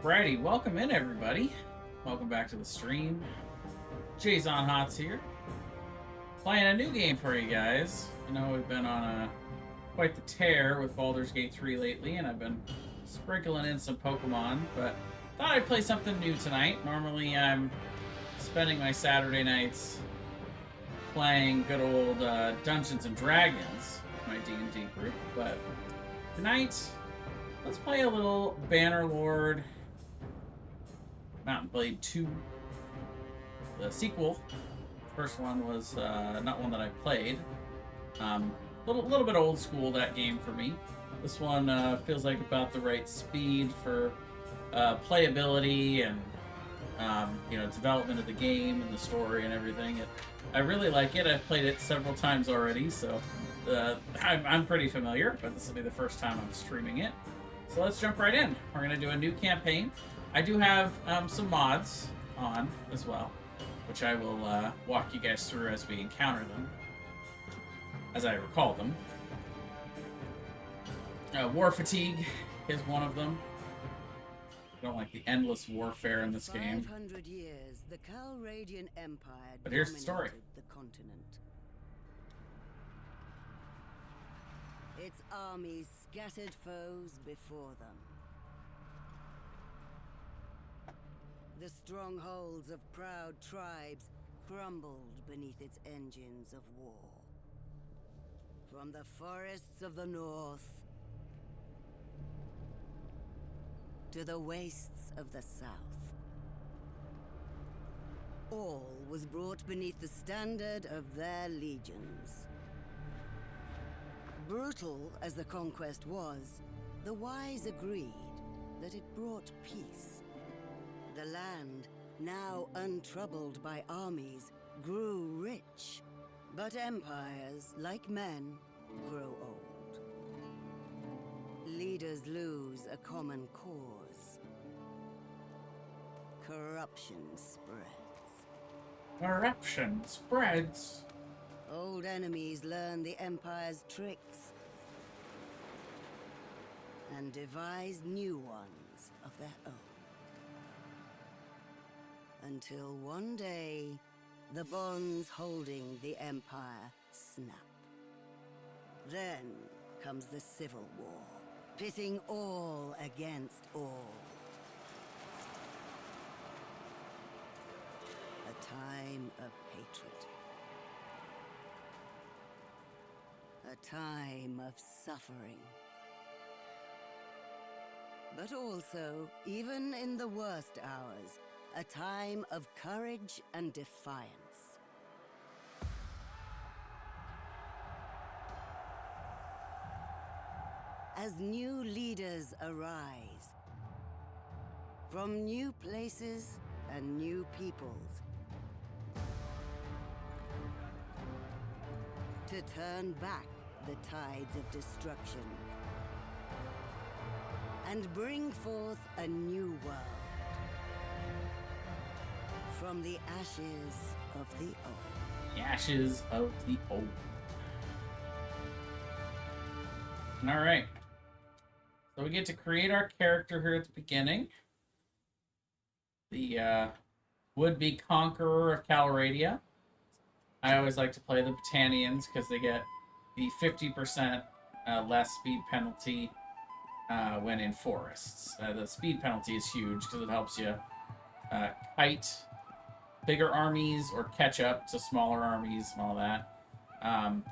Righty, welcome in everybody. Welcome back to the stream. Jay's on Hots here. Playing a new game for you guys. I know we've been on quite the tear with Baldur's Gate 3 lately, and I've been sprinkling in some Pokemon, but thought I'd play something new tonight. Normally I'm spending my Saturday nights playing good old Dungeons and Dragons, my D&D group, but tonight let's play a little Bannerlord Mountain Blade 2, the sequel. First one was not one that I played. Little bit old school, that game for me. This one feels like about the right speed for playability and development of the game and the story and everything. I really like it. I've played it several times already, so I'm pretty familiar, but this will be the first time I'm streaming it. So let's jump right in. We're going to do a new campaign. I do have some mods on as well, which I will walk you guys through as we encounter them, as I recall them. War fatigue is one of them. I don't like the endless warfare in this game. 500 years, the Calradian Empire But here's the story. The continent. Its armies scattered foes before them. The strongholds of proud tribes crumbled beneath its engines of war. From the forests of the north to the wastes of the south, all was brought beneath the standard of their legions. Brutal as the conquest was, the wise agreed that it brought peace. The land, now untroubled by armies, grew rich, but empires, like men, grow old. Leaders lose a common cause. Corruption spreads. Corruption spreads. Old enemies learn the Empire's tricks and devise new ones of their own. Until one day, the bonds holding the Empire snap. Then comes the Civil War, pitting all against all. A time of hatred. A time of suffering. But also, even in the worst hours, a time of courage and defiance. As new leaders arise, from new places and new peoples, to turn back the tides of destruction and bring forth a new world. From the ashes of the old. The ashes of the old. Alright. So we get to create our character here at the beginning. The would-be conqueror of Calradia. I always like to play the Botanians because they get the 50% less speed penalty when in forests. The speed penalty is huge because it helps you kite bigger armies or catch up to smaller armies and all that.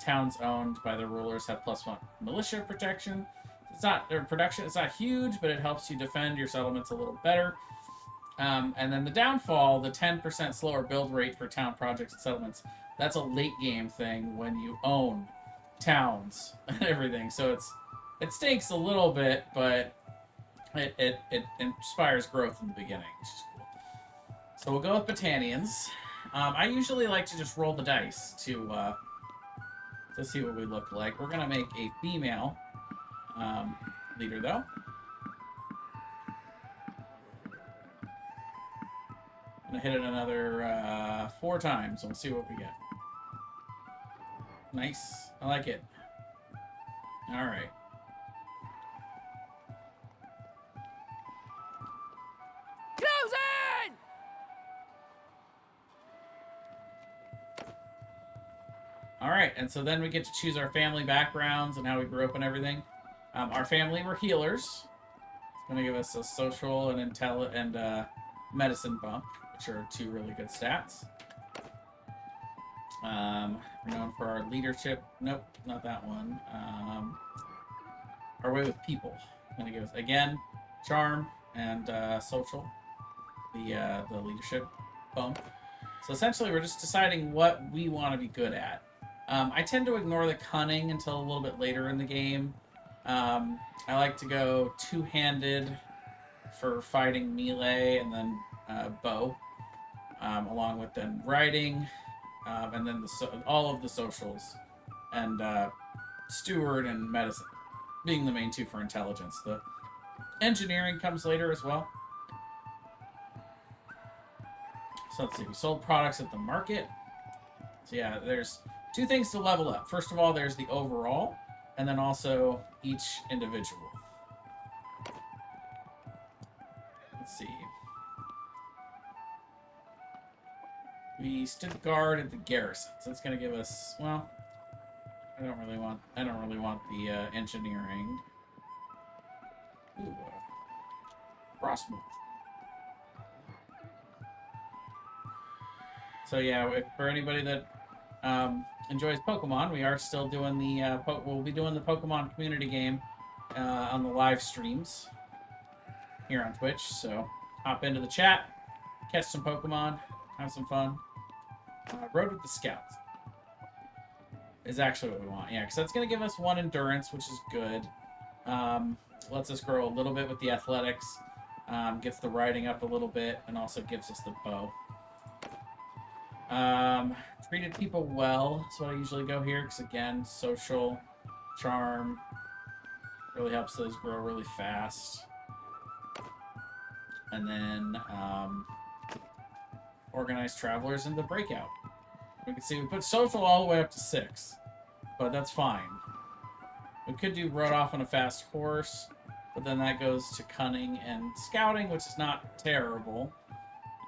Towns owned by the rulers have +1 militia protection. It's not their production. It's not huge, but it helps you defend your settlements a little better. And then the downfall, the 10% slower build rate for town projects and settlements. That's a late game thing when you own towns and everything. So it stinks a little bit, but it inspires growth in the beginning, which is cool. So we'll go with Botanians. I usually like to just roll the dice to see what we look like. We're going to make a female leader, though. I'm going to hit it another 4 times, and we'll see what we get. Nice. I like it. All right. All right, and so then we get to choose our family backgrounds and how we grew up and everything. Our family were healers. It's going to give us a social and medicine bump, which are 2 really good stats. We're known for our leadership. Nope, not that one. Our way with people. Going to give us, again, charm and social. The leadership bump. So essentially, we're just deciding what we want to be good at. I tend to ignore the cunning until a little bit later in the game. I like to go 2-handed for fighting melee and then bow, along with then riding, and then all of the socials, and steward and medicine being the main 2 for intelligence. The engineering comes later as well. So let's see, we sold products at the market. So yeah, there's 2 things to level up. First of all, there's the overall, and then also each individual. Let's see. We stood guard at the garrison, so it's going to give us, well, I don't really want the engineering. Ooh, crossbow. So yeah, for anybody that enjoys Pokemon, we are still doing the we'll be doing the Pokemon community game on the live streams here on Twitch. So hop into the chat, catch some Pokemon, have some fun. Road with the Scouts is actually what we want. Yeah, because that's going to give us 1 endurance, which is good. Lets us grow a little bit with the athletics, gets the riding up a little bit, and also gives us the bow. Treated people well is what I usually go here, because again, social, charm, really helps those grow really fast. And then, organized travelers into breakout. We can see we put social all the way up to 6, but that's fine. We could do rode off on a fast horse, but then that goes to cunning and scouting, which is not terrible.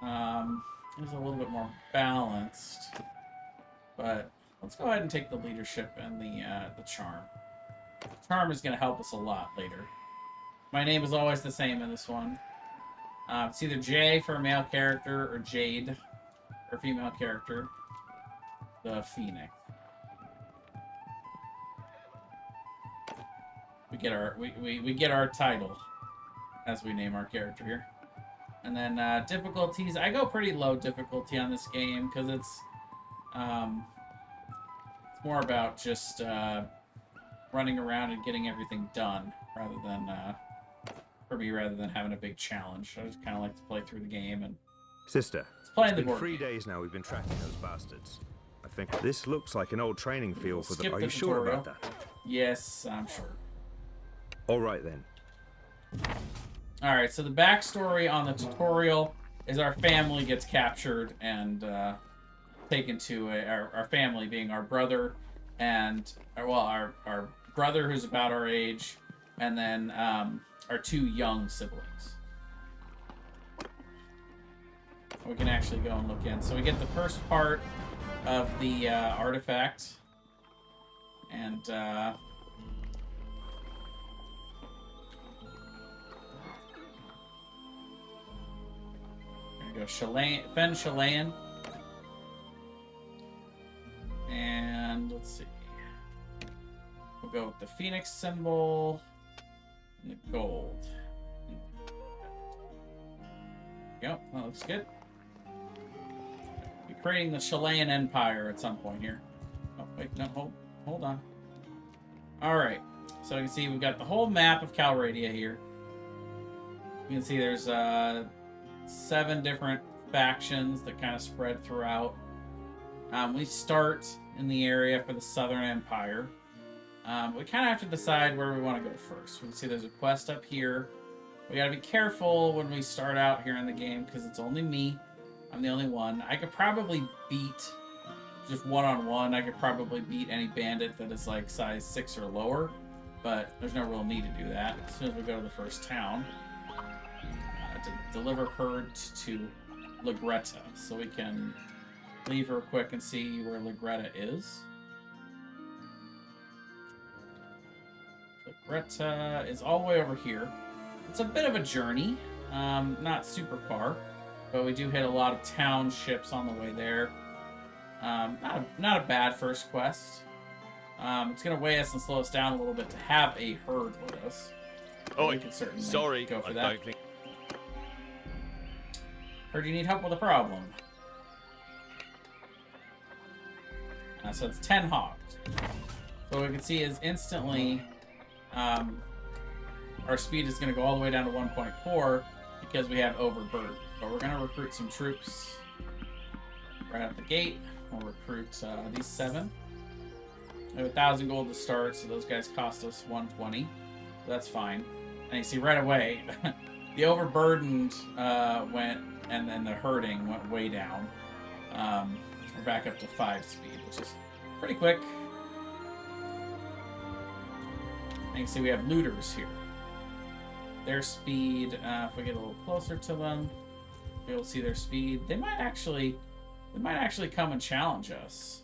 It's a little bit more balanced, but let's go ahead and take the leadership and the charm. Charm is going to help us a lot later. My name is always the same in this one. It's either J for a male character or Jade for a female character. The Phoenix. We get our title as we name our character here. And then difficulties. I go pretty low difficulty on this game because it's more about just running around and getting everything done rather than having a big challenge. I just kind of like to play through the game and Sister, playing it's been 3 days now we've been tracking those bastards. I think this looks like an old training field for them. Are you sure about that? Yes, I'm sure. All right then. All right, so the backstory on the tutorial is our family gets captured and taken to our family being our brother and our brother who's about our age, and then our 2 young siblings. We can actually go and look in. So we get the first part of the artifact, and there we go, Fen Chilean. And let's see. We'll go with the Phoenix symbol and the gold. Yep, that looks good. We're creating the Chilean Empire at some point here. Oh, wait, no, hold on. Alright, so you can see we've got the whole map of Calradia here. You can see there's 7 different factions that kind of spread throughout. We start in the area for the Southern Empire. We kind of have to decide where we want to go first. We can see there's a quest up here. We gotta be careful when we start out here in the game because it's only me. I'm the only one. I could probably beat, just one-on-one, I could probably beat any bandit that is like size 6 or lower, but there's no real need to do that. As soon as we go to the first town, to deliver her to Ligretta, so we can leave her quick and see where Ligretta is. Retta is all the way over here. It's a bit of a journey, not super far, but we do hit a lot of townships on the way there. Not a bad first quest. It's going to weigh us and slow us down a little bit to have a herd with us. Oh, we can certainly sorry, go for I that. don't think... Heard you need help with a problem. So it's 10 hogs. So what we can see is instantly our speed is going to go all the way down to 1.4 because we have overburden. But we're going to recruit some troops right out the gate. We'll recruit these 7. We have 1,000 gold to start, so those guys cost us 120. So that's fine. And you see right away, the overburdened went, and then the herding went way down. We're back up to 5 speed, which is pretty quick. And you can see we have looters here. Their speed, if we get a little closer to them, you'll see their speed. They might actually come and challenge us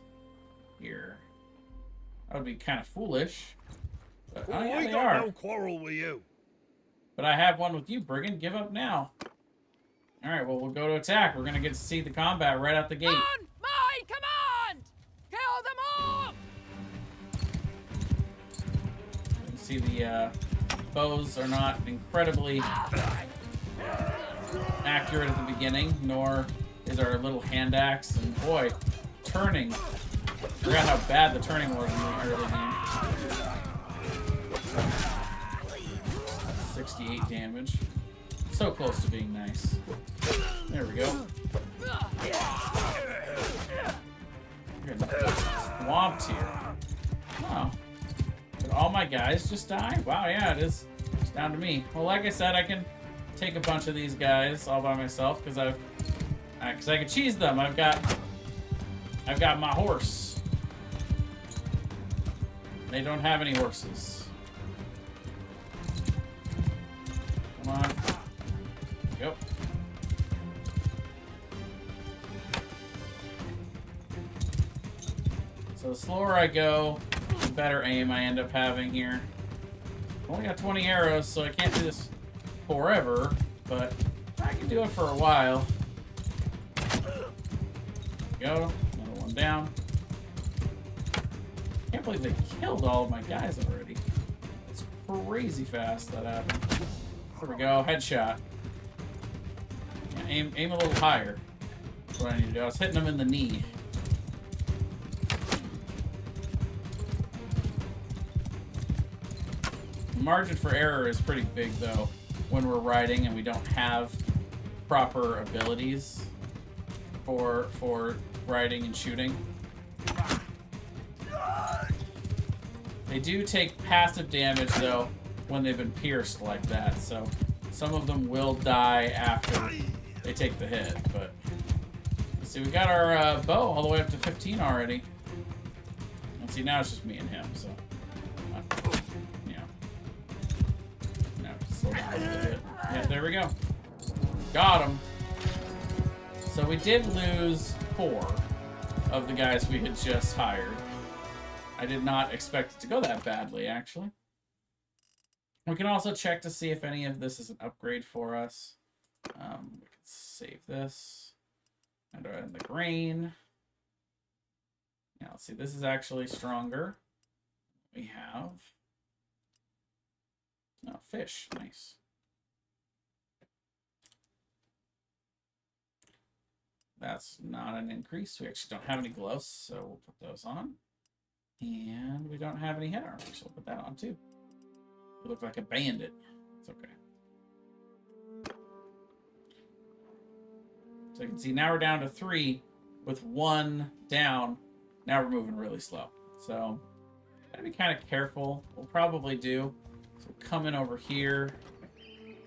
here. That would be kind of foolish. But, oh yeah, they are. No quarrel with you. But I have one with you, Brigand. Give up now. All right, well, we'll go to attack. We're going to get to see the combat right out the gate. On my command! Kill them all! You can see the bows are not incredibly accurate at the beginning, nor is our little hand axe. And boy, turning. I forgot how bad the turning was in the early game. 68 damage. So close to being nice. There we go. Getting swamped here. Wow. Did all my guys just die? Wow, yeah, it is. It's down to me. Well, like I said, I can take a bunch of these guys all by myself because I can cheese them. I've got my horse. They don't have any horses. Come on. Go. So the slower I go, the better aim I end up having here. Only got 20 arrows, so I can't do this forever, but I can do it for a while. Go. Another one down. Can't believe they killed all of my guys already. It's crazy fast that happened. There we go. Headshot. Yeah, aim a little higher. That's what I need to do. I was hitting them in the knee. The margin for error is pretty big, though, when we're riding and we don't have proper abilities for riding and shooting. They do take passive damage, though, when they've been pierced like that, so some of them will die after they take the hit, but... See, we got our bow all the way up to 15 already. And see, now it's just me and him, so... yeah. Now, slow down a little bit. Yeah, there we go. Got him. So we did lose 4 of the guys we had just hired. I did not expect it to go that badly, actually. We can also check to see if any of this is an upgrade for us. We can save this. And the grain. Yeah, let's see. This is actually stronger. We have... oh, fish. Nice. That's not an increase. We actually don't have any gloves, so we'll put those on. And we don't have any head armor, so we'll put that on too. You look like a bandit. It's okay. So you can see now we're down to 3 with 1 down. Now we're moving really slow. So gotta be kind of careful. We'll probably do. So we'll come in over here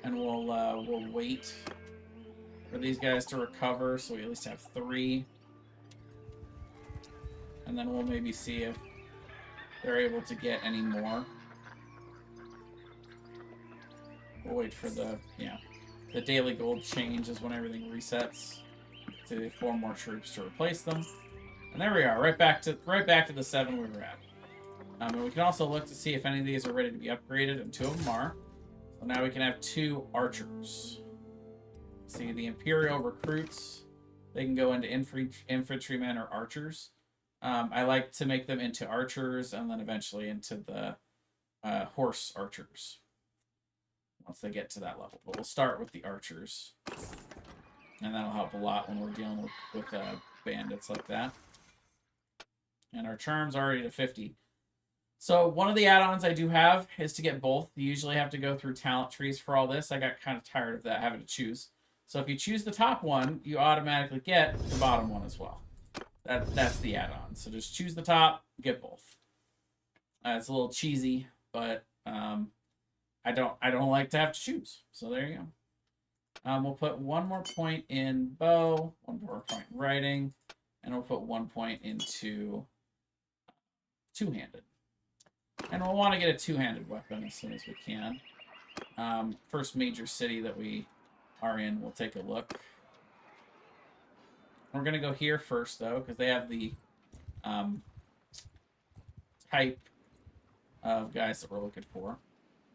and we'll wait for these guys to recover, so we at least have 3. And then we'll maybe see if they're able to get any more. We'll wait for the daily gold changes when everything resets. So they 4 more troops to replace them. And there we are, right back to the 7 we were at. And we can also look to see if any of these are ready to be upgraded, and 2 of them are. So now we can have 2 archers. See, the Imperial recruits, they can go into infantrymen or archers. I like to make them into archers and then eventually into the horse archers once they get to that level. But we'll start with the archers. And that'll help a lot when we're dealing with bandits like that. And our charm's already to 50. So one of the add-ons I do have is to get both. You usually have to go through talent trees for all this. I got kind of tired of that, having to choose. So if you choose the top one, you automatically get the bottom one as well. That's the add-on. So just choose the top, get both. It's a little cheesy, but I don't like to have to choose. So there you go. We'll put 1 more point in bow, 1 more point in writing, and we'll put 1 point into two-handed. And we'll want to get a two-handed weapon as soon as we can. First major city that we are in, we'll take a look. We're going to go here first, though, because they have the type of guys that we're looking for.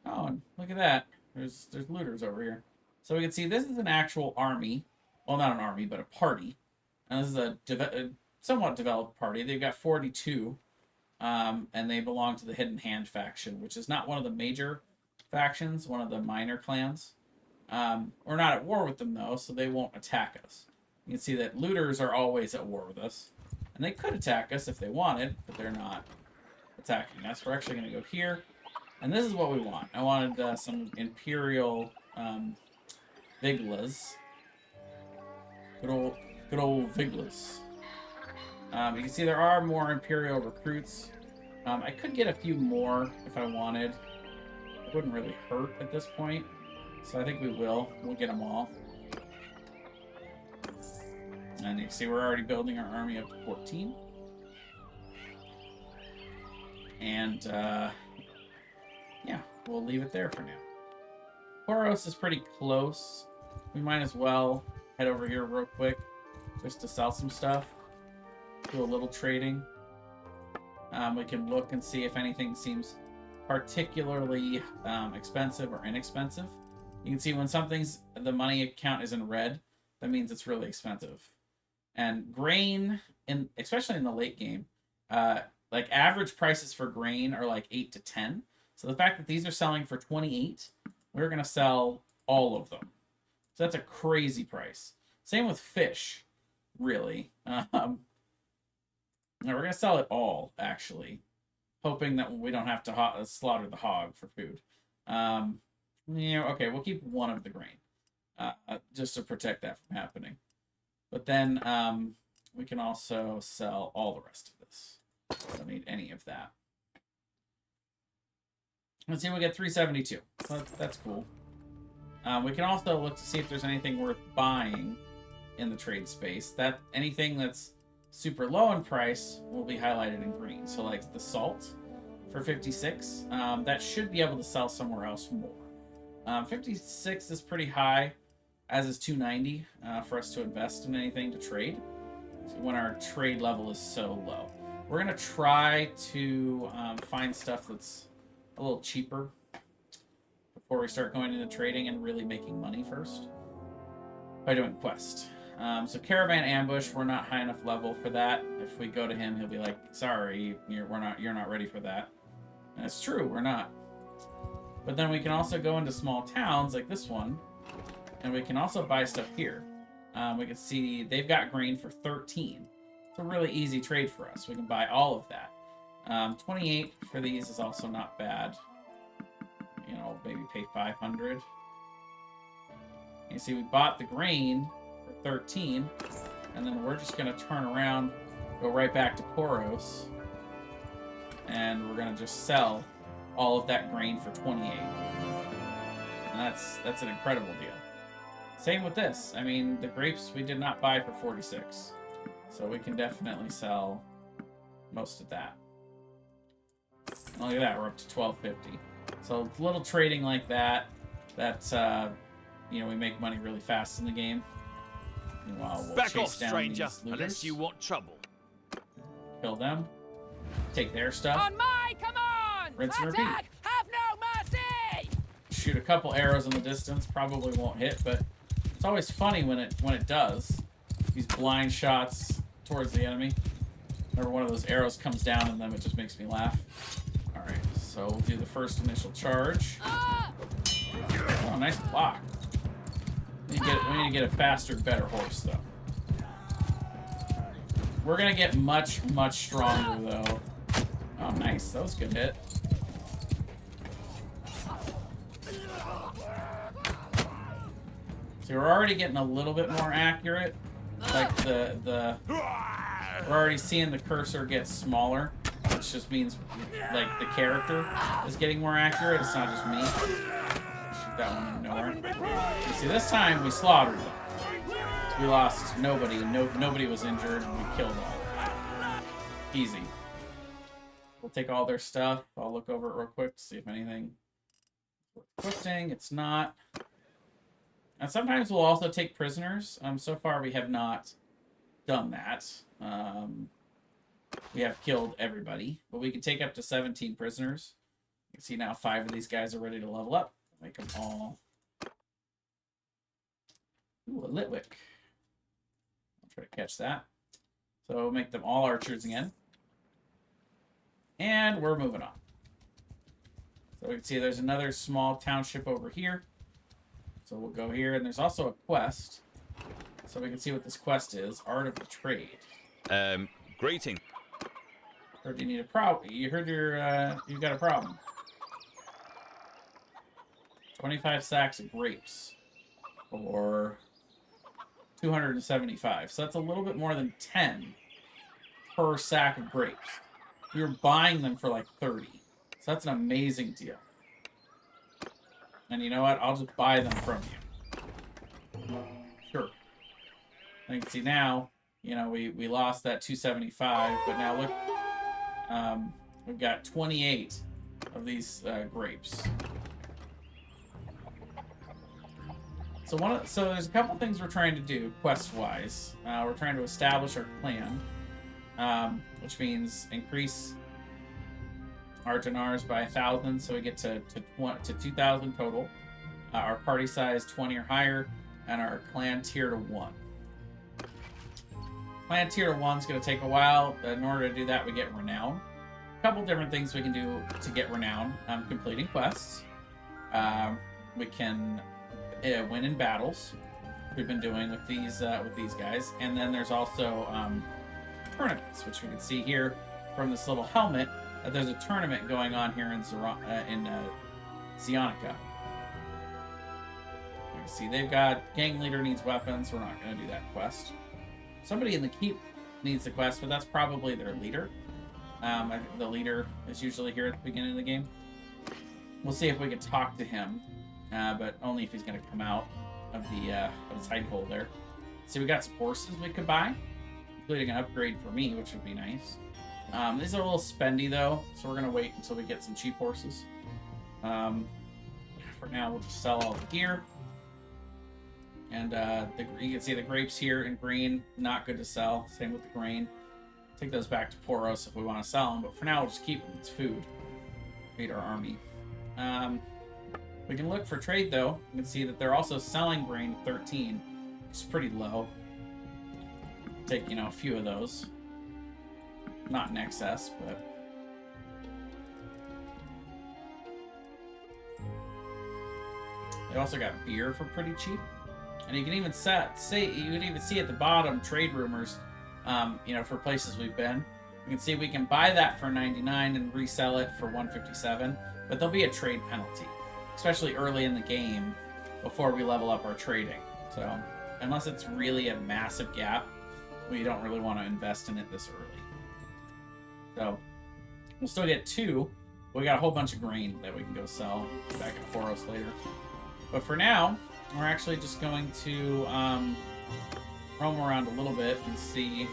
Oh, and look at that. There's looters over here. So we can see this is an actual army. Well, not an army, but a party. And this is a somewhat developed party. They've got 42. And they belong to the Hidden Hand faction, which is not one of the major factions, one of the minor clans. We're not at war with them, though, so they won't attack us. You can see that looters are always at war with us. And they could attack us if they wanted, but they're not attacking us. We're actually going to go here. And this is what we want. I wanted some Imperial Viglas. Good old Viglas. You can see there are more Imperial recruits. I could get a few more if I wanted. It wouldn't really hurt at this point. So I think we will. We'll get them all. And you can see we're already building our army up to 14. And, yeah, we'll leave it there for now. Poros is pretty close. We might as well head over here real quick just to sell some stuff. Do a little trading. We can look and see if anything seems particularly expensive or inexpensive. You can see when the money account is in red, that means it's really expensive. And grain, especially in the late game, like average prices for grain are like 8 to 10. So the fact that these are selling for 28, we're going to sell all of them. So that's a crazy price. Same with fish, really. Now we're going to sell it all, actually. Hoping that we don't have to slaughter the hog for food. Okay, we'll keep 1 of the grain. Just to protect that from happening. But then we can also sell all the rest of this. Don't need any of that. Let's see, we get 372. So that's cool. We can also look to see if there's anything worth buying in the trade space. Anything that's super low in price will be highlighted in green. So like the salt for 56, that should be able to sell somewhere else more. 56 is pretty high, as is 290 for us to invest in anything to trade when our trade level is so low. We're going to try to find stuff that's a little cheaper before we start going into trading and really making money first by doing quest. So caravan ambush, we're not high enough level for that. If we go to him, he'll be like, "Sorry, you're not ready for that." And it's true, we're not. But then we can also go into small towns like this one, and we can also buy stuff here. We can see they've got grain for 13. It's a really easy trade for us. We can buy all of that. 28 for these is also not bad. Maybe pay 500. You see, we bought the grain for 13, and then we're just going to turn around, go right back to Poros, and we're going to just sell all of that grain for 28. And that's an incredible deal. Same with this. I mean, the grapes we did not buy for 46. So we can definitely sell most of that. And look at that, we're up to 1250. So little trading like that, we make money really fast in the game. Meanwhile, we'll Back chase off, down stranger, these looters, unless you want trouble. kill them, take their stuff. On my command! rinse and repeat. Attack! Have no mercy! Shoot a couple arrows in the distance, probably won't hit, but it's always funny when it does. These blind shots towards the enemy. Whenever one of those arrows comes down in them, it just makes me laugh. Alright, so we'll do the first initial charge. Oh, nice block. We need to get a faster, better horse, though. We're gonna get much, much stronger, though. Oh, nice. That was a good hit. So we're already getting a little bit more accurate. Like we're already seeing the cursor get smaller, which just means like the character is getting more accurate. It's not just me. Shoot that one into nowhere. You see, this time we slaughtered them. We lost nobody. Nobody was injured, and we killed all. Easy. We'll take all their stuff. I'll look over it real quick to see if anything worth equipping. It's not. And sometimes we'll also take prisoners. So far we have not done that. We have killed everybody, but we can take up to 17 prisoners. You can see now 5 of these guys are ready to level up. Make them all. Ooh, a Litwick. I'll try to catch that. So we'll make them all archers again. And we're moving on. So we can see there's another small township over here. So we'll go here, and there's also a quest. So we can see what this quest is. Art of the Trade. Greeting. Heard you need a problem. You heard you've got a problem. 25 sacks of grapes. Or 275. So that's a little bit more than 10 per sack of grapes. We were buying them for like 30. So that's an amazing deal. And you know what? I'll just buy them from you. Sure. You can see now, you know, we lost that 275, but now look, we've got 28 of these grapes. So there's a couple things we're trying to do quest-wise. We're trying to establish our clan, which means increase our dinars by 1,000, so we get to 2,000 total. Our party size 20 or higher, and our clan tier to 1. Clan tier to 1 is going to take a while. In order to do that, we get renown. A couple different things we can do to get renown: completing quests. We can win in battles. We've been doing with these guys, and then there's also tournaments, which we can see here from this little helmet. There's a tournament going on here in Zionica. You can see they've got gang leader needs weapons. We're not going to do that quest. Somebody in the keep needs the quest, but that's probably their leader. The leader is usually here at the beginning of the game. We'll see if we can talk to him, but only if he's going to come out of his hide hole there. See, we got some horses we could buy, including an upgrade for me, which would be nice. These are a little spendy though, so we're gonna wait until we get some cheap horses. For now, we'll just sell all the gear. And you can see the grapes here in green, not good to sell. Same with the grain. Take those back to Poros if we want to sell them, but for now we'll just keep them. It's food. Feed our army. We can look for trade though. You can see that they're also selling grain 13, which is pretty low. Take, a few of those. Not in excess, but they also got beer for pretty cheap. And you can even you can even see at the bottom trade rumors, for places we've been. You can see we can buy that for 99 and resell it for 157, but there'll be a trade penalty, especially early in the game before we level up our trading. So unless it's really a massive gap, we don't really want to invest in it this early. So we'll still get 2. We got a whole bunch of grain that we can go sell back at Poros later. But for now, we're actually just going to roam around a little bit and see if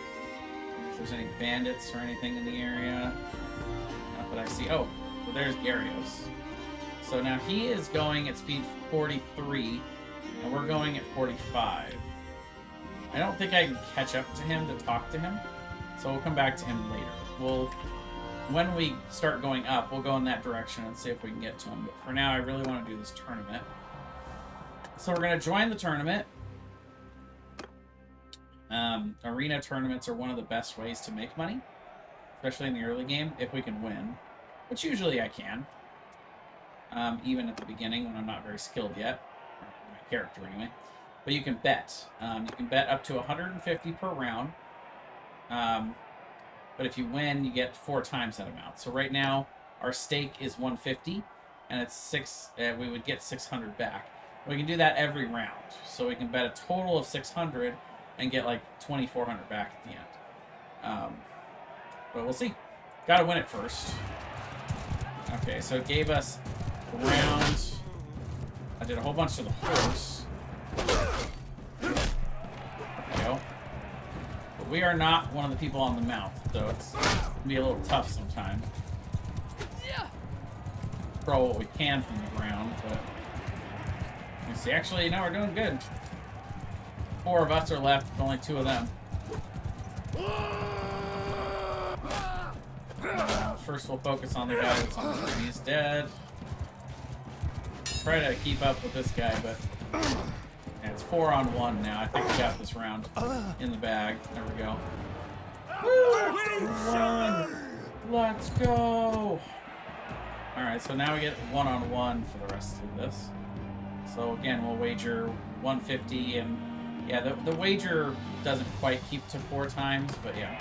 there's any bandits or anything in the area. Not that I see. Oh, well, there's Gyarios. So now he is going at speed 43, and we're going at 45. I don't think I can catch up to him to talk to him, so we'll come back to him later. We'll when we start going up, we'll go in that direction and see if we can get to them. But for now, I really want to do this tournament. So we're going to join the tournament. Arena tournaments are one of the best ways to make money, especially in the early game, if we can win, which usually I can. Even at the beginning when I'm not very skilled yet, my character anyway. But you can bet. You can bet up to 150 per round. But if you win, you get 4 times that amount. So right now, our stake is 150, and it's 6. We would get 600 back. We can do that every round. So we can bet a total of 600 and get like 2,400 back at the end. But we'll see. Got to win it first. Okay, so it gave us a round. I did a whole bunch to the horse. There we go. But we are not one of the people on the mount, so it's going to be a little tough sometimes. Throw what we can from the ground, but you see, actually, now we're doing good. 4 of us are left, only 2 of them. First, we'll focus on the guy that's on the screen. He's dead. Try to keep up with this guy, but yeah, it's 4-on-1 now. I think we got this round in the bag. There we go. Woo! Run! Let's go! Alright, so now we get 1-on-1 for the rest of this. So again, we'll wager 150, and yeah, the wager doesn't quite keep to 4 times, but yeah.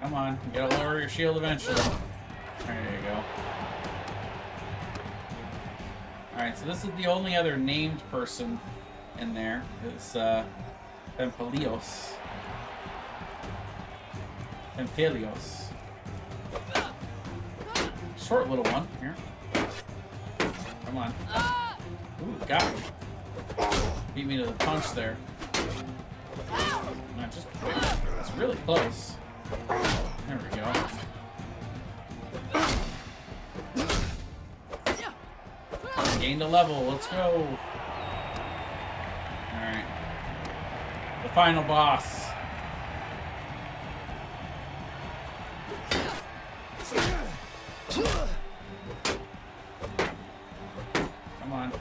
Come on, you gotta lower your shield eventually. There you go. Alright, so this is the only other named person in there. It's Pampelios. Short little one. Here. Come on. Ooh, got me. Beat me to the punch there. Not just it's really close. There we go. Gained a level. Let's go. Alright. The final boss. Come on.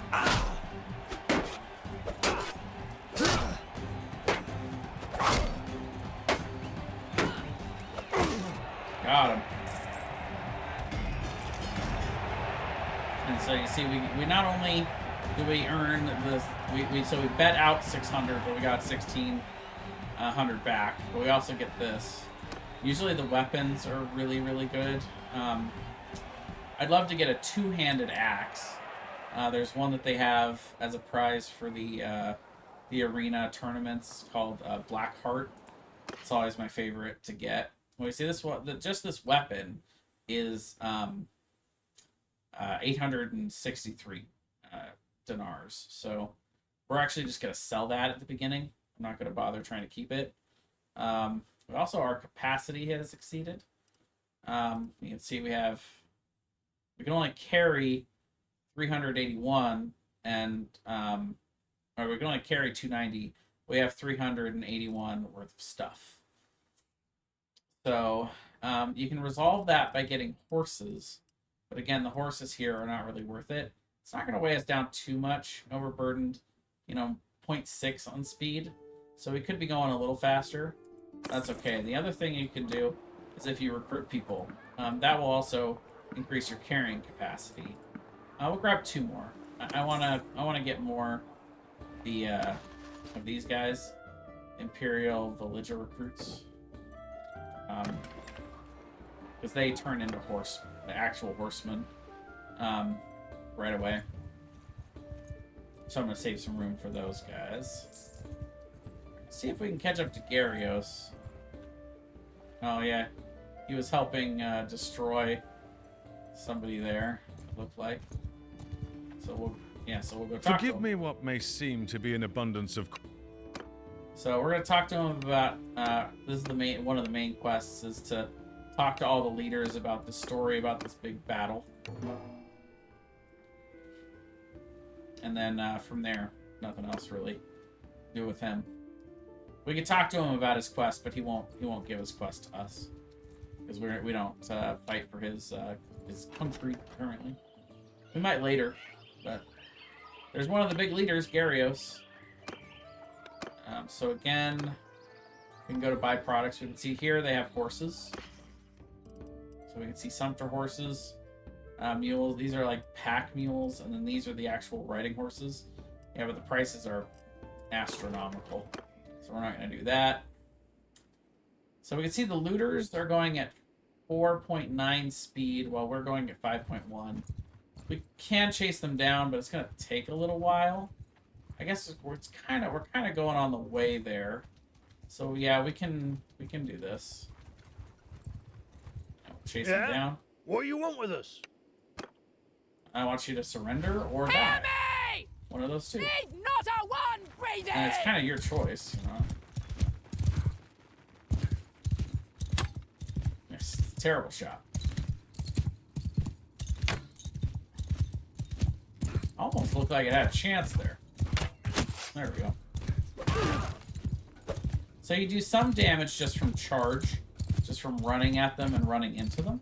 Got him. And so you see, we not only do we earn this, so we bet out 600, but we got 1,600 back. But we also get this. Usually the weapons are really, really good. I'd love to get a 2-handed axe. There's one that they have as a prize for the arena tournaments called Blackheart. It's always my favorite to get. Well, you see this one, just this weapon is 863 dinars. So we're actually just going to sell that at the beginning. I'm not going to bother trying to keep it. But also our capacity has exceeded. You can see we can only carry 381 and or we can only carry 290. We have 381 worth of stuff. So you can resolve that by getting horses. But again, the horses here are not really worth it. It's not going to weigh us down too much. Overburdened, 0.6 on speed. So we could be going a little faster. That's okay. The other thing you can do is if you recruit people. That will also increase your carrying capacity. We'll grab 2 more. I wanna get more of these guys. Imperial Villager recruits. Because they turn into the actual horsemen right away. So I'm going to save some room for those guys. See if we can catch up to Gyarios. Oh yeah, he was helping destroy somebody there, it looked like. So we'll go talk to him. Forgive me what may seem to be an abundance of... So we're going to talk to him about, this is one of the main quests, is to talk to all the leaders about the story, about this big battle. And then from there, nothing else really to do with him. We could talk to him about his quest, but he won't give his quest to us because we don't fight for his country currently. We might later, but there's one of the big leaders, Gyarios. So again, we can go to byproducts. We can see here they have horses. So we can see sumpter horses, mules. These are like pack mules, and then these are the actual riding horses. Yeah, but the prices are astronomical. So we're not going to do that. So we can see the looters, they're going at 4.9 speed while we're going at 5.1. We can chase them down, but it's going to take a little while. I guess we're kind of going on the way there. So yeah, we can do this. Chase them down. What do you want with us? I want you to surrender or Hear die. me! One of those two. Leave not a one breathing! And it's kind of your choice, you know. It's a terrible shot. Almost looked like it had a chance there. There we go. So you do some damage just from charge, just from running at them and running into them.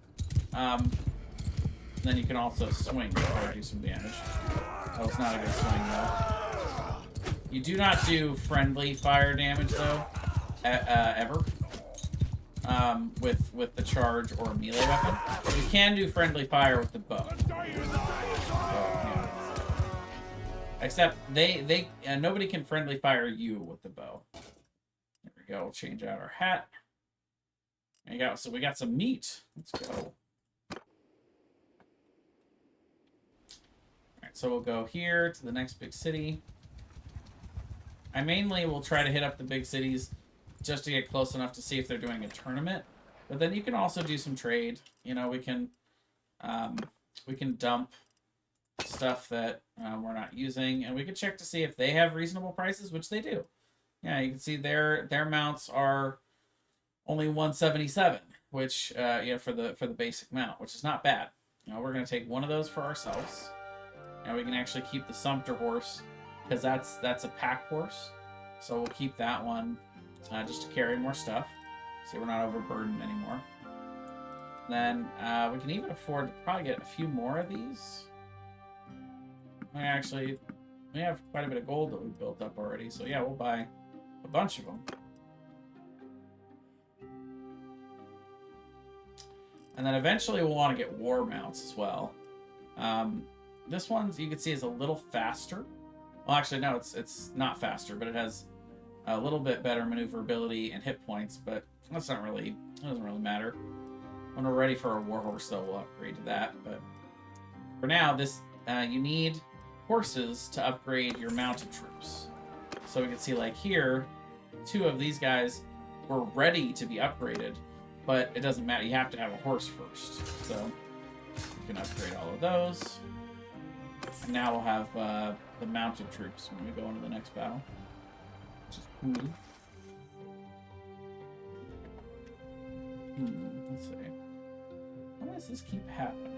Then you can also swing or do some damage. That was not a good swing though. You do not do friendly fire damage though, ever. With the charge or a melee weapon. You can do friendly fire with the bow. Except nobody can friendly fire you with the bow. There we go. We'll change out our hat. There you go. So we got some meat. Let's go. Alright, so we'll go here to the next big city. I mainly will try to hit up the big cities just to get close enough to see if they're doing a tournament. But then you can also do some trade. You know, we can dump stuff that we're not using, and we can check to see if they have reasonable prices, which they do. Yeah, you can see their mounts are only 177, which yeah, for the basic mount, which is not bad. You know, we're gonna take one of those for ourselves, and we can actually keep the sumpter horse because that's a pack horse, so we'll keep that one just to carry more stuff, so we're not overburdened anymore. Then we can even afford to probably get a few more of these. Actually, we have quite a bit of gold that we've built up already, so yeah, we'll buy a bunch of them. And then eventually we'll want to get war mounts as well. This one, you can see, is a little faster. Well, actually, no, it's not faster, but it has a little bit better maneuverability and hit points, but it doesn't really matter. When we're ready for a warhorse, though, we'll upgrade to that. But for now, this you need horses to upgrade your mounted troops. So we can see, like here, 2 of these guys were ready to be upgraded, but it doesn't matter. You have to have a horse first. So you can upgrade all of those. And now we'll have the mounted troops when we go into the next battle, which is cool. Let's see. Why does this keep happening?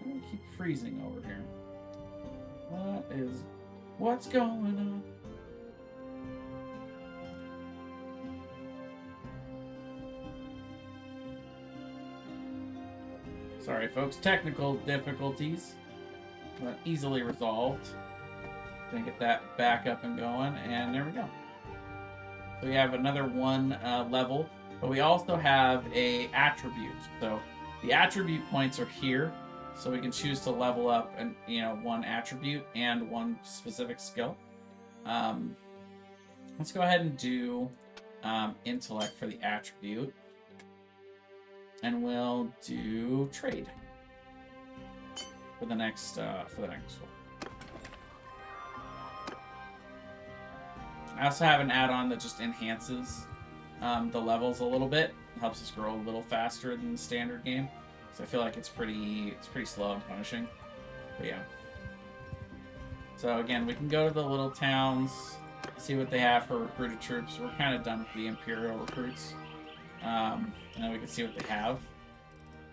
I'm gonna keep freezing over here. What's going on? Sorry, folks. Technical difficulties, but easily resolved. Gonna get that back up and going, and there we go. So we have another 1 level, but we also have a attribute. So the attribute points are here, so we can choose to level up and 1 attribute and 1 specific skill. Let's go ahead and do intellect for the attribute. And we'll do trade for the next one. I also have an add-on that just enhances the levels a little bit. It helps us grow a little faster than the standard game. So I feel like it's pretty slow and punishing. But yeah. So again, we can go to the little towns. See what they have for recruited troops. We're kind of done with the Imperial recruits. And then we can see what they have.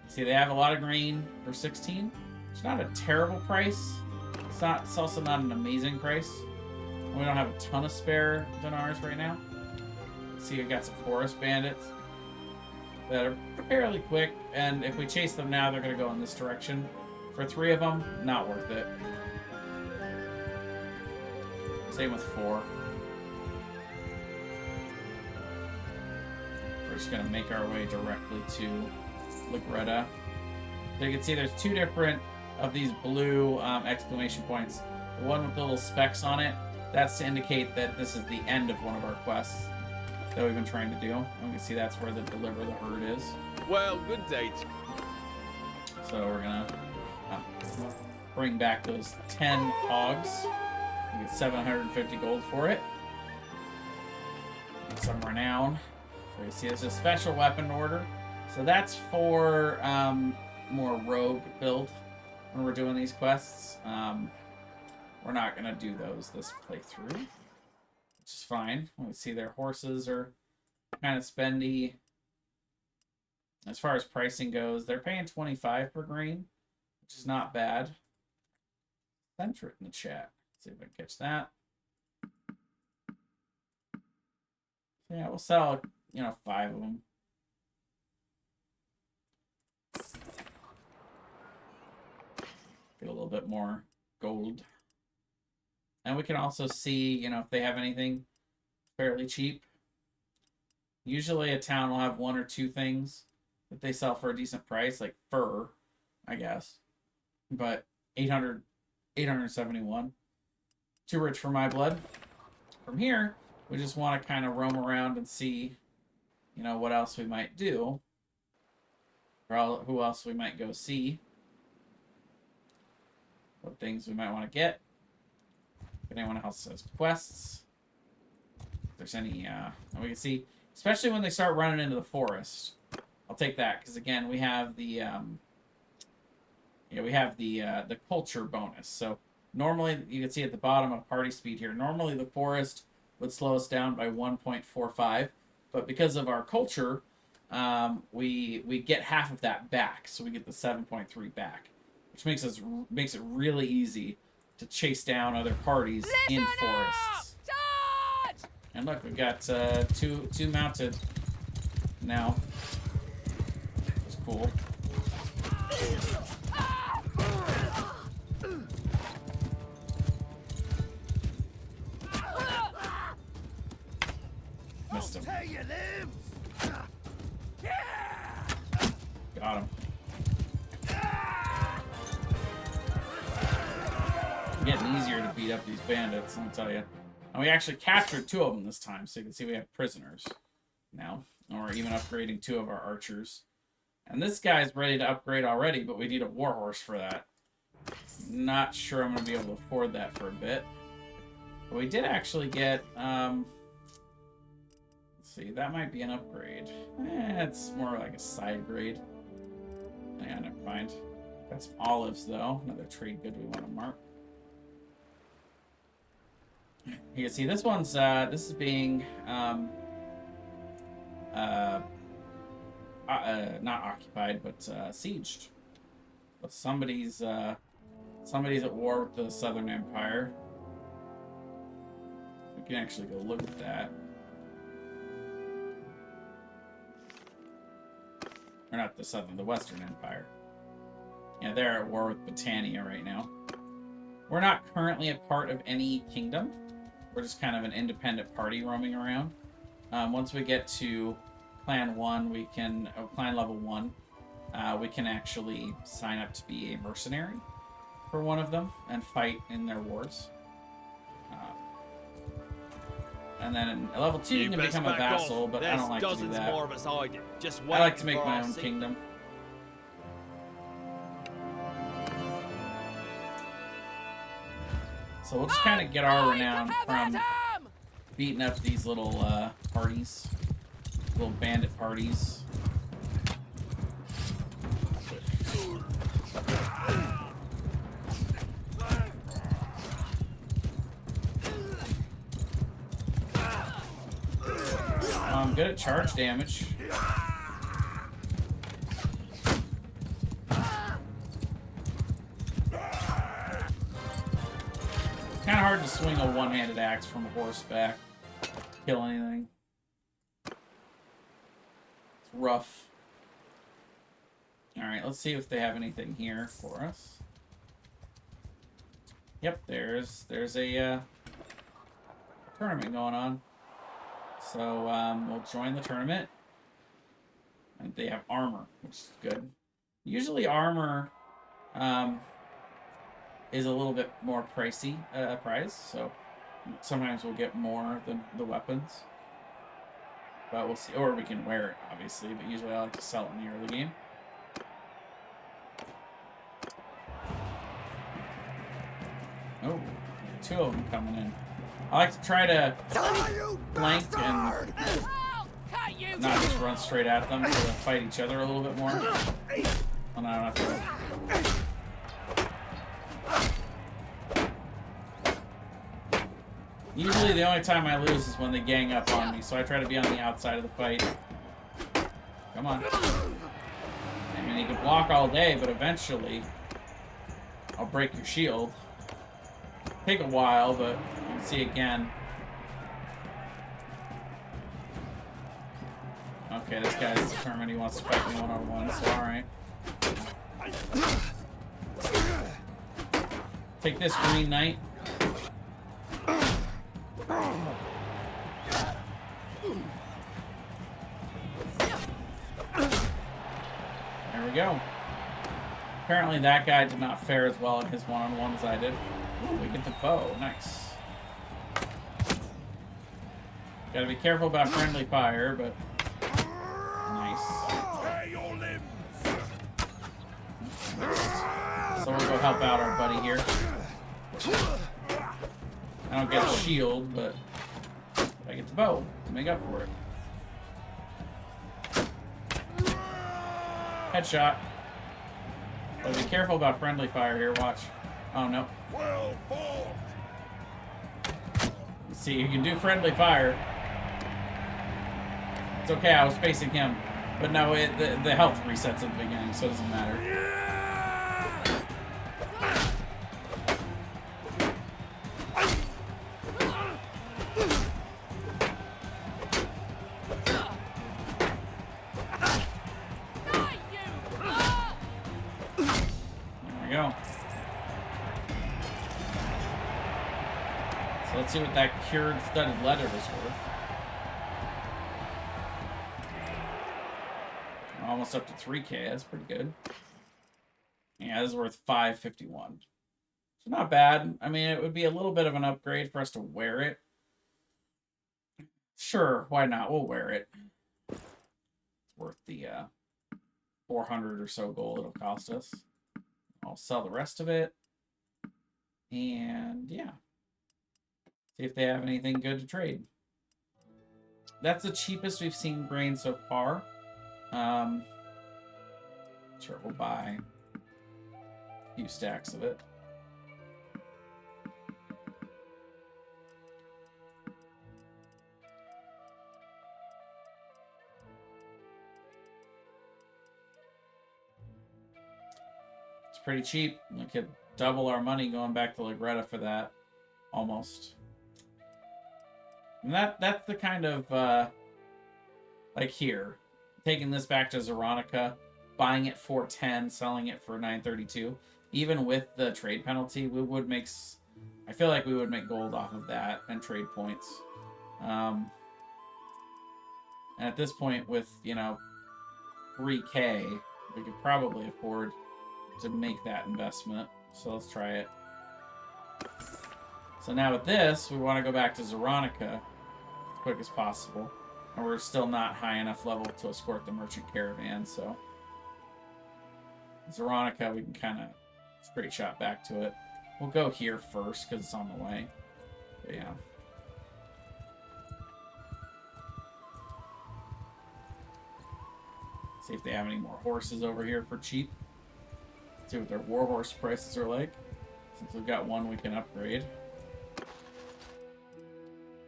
See, they have a lot of green for 16. It's not a terrible price. It's also not an amazing price. We don't have a ton of spare dinars right now. See, we got some forest bandits that are fairly quick, and if we chase them now, they're going to go in this direction. For 3 of them, not worth it. Same with 4. We're just going to make our way directly to Ligretta. So you can see there's 2 different of these blue exclamation points. The one with the little specks on it, that's to indicate that this is the end of one of our quests that we've been trying to do. And we can see that's where the Deliver the Herd is. Well, good date. So we're going to bring back those 10 hogs. We get 750 gold for it. And some renown. So you see there's a special weapon order. So that's for more rogue build when we're doing these quests. We're not going to do those this playthrough, which is fine. We see their horses are kind of spendy. As far as pricing goes, they're paying 25 per grain, which is not bad. Center it in the chat. See if I can catch that. Yeah, we'll sell, 5 of them. Get a little bit more gold. And we can also see, if they have anything fairly cheap. Usually a town will have 1 or 2 things that they sell for a decent price, like fur, I guess. But 871. Too rich for my blood. From here, we just want to kind of roam around and see, what else we might do. Or who else we might go see. What things we might want to get. If anyone else has quests. If there's any, and we can see, especially when they start running into the forest. I'll take that, because again, we have the, the culture bonus. So normally, you can see at the bottom of party speed here, normally the forest would slow us down by 1.45, but because of our culture, we get half of that back, so we get the 7.3 back, which makes it really easy to chase down other parties in forests. And look, we've got two mounted now. It's cool. Missed him. Got him. Getting easier to beat up these bandits, let me tell you. And we actually captured 2 of them this time, so you can see we have prisoners now. And we're even upgrading 2 of our archers. And this guy's ready to upgrade already, but we need a warhorse for that. Not sure I'm going to be able to afford that for a bit. But we did actually get, let's see, that might be an upgrade. It's more like a side grade. Yeah, never mind. Got some olives, though. Another trade good we want to mark. You can see this one's, this is being, not occupied, but, sieged. But somebody's at war with the Southern Empire. We can actually go look at that. Or not the Western Empire. Yeah, they're at war with Britannia right now. We're not currently a part of any kingdom. We're just kind of an independent party roaming around. Once we get to Clan 1, Clan level 1, we can actually sign up to be a mercenary for one of them and fight in their wars. And then at level 2, you can become a vassal, but I don't like to do that. More of us I like to make my own kingdom. So we'll just kind of get our renown from beating up these little parties, little bandit parties. I'm good at charge damage. Kind of hard to swing a one-handed axe from horseback. Kill anything. It's rough. Alright, let's see if they have anything here for us. Yep, there's a tournament going on. So we'll join the tournament. And they have armor, which is good. Usually armor is a little bit more pricey price, so sometimes we'll get more than the weapons. But we'll see. Or we can wear it, obviously, but usually I like to sell it in the early game. Oh, two of them coming in. I like to try to flank and not just run straight at them to fight each other a little bit more. Well, no, I don't have to. Usually the only time I lose is when they gang up on me, so I try to be on the outside of the fight. Come on. I mean, you can block all day, but eventually I'll break your shield. Take a while, but you can see again. Okay, this guy's determined he wants to fight me one-on-one, so alright. Take this, Green Knight. There we go. Apparently that guy did not fare as well in his one-on-one as I did. Ooh, we get the bow. Nice. Gotta be careful about friendly fire, but nice. So we'll go help out our buddy here. I don't get a shield, but I get the bow to make up for it. Headshot. But be careful about friendly fire here. Watch. Oh, no. See, you can do friendly fire. It's okay, I was facing him. But no, the health resets at the beginning, so it doesn't matter. There we go. So let's see what that cured studded leather is worth. Almost up to 3K, that's pretty good. Yeah, this is worth 551. So not bad. I mean, it would be a little bit of an upgrade for us to wear it. Sure, why not? We'll wear it. It's worth the 400 or so gold it'll cost us. I'll sell the rest of it. And yeah. See if they have anything good to trade. That's the cheapest we've seen grain so far. Sure, we'll buy a few stacks of it. It's pretty cheap. We could double our money going back to Lagretta for that. Almost. And that's the kind of, like here. Taking this back to Zeronica, buying it for 10, selling it for 932. Even with the trade penalty, we would make... I feel like we would make gold off of that and trade points. And at this point, with, you know, 3K, we could probably afford to make that investment. So let's try it. So now with this, we want to go back to Zeronica as quick as possible. And we're still not high enough level to escort the merchant caravan, so... Zeronica, we can kind of straight shot back to it. We'll go here first, because it's on the way. But yeah. See if they have any more horses over here for cheap. See what their warhorse prices are like. Since we've got one we can upgrade.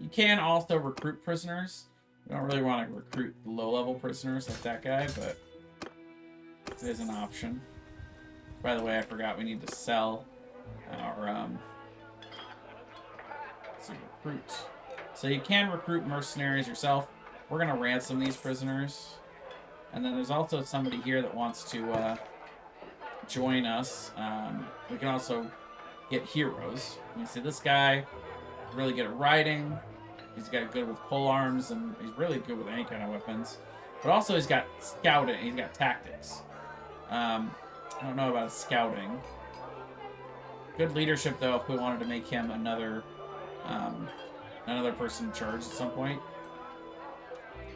You can also recruit prisoners. We don't really want to recruit low-level prisoners like that guy, but it is an option. By the way, I forgot we need to sell our let's see, recruit. So you can recruit mercenaries yourself. We're gonna ransom these prisoners, and then there's also somebody here that wants to join us. We can also get heroes. You see this guy, really good at riding. He's got good with pole arms, and he's really good with any kind of weapons. But also he's got scouting. He's got tactics. I don't know about scouting. Good leadership, though, if we wanted to make him another person in charge at some point.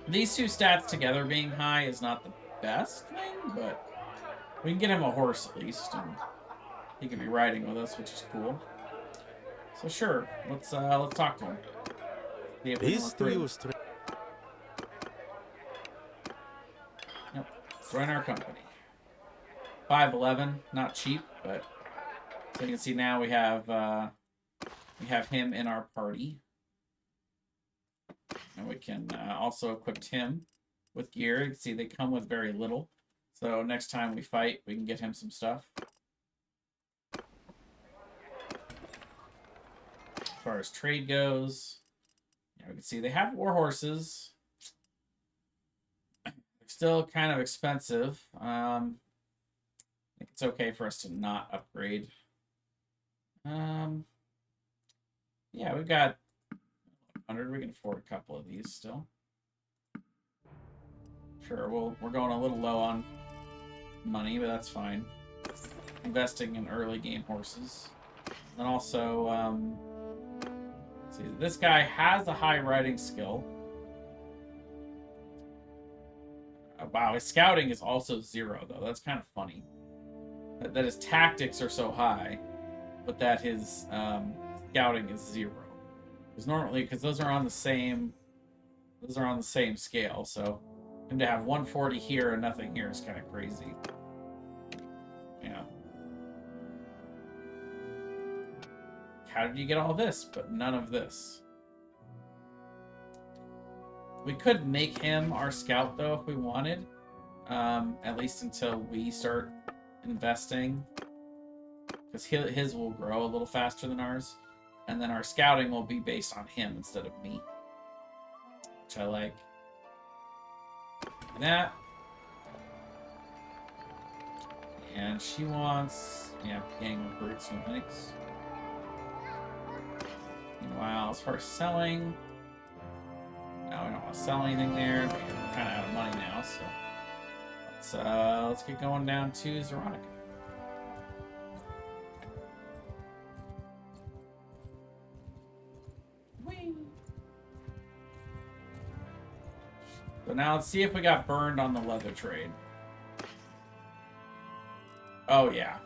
These two stats together being high is not the best thing, but we can get him a horse at least, and he can be riding with us, which is cool. So sure, let's talk to him. Yep. Join our company. 511, not cheap, but so you can see now we have him in our party, and we can also equip him with gear. You can see they come with very little, so next time we fight, we can get him some stuff. As far as trade goes, yeah, we can see they have war horses. They're still kind of expensive. I think it's okay for us to not upgrade. Yeah, we've got 100. We can afford a couple of these still. Sure, we're going a little low on money, but that's fine. Investing in early game horses. And also, see, this guy has a high riding skill. Wow, his scouting is also 0, though. That's kind of funny. That his tactics are so high, but that his scouting is 0. Because those are on the same scale. So him to have 140 here and nothing here is kind of crazy. Yeah. How did you get all this, but none of this? We could make him our scout though if we wanted, at least until we start investing, because his will grow a little faster than ours, and then our scouting will be based on him instead of me, which I like. That, and she wants, yeah, gang recruits, no thanks. Meanwhile, as far as selling, no, we don't want to sell anything there. But we're kind of out of money now, so let's get going down to Zeronica. So now let's see if we got burned on the leather trade. Oh yeah,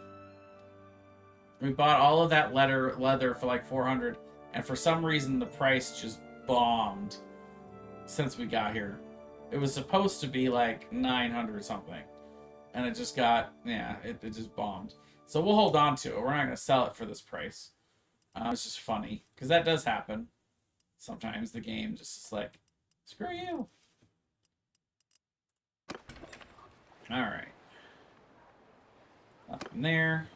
we bought all of that leather for like 400, and for some reason the price just bombed since we got here. It was supposed to be like 900 something, and it just got, yeah, it just bombed. So we'll hold on to it. We're not going to sell it for this price. It's just funny, because that does happen. Sometimes the game just is like, screw you. Alright. Nothing there.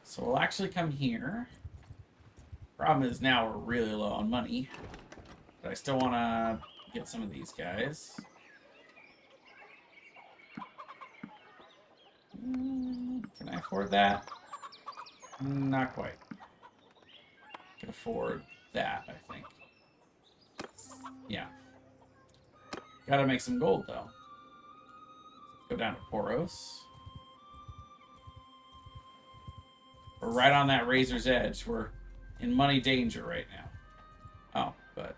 So we'll actually come here. Problem is now we're really low on money. But I still want to get some of these guys. Can I afford that? Not quite. Can afford that, I think. Yeah. Gotta make some gold, though. Go down to Poros. We're right on that razor's edge. We're in money danger right now. Oh, but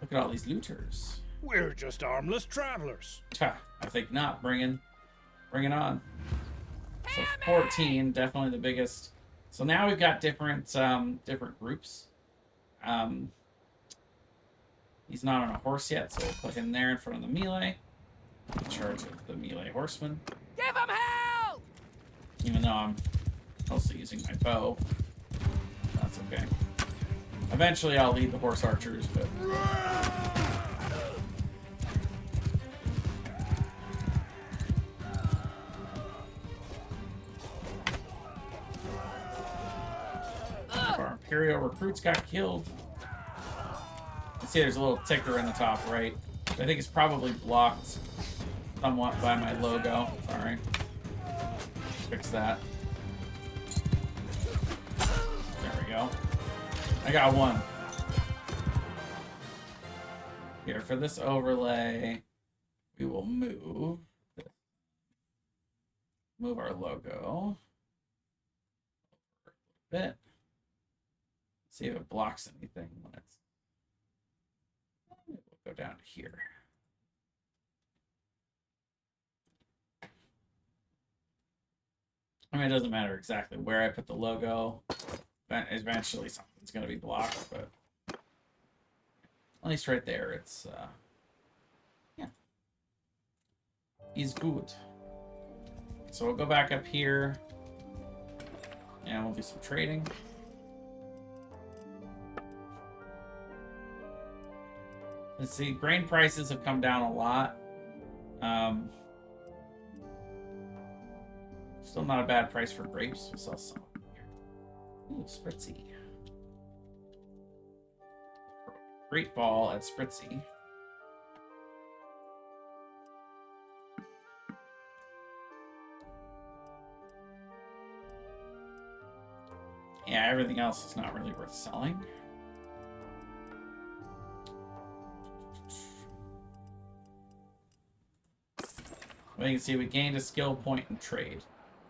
look at all these looters. We're just harmless travelers. I think not. Bring it on. So 14, definitely the biggest. So now we've got different groups. He's not on a horse yet, so we'll put him there in front of the melee. In charge of the melee horseman. Give him hell! Even though I'm also using my bow. That's okay. Eventually I'll lead the horse archers, but Imperial recruits got killed. You see there's a little ticker in the top right. I think it's probably blocked somewhat by my logo. Sorry. Fix that. There we go. I got one. Here, for this overlay, we will move our logo a bit. See if it blocks anything when it's. We'll go down to here. I mean, it doesn't matter exactly where I put the logo. Eventually, something's going to be blocked, but at least right there, it's yeah, is good. So we'll go back up here, and we'll do some trading. Let's see, grain prices have come down a lot. Still not a bad price for grapes. We saw some here. Ooh, Spritzy. Great ball at Spritzy. Yeah, everything else is not really worth selling. Well, you can see we gained a skill point in trade.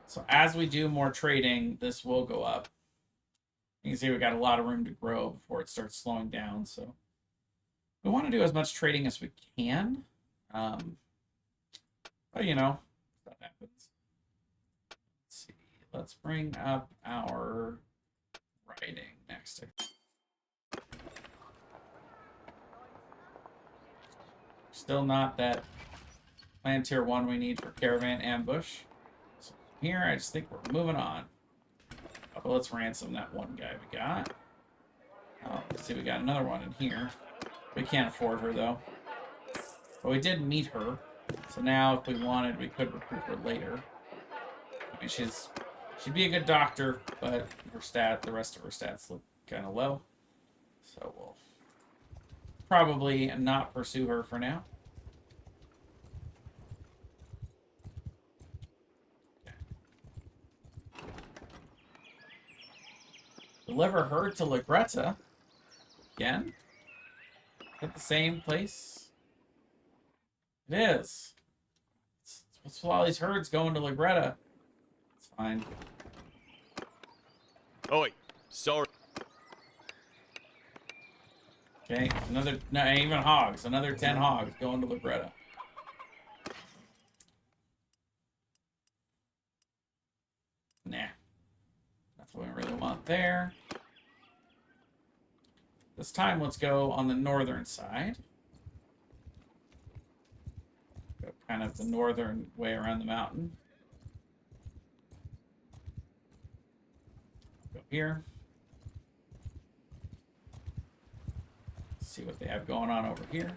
So as we do more trading, this will go up. You can see we got a lot of room to grow before it starts slowing down. So we want to do as much trading as we can. But you know, that happens. Let's see. Let's bring up our writing next. Still not that land tier 1 we need for caravan ambush. So here, I just think we're moving on. Oh, but let's ransom that one guy we got. Oh, let's see, we got another one in here. We can't afford her though. But we did meet her. So now if we wanted, we could recruit her later. I mean, she'd be a good doctor, but the rest of her stats look kind of low. So we'll probably not pursue her for now. Deliver her to Ligretta. Again? At the same place? It is. What's with all these herds going to Ligretta? It's fine. Oi, sorry. Okay, another, no, even hogs. Another 10 hogs going to Ligretta. Nah. That's what we really want there. This time, let's go on the northern side. Go kind of the northern way around the mountain. Go here. See what they have going on over here.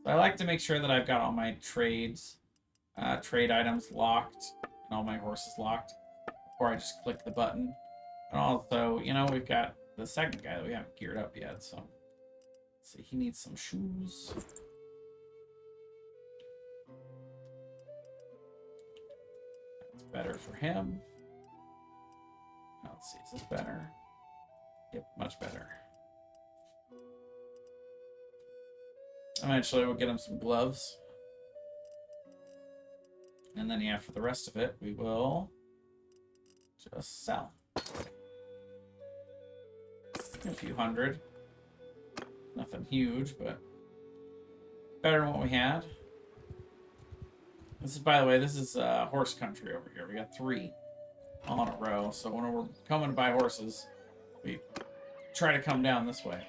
So I like to make sure that I've got all my trade items locked and all my horses locked before I just click the button. And also, you know, we've got the second guy that we haven't geared up yet, so let's see, he needs some shoes. That's better for him. Let's see, is this better? Yep, much better. Eventually, we'll get him some gloves. And then, yeah, for the rest of it, we will just sell. A few hundred. Nothing huge, but better than what we had. This is, by the way, this is horse country over here. We got 3 all in a row. So when we're coming to buy horses, we try to come down this way.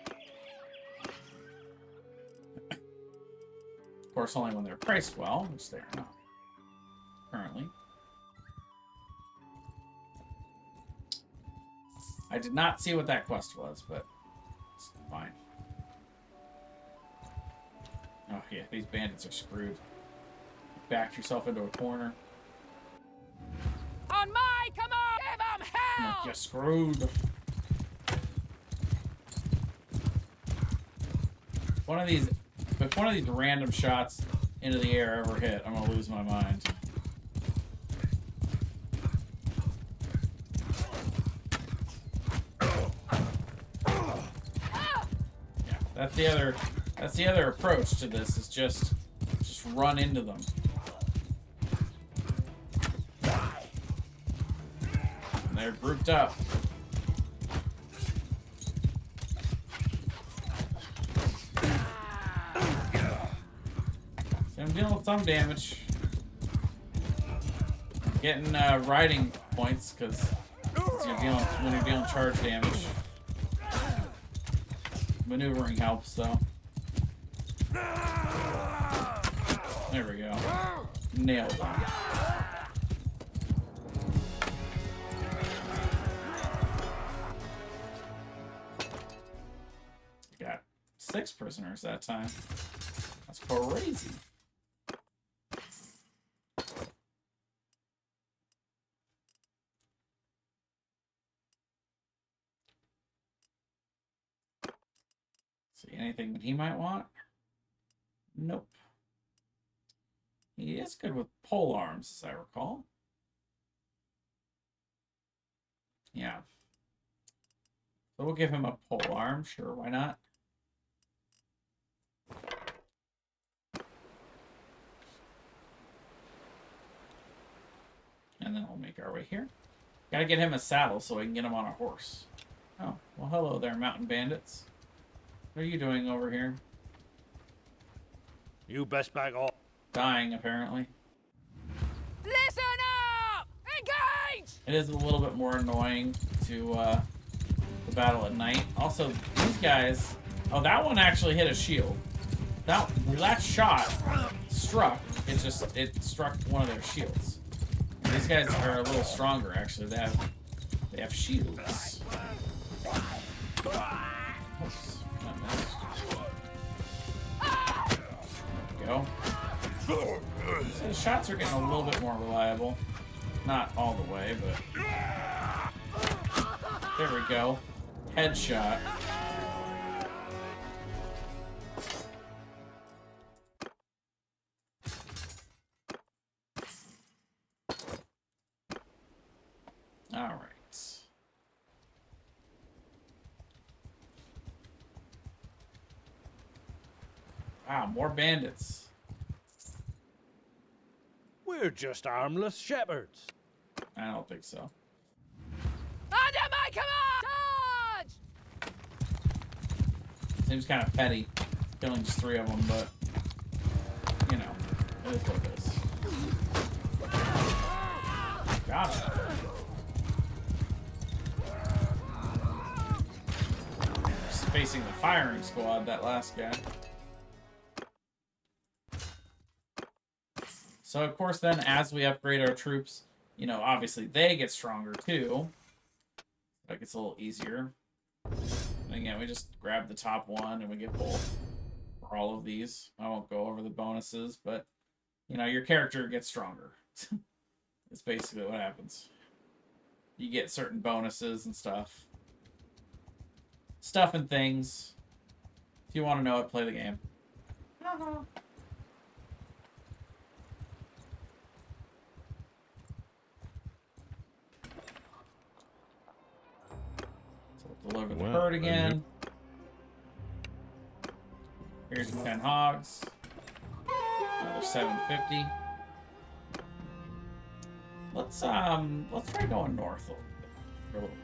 Of course, only when they're priced well, which they are not currently. I did not see what that quest was, but it's fine. Oh yeah, these bandits are screwed. backed yourself into a corner. On my command! Give 'em hell! You're screwed. If one of these random shots into the air ever hit, I'm gonna lose my mind. Yeah, that's the other approach to this, is just run into them. And they're grouped up. So I'm dealing with some damage. Getting riding points because when you're dealing charge damage. Maneuvering helps though. There we go. Nailed it. Got 6 prisoners that time. That's crazy. See anything that he might want? Nope. He is good with pole arms, as I recall. Yeah. So we'll give him a pole arm. Sure, why not? And then we'll make our way here. Gotta get him a saddle so we can get him on a horse. Oh, well, hello there, mountain bandits. What are you doing over here? You best back off. Dying, apparently. Listen up! Engage! It is a little bit more annoying to battle at night. Also, these guys... Oh, that one actually hit a shield. That shot struck. It struck one of their shields. And these guys are a little stronger, actually. They have shields. Oops, not missed. There we go. So the shots are getting a little bit more reliable. Not all the way, but... There we go. Headshot. Alright. Wow, more bandits. We're just armless shepherds. I don't think so. Under my command! Charge! Seems kind of petty, killing just 3 of them, but, you know, it is what it is. Got it. Just facing the firing squad, that last guy. So, of course, then, as we upgrade our troops, you know, obviously they get stronger, too. That gets a little easier. And again, we just grab the top one, and we get both for all of these. I won't go over the bonuses, but, you know, your character gets stronger. That's basically what happens. You get certain bonuses and stuff. Stuff and things. If you want to know it, play the game. Deliver the herd again. Here's the 10 hogs. Another 750. Let's try going north a little bit for a little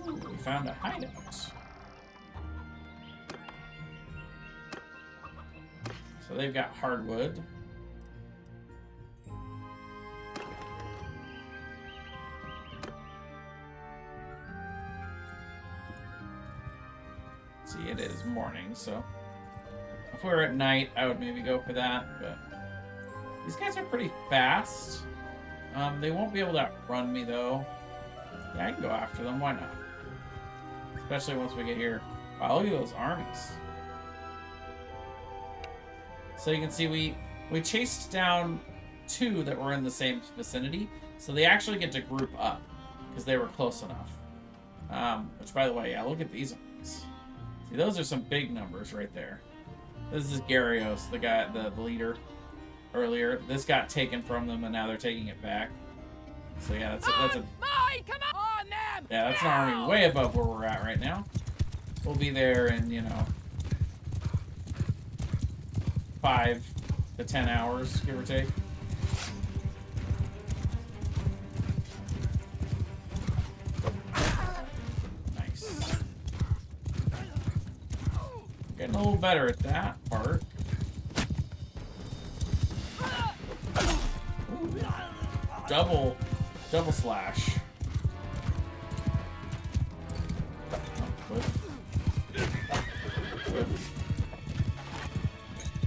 while. Ooh, we found a hideout. So they've got hardwood. See, it is morning, so if we were at night, I would maybe go for that, but these guys are pretty fast. They won't be able to outrun me, though. Yeah, I can go after them. Why not? Especially once we get here. Wow, look at those armies. So you can see we chased down 2 that were in the same vicinity, so they actually get to group up because they were close enough. Which, by the way, yeah, look at these armies. See, those are some big numbers right there. This is Gyarios, the guy, the leader earlier. This got taken from them, and now they're taking it back. So yeah, that's a Come on, them! yeah, that's an army way above where we're at right now. We'll be there in, you know, 5 to 10 hours, give or take. Nice. Getting a little better at that part. Ooh. Double slash.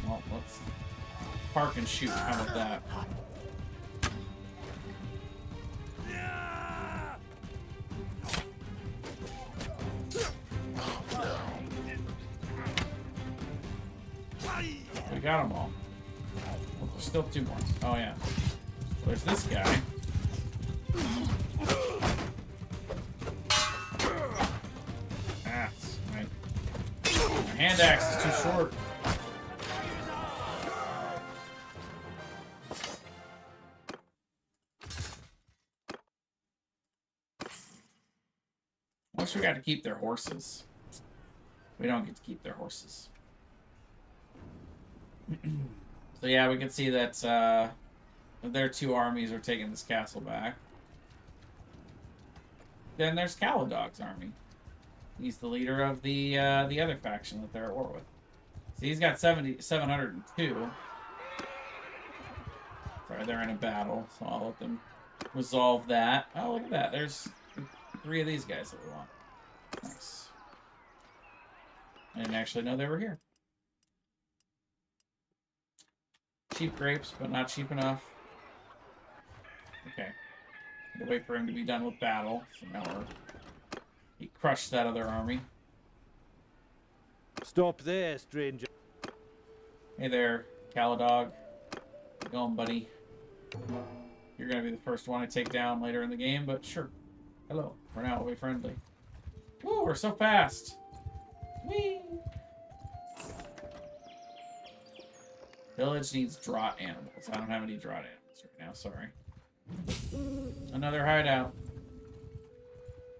Well, let's park and shoot. How about that? We got them all. Well, there's still 2 more. Oh yeah. There's this guy. My hand axe is too short. Once we got to keep their horses. We don't get to keep their horses. So yeah, we can see that their 2 armies are taking this castle back. Then there's Caladog's army. He's the leader of the other faction that they're at war with. So he's got 702. Sorry, they're in a battle, so I'll let them resolve that. Oh, look at that. There's 3 of these guys that we want. Nice. I didn't actually know they were here. Cheap grapes, but not cheap enough. Okay. We'll wait for him to be done with battle. So now he crushed that other army. Stop there, stranger. Hey there, Caladog. How's it going, buddy? You're gonna be the first one I take down later in the game, but sure. Hello. For now, we'll be friendly. Woo, we're so fast. Whee! Village needs draught animals. I don't have any draught animals right now, sorry. Another hideout.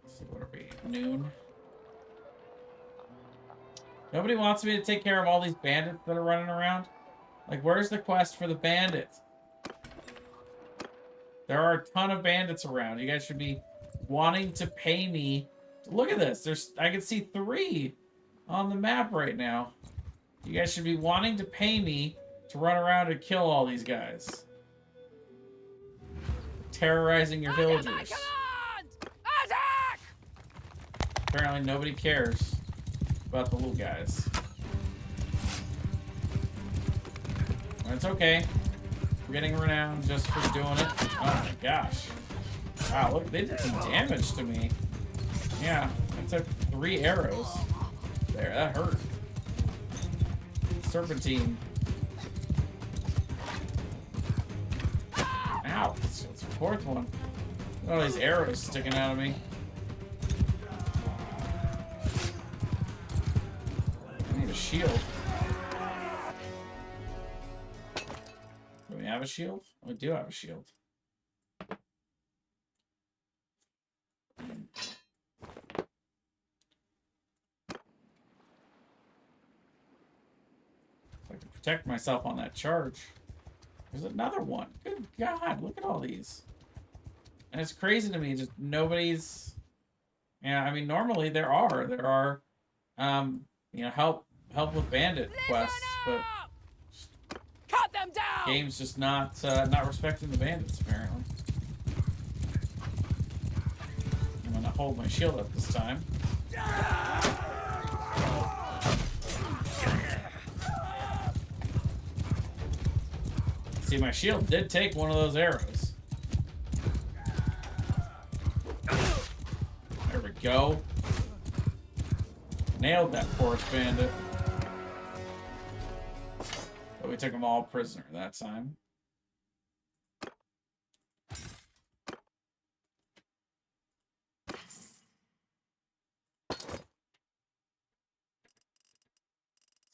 Let's see, what are we? Noon. Nobody wants me to take care of all these bandits that are running around. Like, where's the quest for the bandits? There are a ton of bandits around. You guys should be wanting to pay me. Look at this. I can see 3 on the map right now. You guys should be wanting to pay me to run around and kill all these guys. Terrorizing your villagers. Attack! Apparently nobody cares about the little guys. It's okay. We're getting renowned just for doing it. Oh my gosh. Wow, look, they did some damage to me. Yeah, I took 3 arrows. There, that hurt. Serpentine. Ow, it's the 4th one. Look at all these arrows sticking out of me. I need a shield. Do we have a shield? We do have a shield. I can protect myself on that charge. There's another one. Good God, look at all these. And it's crazy to me, just nobody's... Yeah, I mean, normally there are, you know, help with bandit quests, but cut them down. Game's just not respecting the bandits, apparently. I'm gonna hold my shield up this time. See, my shield did take one of those arrows. There we go. Nailed that forest bandit. But we took them all prisoner that time.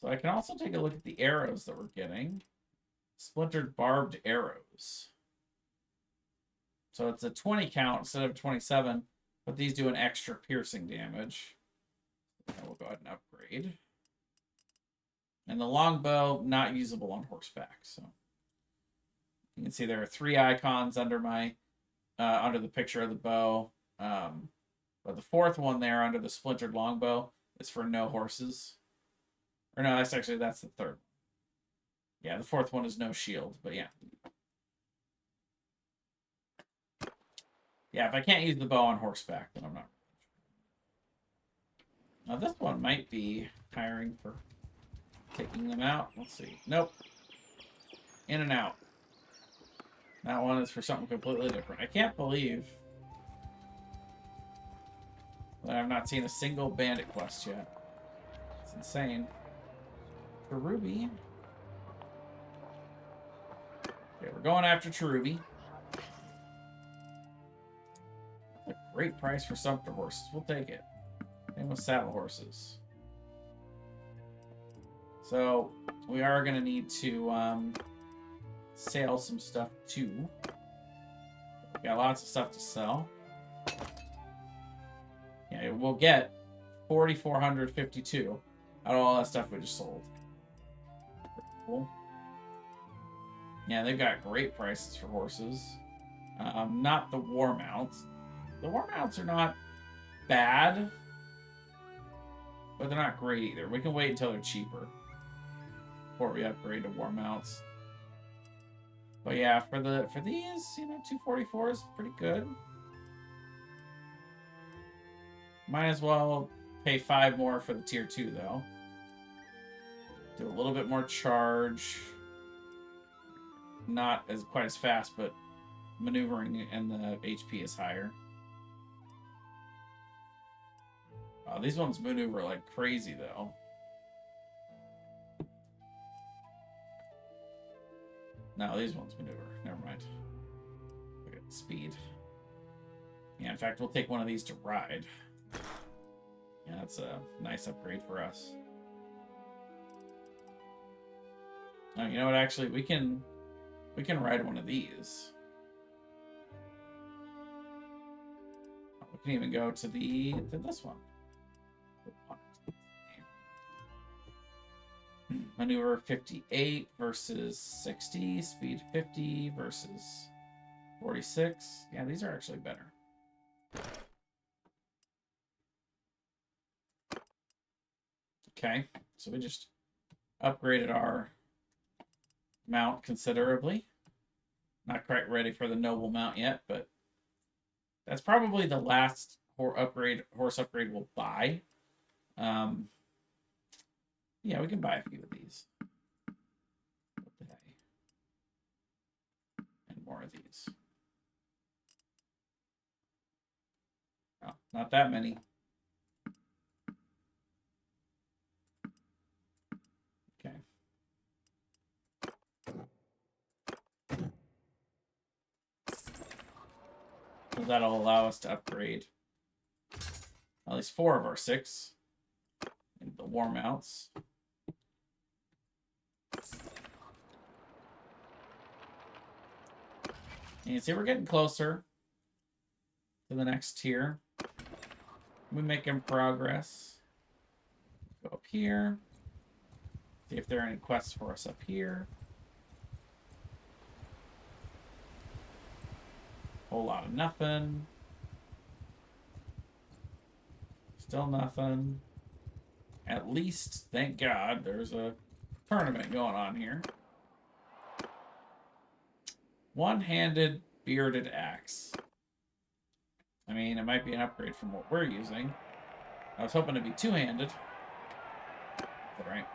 So I can also take a look at the arrows that we're getting. Splintered barbed arrows. So it's a 20 count instead of 27, but these do an extra piercing damage. And we'll go ahead and upgrade. And the longbow, not usable on horseback. So you can see there are 3 icons under my under the picture of the bow. But the 4th one there under the splintered longbow is for no horses. Or no, that's the 3rd. Yeah, the 4th one is no shield, but yeah. Yeah, if I can't use the bow on horseback, then I'm not. Now this one might be hiring for taking them out. Let's see. Nope. In and out. That one is for something completely different. I can't believe that I've not seen a single bandit quest yet. It's insane. Cherubi. Okay, we're going after Cherubi. A great price for sumpter horses. We'll take it. And with saddle horses. So we are going to need to sell some stuff too. We got lots of stuff to sell. Yeah, we'll get 4,452 out of all that stuff we just sold. Pretty cool. Yeah, they've got great prices for horses. Not the war mounts. The war mounts are not bad, but they're not great either. We can wait until they're cheaper before we upgrade to war mounts. But yeah, for these, 244 is pretty good. Might as well pay 5 more for the tier 2 though. Do a little bit more charge. Not as quite as fast, but maneuvering and the HP is higher. These ones maneuver like crazy though. No, these ones maneuver. Never mind. Look at the speed. Yeah, in fact, we'll take one of these to ride. Yeah, that's a nice upgrade for us. Oh, you know what? Actually, we can ride one of these. We can even go to this one. Maneuver 58 versus 60, speed 50 versus 46. Yeah, these are actually better. Okay, so we just upgraded our mount considerably. Not quite ready for the noble mount yet, but that's probably the last horse upgrade we'll buy. Yeah, we can buy a few of these. And more of these. Oh, not that many. Okay. So that'll allow us to upgrade at least 4 of our 6 in the war mounts. And you see we're getting closer to the next tier. We're making progress. Go up here. See if there are any quests for us up here. Whole lot of nothing. Still nothing. At least, thank God, there's a tournament going on here. One-handed bearded axe. I mean, it might be an upgrade from what we're using. I was hoping to be two-handed. All right.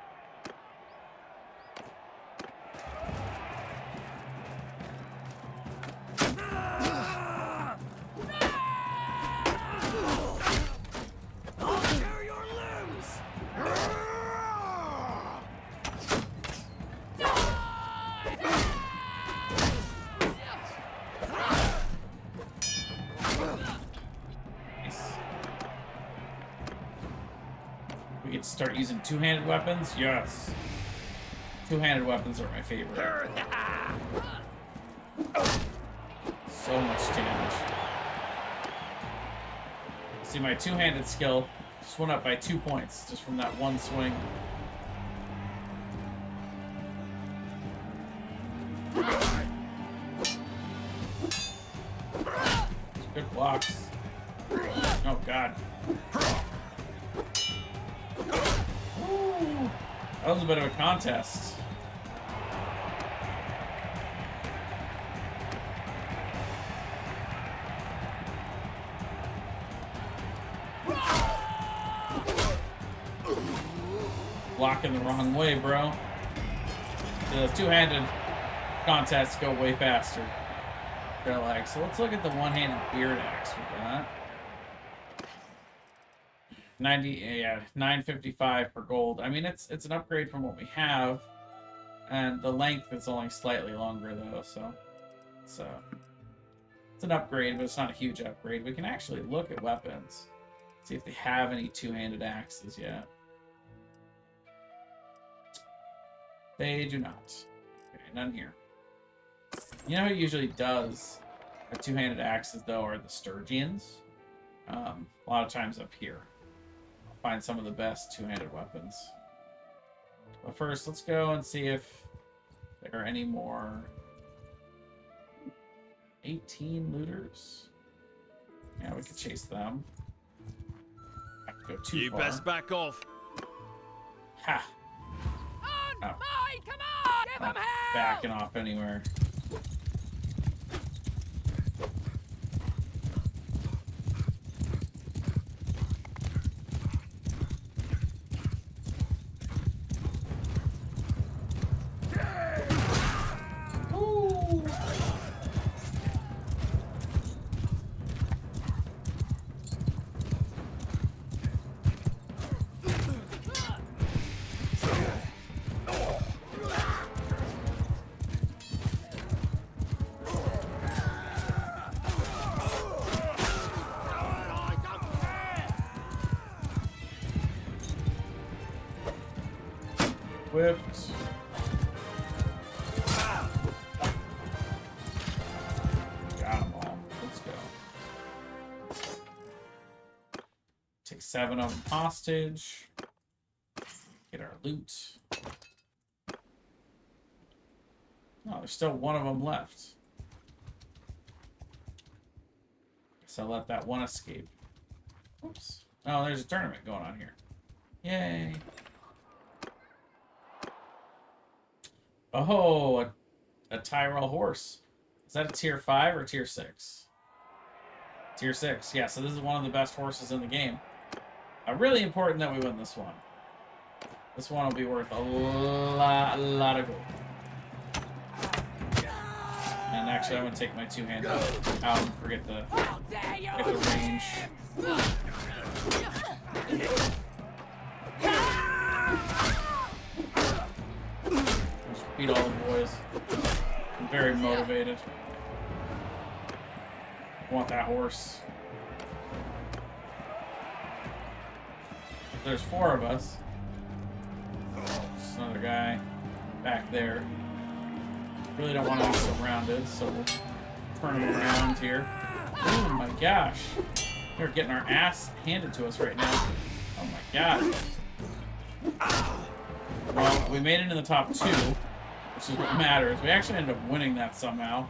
start using two-handed weapons? Yes. Two-handed weapons are my favorite. So much damage. See, my two-handed skill just went up by 2 points just from that one swing. Good blocks. Oh, God. Ooh, that was a bit of a contest. Blocking the wrong way, bro. The two-handed contests go way faster. They're like, so let's look at the one-handed beard axe we got. 955 for gold. I mean, it's an upgrade from what we have, and the length is only slightly longer though, so it's an upgrade, but it's not a huge upgrade. We can actually look at weapons, see if they have any two-handed axes yet. They do not. Okay, none here. You know who usually does a two-handed axes though are the Sturgians. A lot of times up here. Find some of the best two-handed weapons. But first, let's go and see if there are any more 18 looters. Yeah, we could chase them. Have to go too You far. best back off. Ha! On Oh. mine! Come on! Give Not them hell! backing off anywhere. Whipped. Got them all. Let's go. Take 7 of them hostage. Get our loot. Oh, there's still 1 of them left. Guess I'll let that one escape. Oops. Oh, there's a tournament going on here. Yay. Oh, a Tyrell horse. Is that a tier 5 or tier 6? Tier 6. Yeah, so this is one of the best horses in the game. Really important that we win this one. This one will be worth a lot of gold. And actually, I'm going to take my two-handed out and forget the range. Beat all the boys. I'm very motivated. I want that horse. There's 4 of us. There's another guy back there. Really don't want to be surrounded, so we'll turn him around here. Oh my gosh. We're getting our ass handed to us right now. Oh my god. Well, we made it in the top 2. Which is what matters. We actually ended up winning that somehow.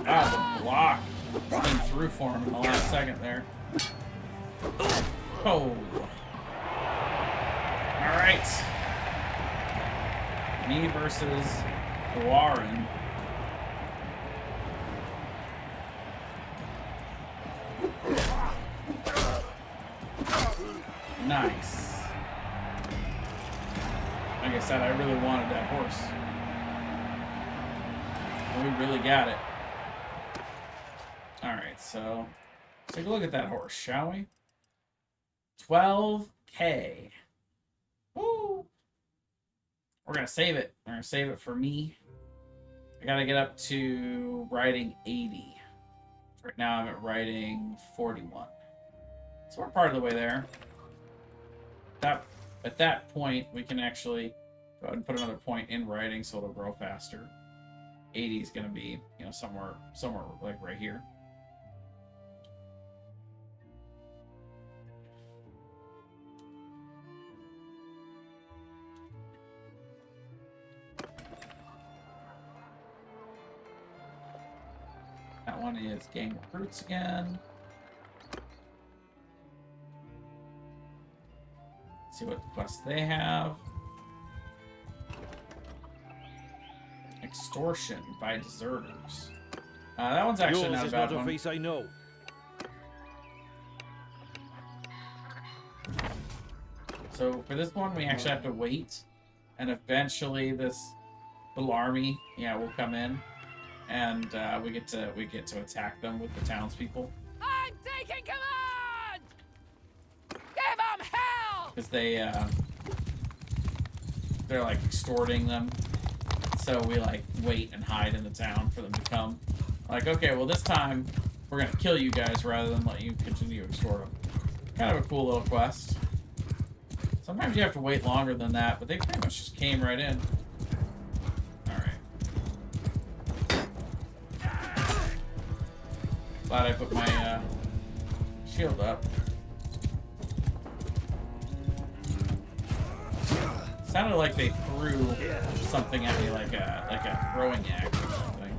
That was a block. Went through for him in the last second there. Oh. Alright. Me versus Warren. Nice. Like I said, I really wanted that horse. And we really got it. Alright, so let's take a look at that horse, shall we? 12K. Woo! We're gonna save it. We're gonna save it for me. I gotta get up to riding 80. Right now I'm at riding 41. So we're part of the way there. At that point, we can actually go ahead and put another point in riding so it'll grow faster. 80 is gonna be, you know, somewhere like right here. That one is gang recruits again. See what quests they have. Extortion by deserters. That one's actually not a bad one. Face I know. So for this one, we actually have to wait, and eventually this little army, yeah, will come in, and we get to attack them with the townspeople. I'm taking command! Give them hell! Because they're like extorting them. So we like wait and hide in the town for them to come. Like, okay, well this time we're gonna kill you guys rather than let you continue to extort them. Kind of a cool little quest. Sometimes you have to wait longer than that, but they pretty much just came right in. Alright. Glad I put my shield up. Sounded like they threw something at me, like a throwing axe or something.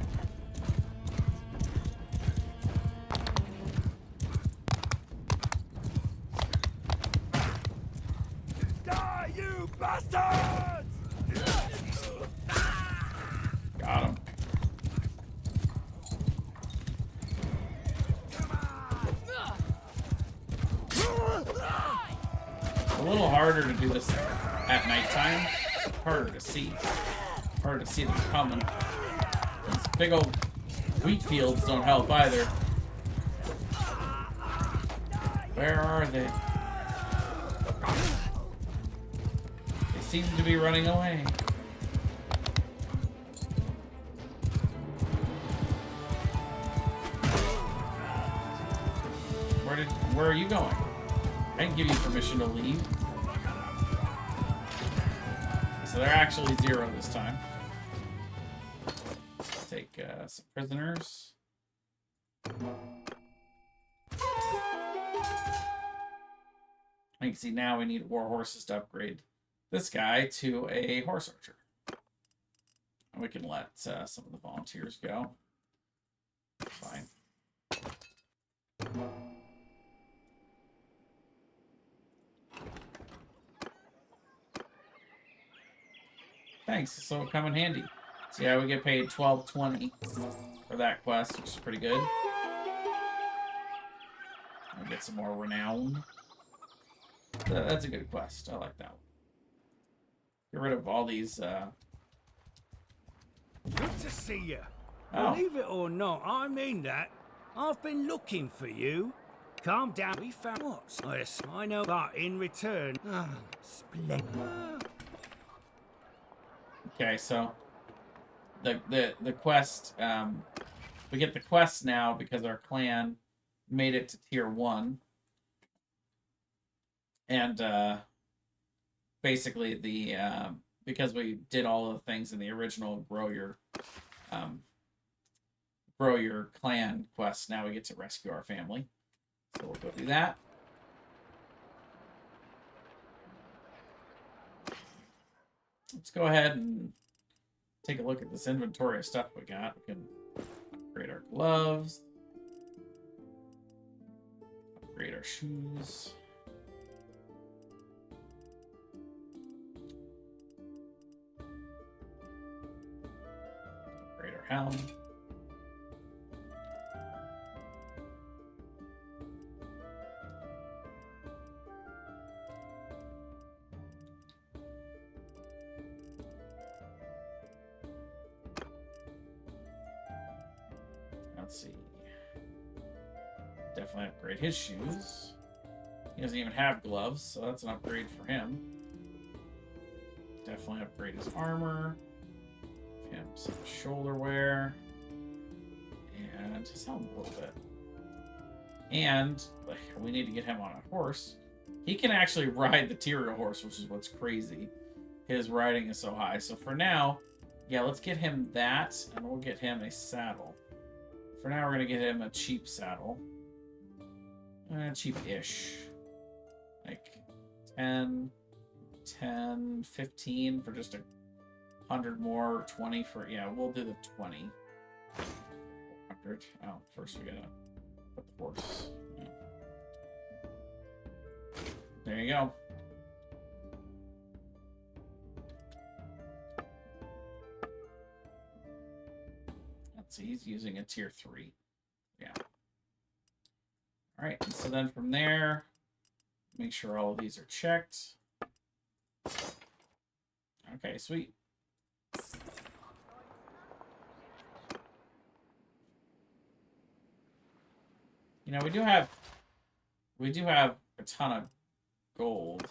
Die, you bastards! Got him. A little harder to do this at nighttime. Harder to see. Harder to see them coming. These big old wheat fields don't help either. Where are they? They seem to be running away. Where are you going? I didn't give you permission to leave. So they're actually 0 this time. Let's take some prisoners. You can see now we need war horses to upgrade this guy to a horse archer. And we can let some of the volunteers go. Fine. Thanks, so it'll come in handy. So yeah, we get paid $12.20 for that quest, which is pretty good. I'll get some more renown. That's a good quest. I like that one. Get rid of all these. Good to see you. Oh. Believe it or not, I mean that. I've been looking for you. Calm down. We found what? Yes, I know. But in return, splendid. Okay, so the quest, we get the quest now because our clan made it to tier 1. And basically because we did all of the things in the original grow your clan quest, now we get to rescue our family. So we'll go do that. Let's go ahead and take a look at this inventory of stuff we got. We can upgrade our gloves, upgrade our shoes, upgrade our helm. Let's see. Definitely upgrade his shoes. He doesn't even have gloves, so that's an upgrade for him. Definitely upgrade his armor. Him some shoulder wear. And just help a little bit. And we need to get him on a horse. He can actually ride the Tyrael horse, which is what's crazy. His riding is so high. So for now, yeah, let's get him that, and we'll get him a saddle. For now, we're going to get him a cheap saddle. Cheap-ish. Like 10, 15 for just 100 more, 20 for, yeah, we'll do the 20. 100. Oh, first we got to put the horse. Yeah. There you go. Let's see, he's using a tier 3. Yeah. Alright, so then from there, make sure all of these are checked. Okay, sweet. You know, we do have a ton of gold.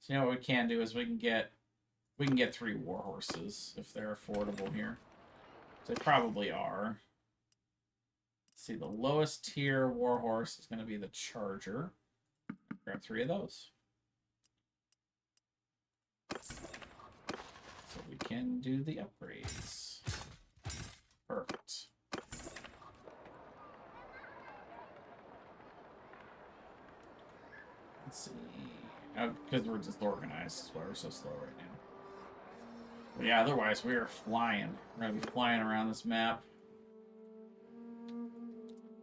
So you know what we can do is we can get 3 war horses if they're affordable here. So they probably are. Let's see, the lowest tier war horse is going to be the Charger. Grab 3 of those. So we can do the upgrades. Perfect. Let's see. Because we're disorganized, that's why we're so slow right now. But yeah, otherwise we are flying. We're going to be flying around this map.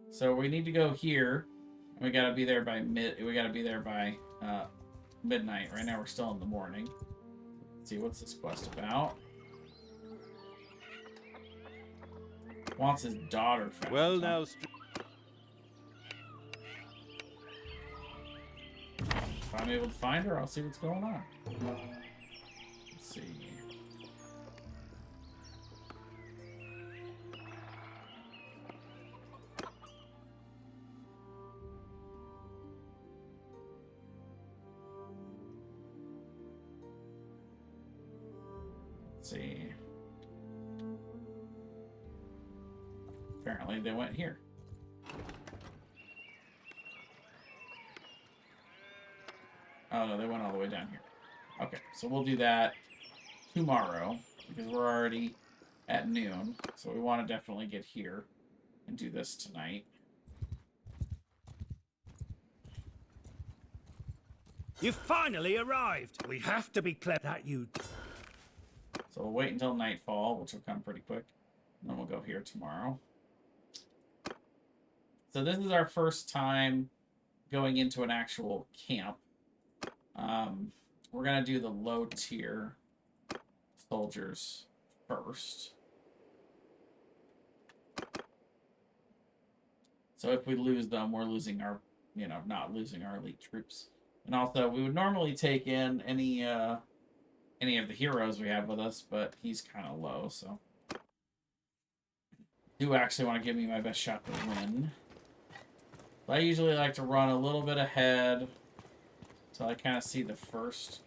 So we need to go here. And we got to be there by midnight. Right now we're still in the morning. Let's see, what's this quest about? Wants his daughter found. Well, now... If I'm able to find her, I'll see what's going on. Let's see. Let's see. Apparently they went here. Oh, no, they went all the way down here. Okay, so we'll do that tomorrow, because we're already at noon. So we want to definitely get here and do this tonight. You finally arrived. We have to be clear that you... So we'll wait until nightfall, which will come pretty quick. And then we'll go here tomorrow. So this is our first time going into an actual camp. We're going to do the low tier soldiers first. So if we lose them, we're losing our, not losing our elite troops. And also, we would normally take in any of the heroes we have with us, but he's kind of low, so. Do actually want to give me my best shot to win. But I usually like to run a little bit ahead until I kind of see the first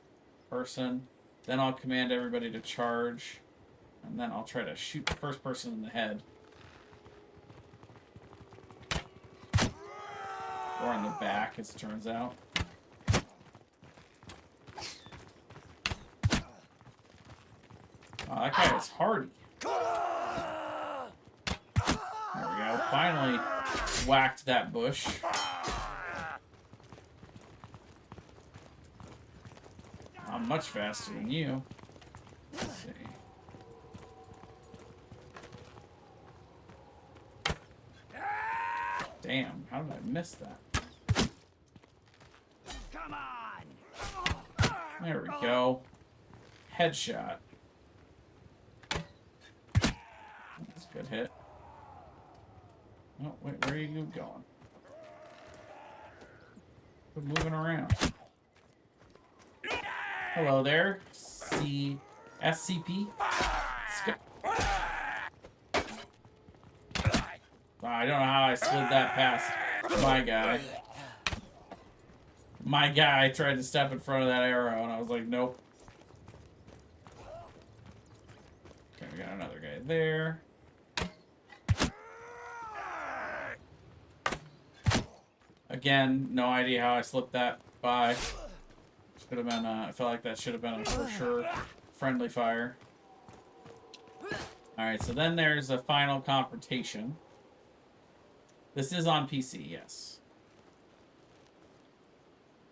person. Then I'll command everybody to charge. And then I'll try to shoot the first person in the head. Or in the back, as it turns out. Oh, that guy is hardy. There we go. Finally whacked that bush. I'm much faster than you. Let's see. Damn, how did I miss that? Come on! There we go. Headshot. That's a good hit. Oh, wait, where are you going? Quit moving around. Hello there, SCP. I don't know how I slid that past my guy. My guy tried to step in front of that arrow, and I was like, nope. Okay, we got another guy there. Again, no idea how I slipped that by. Should have been, I feel like that should have been a for sure friendly fire. Alright, so then there's a final confrontation. This is on PC, yes.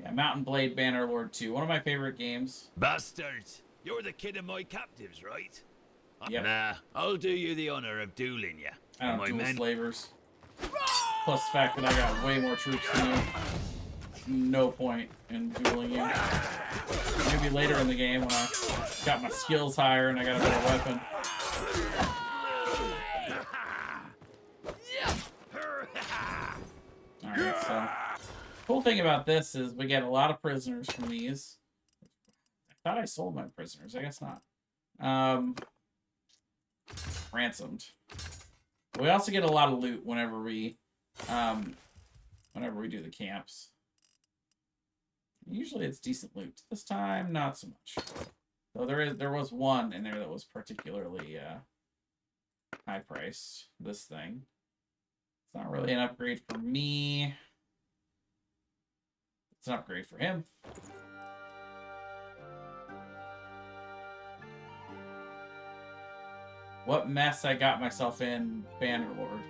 Yeah, Mountain Blade Bannerlord 2. One of my favorite games. Bastards! You're the kid of my captives, right? Yep. Nah, I'll do you the honor of dueling you. I don't My duel men- slavers. Plus the fact that I got way more troops than you. No point in dueling you. Maybe later in the game when I got my skills higher and I got a better weapon. Alright, so cool thing about this is we get a lot of prisoners from these. I thought I sold my prisoners. I guess not. Ransomed. We also get a lot of loot whenever we do the camps. Usually it's decent loot. This time, not so much. So there was one in there that was particularly high priced. This thing. It's not really an upgrade for me. It's an upgrade for him. What mess I got myself in, Bannerlord.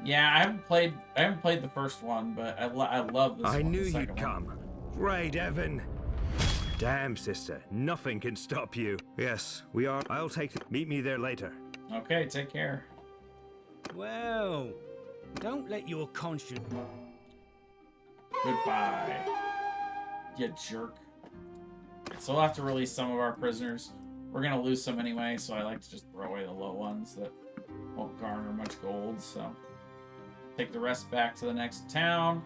Yeah, I haven't played the first one, but I love this one. I knew the you'd second come. one. Right, Evan. Damn, sister. Nothing can stop you. Yes, we are. I'll take it. Meet me there later. Okay, take care. Well, don't let your conscience... Goodbye. You jerk. So we'll have to release some of our prisoners. We're gonna lose some anyway, so I like to just throw away the low ones that won't garner much gold, so... Take the rest back to the next town.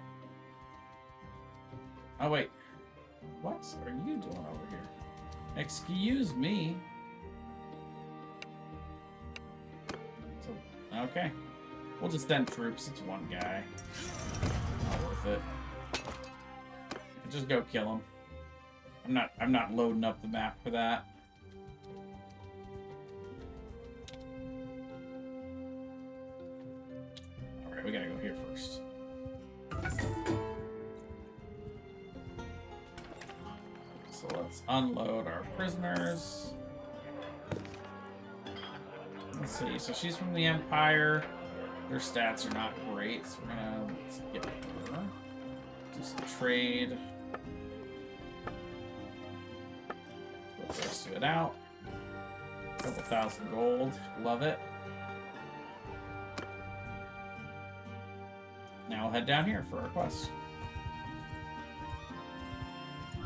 Oh, wait. What are you doing over here? Excuse me. So, okay. We'll just send troops. It's one guy. Not worth it. Just go kill him. I'm not loading up the map for that. Alright, we gotta go here first. So let's unload our prisoners. Let's see, so she's from the Empire. Their stats are not great, so we're gonna get her. Do some trade. Put the rest of it out. Couple thousand gold. Love it. Now we'll head down here for our quest.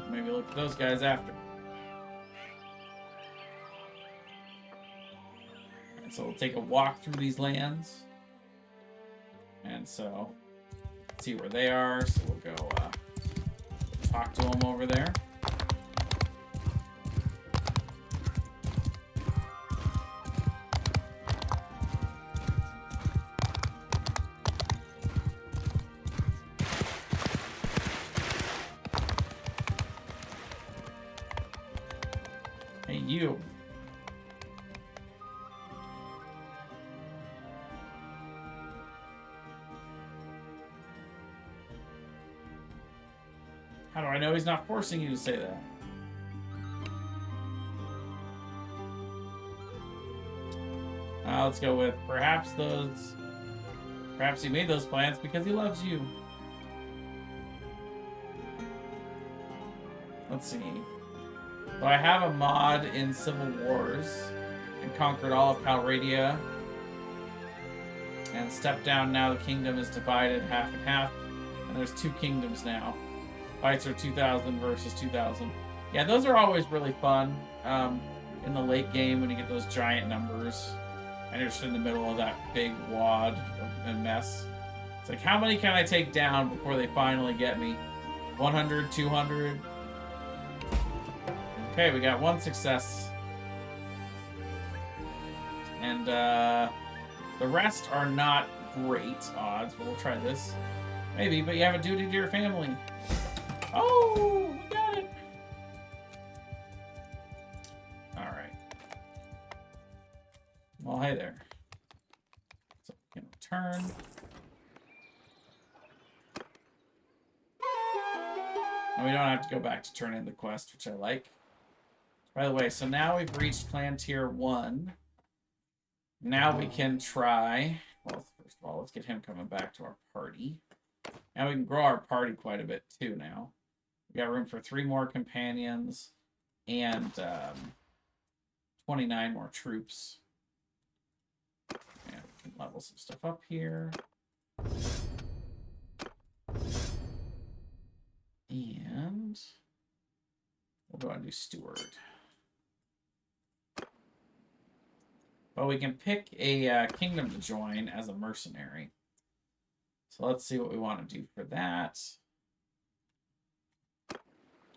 Maybe look at those guys after. And so we'll take a walk through these lands. And so, see where they are. So we'll go talk to them over there. Hey, you. How do I know he's not forcing you to say that? Let's go with perhaps he made those plans because he loves you. Let's see. So I have a mod in Civil Wars and conquered all of Calradia. And step down now, the kingdom is divided half and half. And there's 2 kingdoms now. Fights are 2,000 versus 2,000. Yeah, those are always really fun in the late game when you get those giant numbers. And you're just in the middle of that big wad and mess. It's like, how many can I take down before they finally get me? 100, 200? Okay, we got 1 success. And the rest are not great odds, but we'll try this. Maybe, but you have a duty to your family. Oh, we got it. Oh, hey there. So we can return. And we don't have to go back to turn in the quest, which I like. By the way, so now we've reached clan tier 1. Now we can try... Well, first of all, let's get him coming back to our party. Now we can grow our party quite a bit, too, now. We got room for 3 more companions and 29 more troops. And we can level some stuff up here. And we'll go ahead and do Steward. But we can pick a kingdom to join as a mercenary. So let's see what we want to do for that.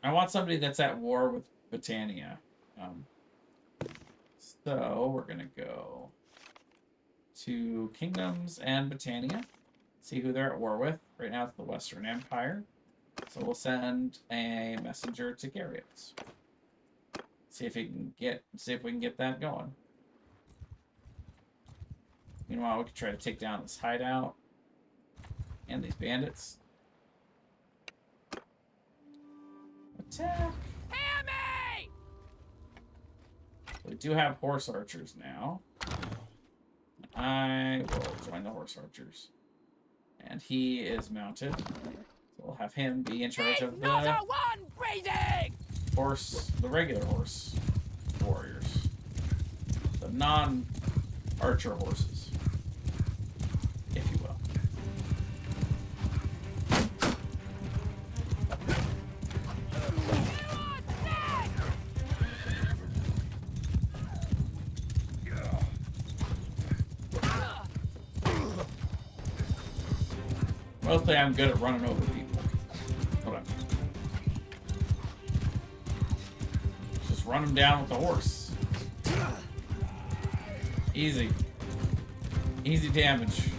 I want somebody that's at war with Britannia. So we're going to go to Kingdoms and Britannia. See who they're at war with. Right now it's the Western Empire. So we'll send a messenger to Garriott. See if we can get that going. Meanwhile, we can try to take down this hideout and these bandits. Attack! Hear me! We do have horse archers now. I will join the horse archers. And he is mounted. So we'll have him be in charge of the Not a one breathing! horse, the regular horse warriors. The non-archer horses, if you will. Mostly I'm good at running over people. Whatever. Just run them down with the horse. Easy. Easy damage.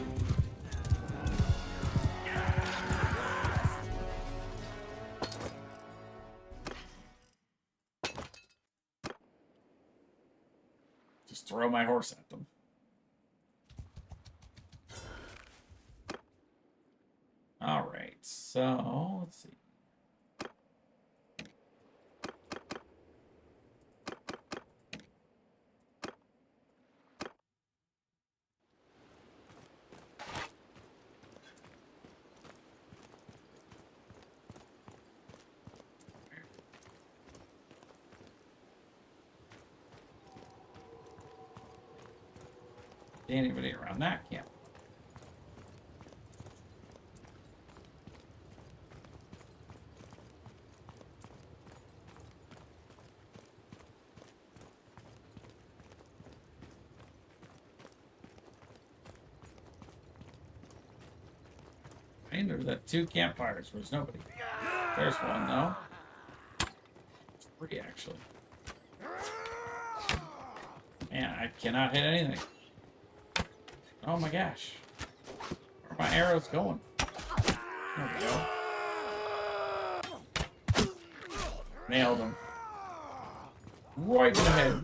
Just throw my horse at them. All right, so let's see. See anybody around that camp? There's that 2 campfires. There's nobody. There's one though. 3 actually. Man, I cannot hit anything. Oh my gosh. Where are my arrows going? There we go. Nailed him. Right in the head.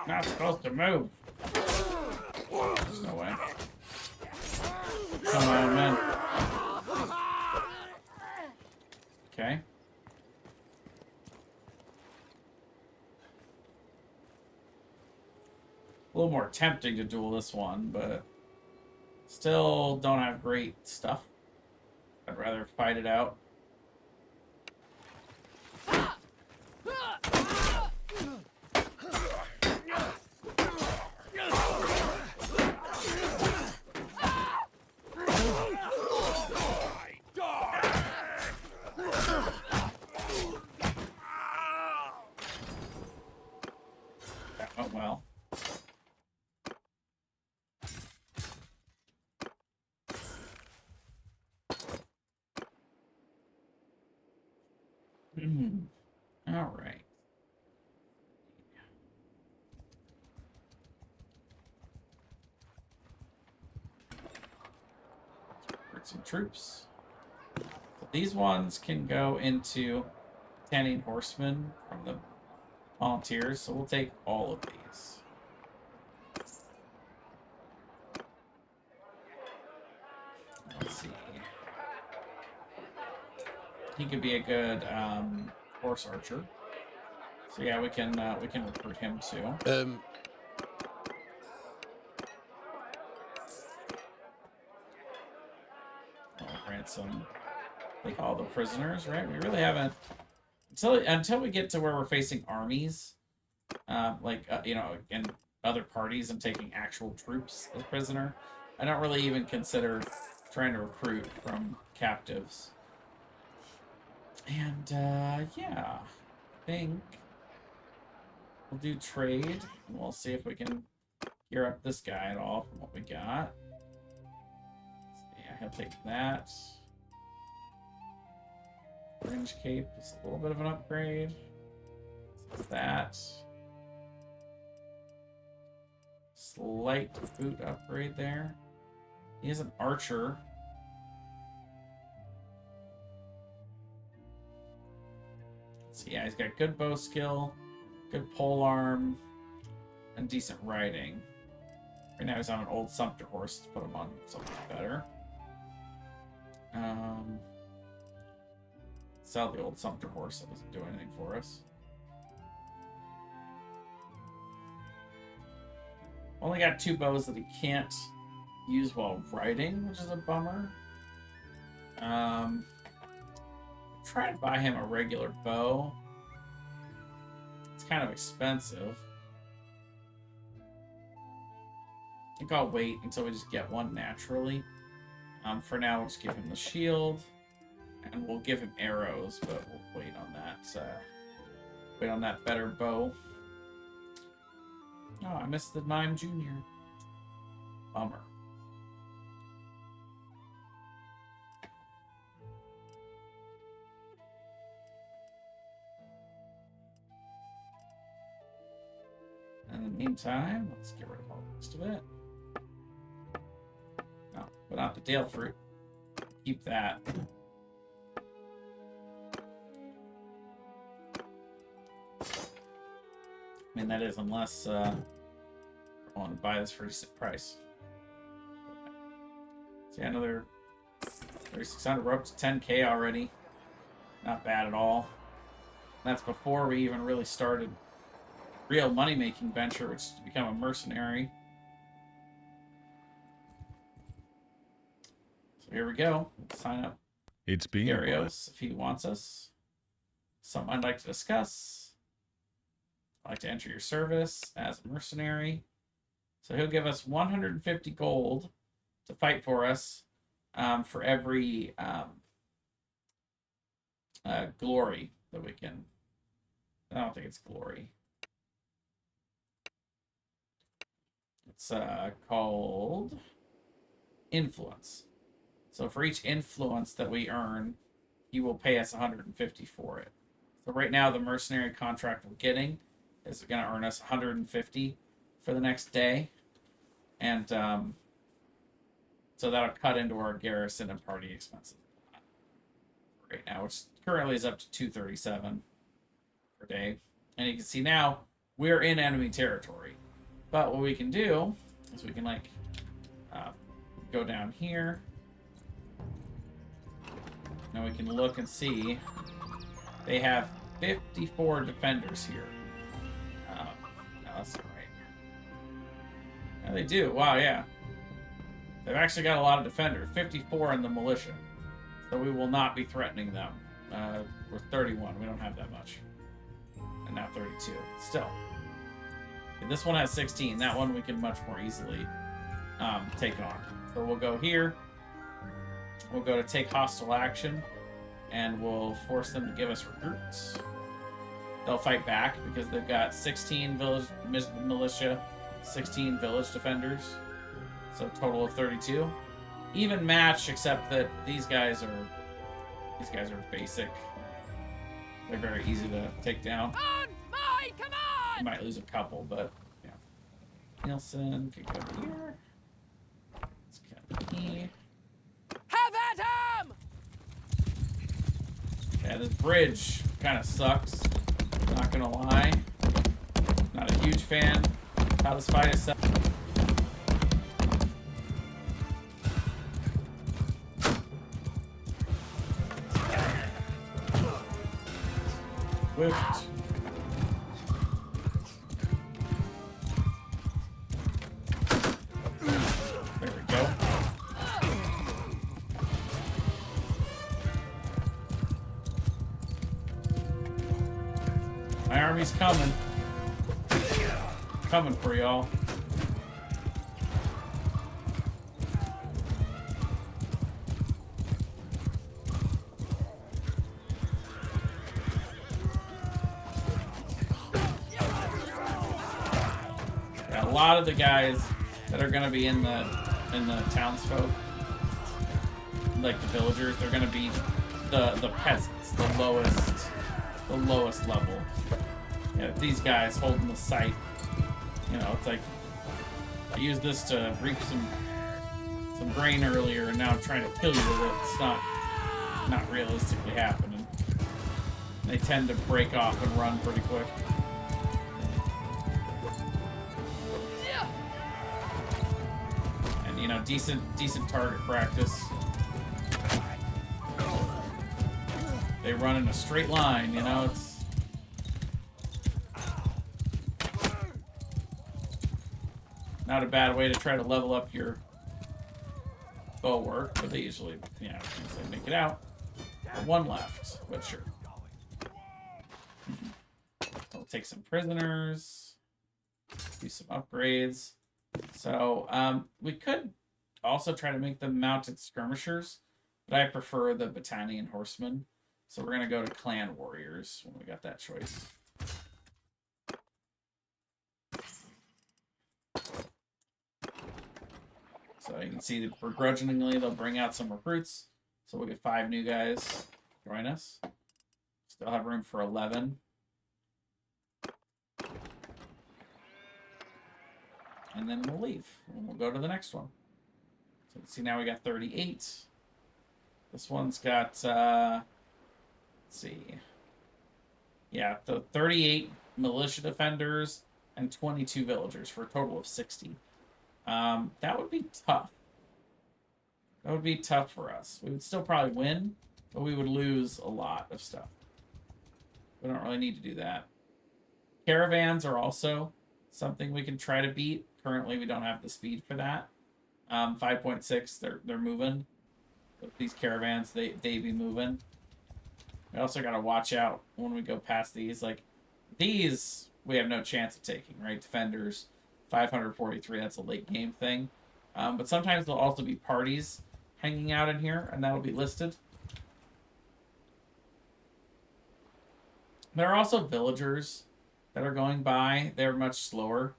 Not supposed to move. There's no way. Come on, man. Okay. A little more tempting to duel this one, but still don't have great stuff. I'd rather fight it out. That went well. All right. Recruit some troops. So these ones can go into Tanning Horsemen from the volunteers, so we'll take all of these. Let's see. He could be a good horse archer. So yeah, we can recruit him too. Ransom. Take all the prisoners, right? We really haven't until we get to where we're facing armies, you know, and other parties and taking actual troops as prisoner. I don't really even consider trying to recruit from captives. And yeah, I think we'll do trade, and we'll see if we can gear up this guy at all from what we got. Yeah, he'll take that. Fringe cape is a little bit of an upgrade. So that. Slight boot upgrade there. He is an archer. So yeah, he's got good bow skill, good pole arm, and decent riding. Right now he's on an old Sumpter horse. Let's put him on something better. Sell the old Sumpter horse. That doesn't do anything for us. Only got 2 bows that he can't use while riding, which is a bummer. Try to buy him a regular bow. It's kind of expensive. I think I'll wait until we just get one naturally. For now, we'll just give him the shield. And we'll give him arrows, but we'll wait on that. Wait on that better bow. Oh, I missed the Mime Junior. Bummer. In the meantime, let's get rid of all the rest of it. No, but not the Dale fruit. Keep that. I mean, that is unless I want to buy this for a decent price. So yeah, another 3,600. We're up to 10k already. Not bad at all. That's before we even really started real money-making venture, which is to become a mercenary. So here we go. Let's sign up. It's been Darius, if he wants us. Something I'd like to discuss. I'd like to enter your service as a mercenary. So he'll give us 150 gold to fight for us for every glory that we can. I don't think it's glory. It's called influence. So for each influence that we earn, he will pay us 150 for it. So right now, the mercenary contract we're getting is going to earn us 150 for the next day. And so that'll cut into our garrison and party expenses right now, which currently is up to 237 per day. And you can see now we're in enemy territory. But what we can do is we can go down here. Now we can look and see they have 54 defenders here. No, that's not right. Yeah, they do. Wow, yeah. They've actually got a lot of defenders. 54 in the militia. So we will not be threatening them. We're 31. We don't have that much. And now 32. Still. Okay, this one has 16. That one we can much more easily take on. So we'll go here. We'll go to take hostile action. And we'll force them to give us recruits. they'll fight back because they've got 16 village militia, 16 village defenders, so a total of 32. Even match, except that these guys are basic. They're very easy to take down. On my command! You might lose a couple, but yeah. Nielsen can go here. Let's come here. Have at him! Yeah, this bridge kind of sucks. Not gonna lie. Not a huge fan. How this fight is set. Whipped. There we go. My army's coming. Coming for y'all. Yeah, a lot of the guys that are gonna be in the townsfolk, like the villagers, they're gonna be the peasants, the lowest level. Yeah, these guys holding the site. You know, it's like I used this to reap some grain earlier, and now I'm trying to kill you with it. It's not realistically happening. They tend to break off and run pretty quick. And you know, decent target practice. They run in a straight line. You know, it's. Not a bad way to try to level up your bow work, but they usually, you know, they make it out. One left, but sure. We'll take some prisoners, do some upgrades. So we could also try to make them mounted skirmishers, but I prefer the Battanian horsemen. So we're gonna go to clan warriors when we got that choice. So you can see that begrudgingly they'll bring out some recruits. So we'll get 5 new guys join us. Still have room for 11. And then we'll leave. And we'll go to the next one. So let's see, now we got 38. This one's got, let's see. Yeah, the 38 militia defenders and 22 villagers for a total of 60. That would be tough. That would be tough for us. We would still probably win, but we would lose a lot of stuff. We don't really need to do that. Caravans are also something we can try to beat. Currently, we don't have the speed for that. 5.6, they're moving. But these caravans, they be moving. We also got to watch out when we go past these. Like, these, we have no chance of taking, right? Defenders. 543, that's a late game thing. But sometimes there'll also be parties hanging out in here, and that'll be listed. There are also villagers that are going by. They're much slower.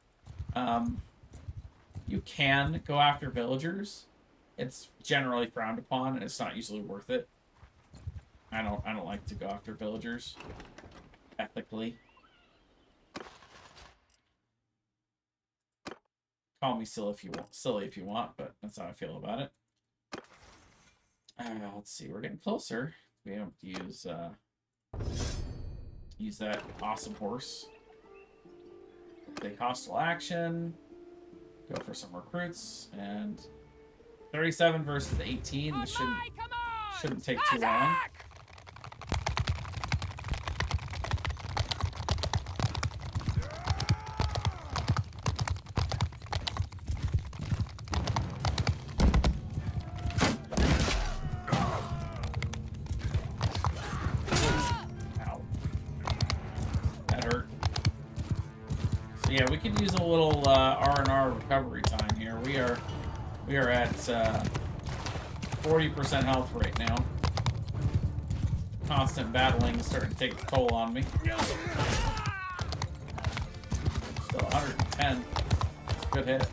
You can go after villagers. It's generally frowned upon, and it's not usually worth it. I don't like to go after villagers ethically. Call me silly if you want, but that's how I feel about it. Let's see, we're getting closer. We have to use that awesome horse. Take hostile action. Go for some recruits, and 37 versus 18. This shouldn't take too long. Yeah, we could use a little R&R recovery time here. We are at 40% health right now. constant battling is starting to take its toll on me. Still 110. It's a good hit.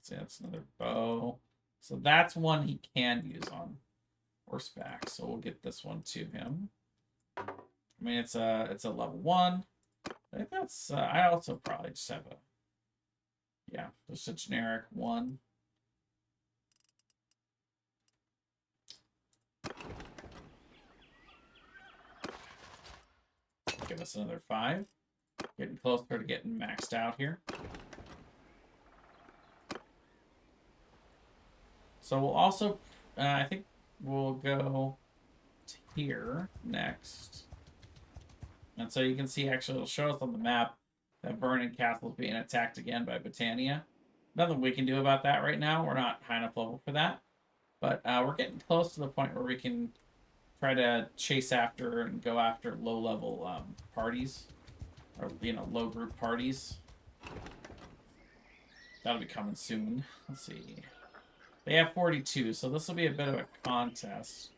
See, that's another bow. So that's one he can use on horseback. So we'll get this one to him. I mean, it's a level 1. I think that's. I also probably just have a. Yeah, just a generic 1. Give us another 5. Getting closer to getting maxed out here. So we'll also, I think we'll go to here next. And so you can see, actually, it'll show us on the map that Vernon Castle is being attacked again by Britannia. Nothing we can do about that right now. We're not high enough level for that. But we're getting close to the point where we can try to chase after and go after low-level parties. Or, you know, low-group parties. That'll be coming soon. Let's see. They have 42, so this will be a bit of a contest.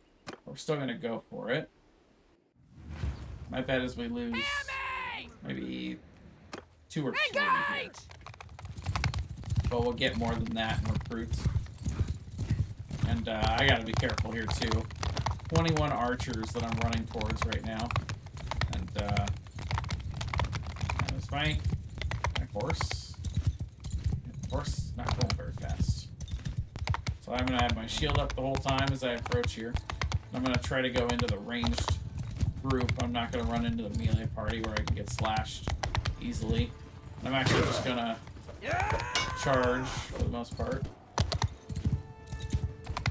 We're still going to go for it. My bet is we lose maybe 2 or 3 here. But we'll get more than that in recruits. And I got to be careful here, too. 21 archers that I'm running towards right now. And there's my horse. Horse not going very fast. So I'm going to have my shield up the whole time as I approach here. I'm going to try to go into the ranged group. I'm not going to run into the melee party where I can get slashed easily. And I'm actually just going to charge for the most part.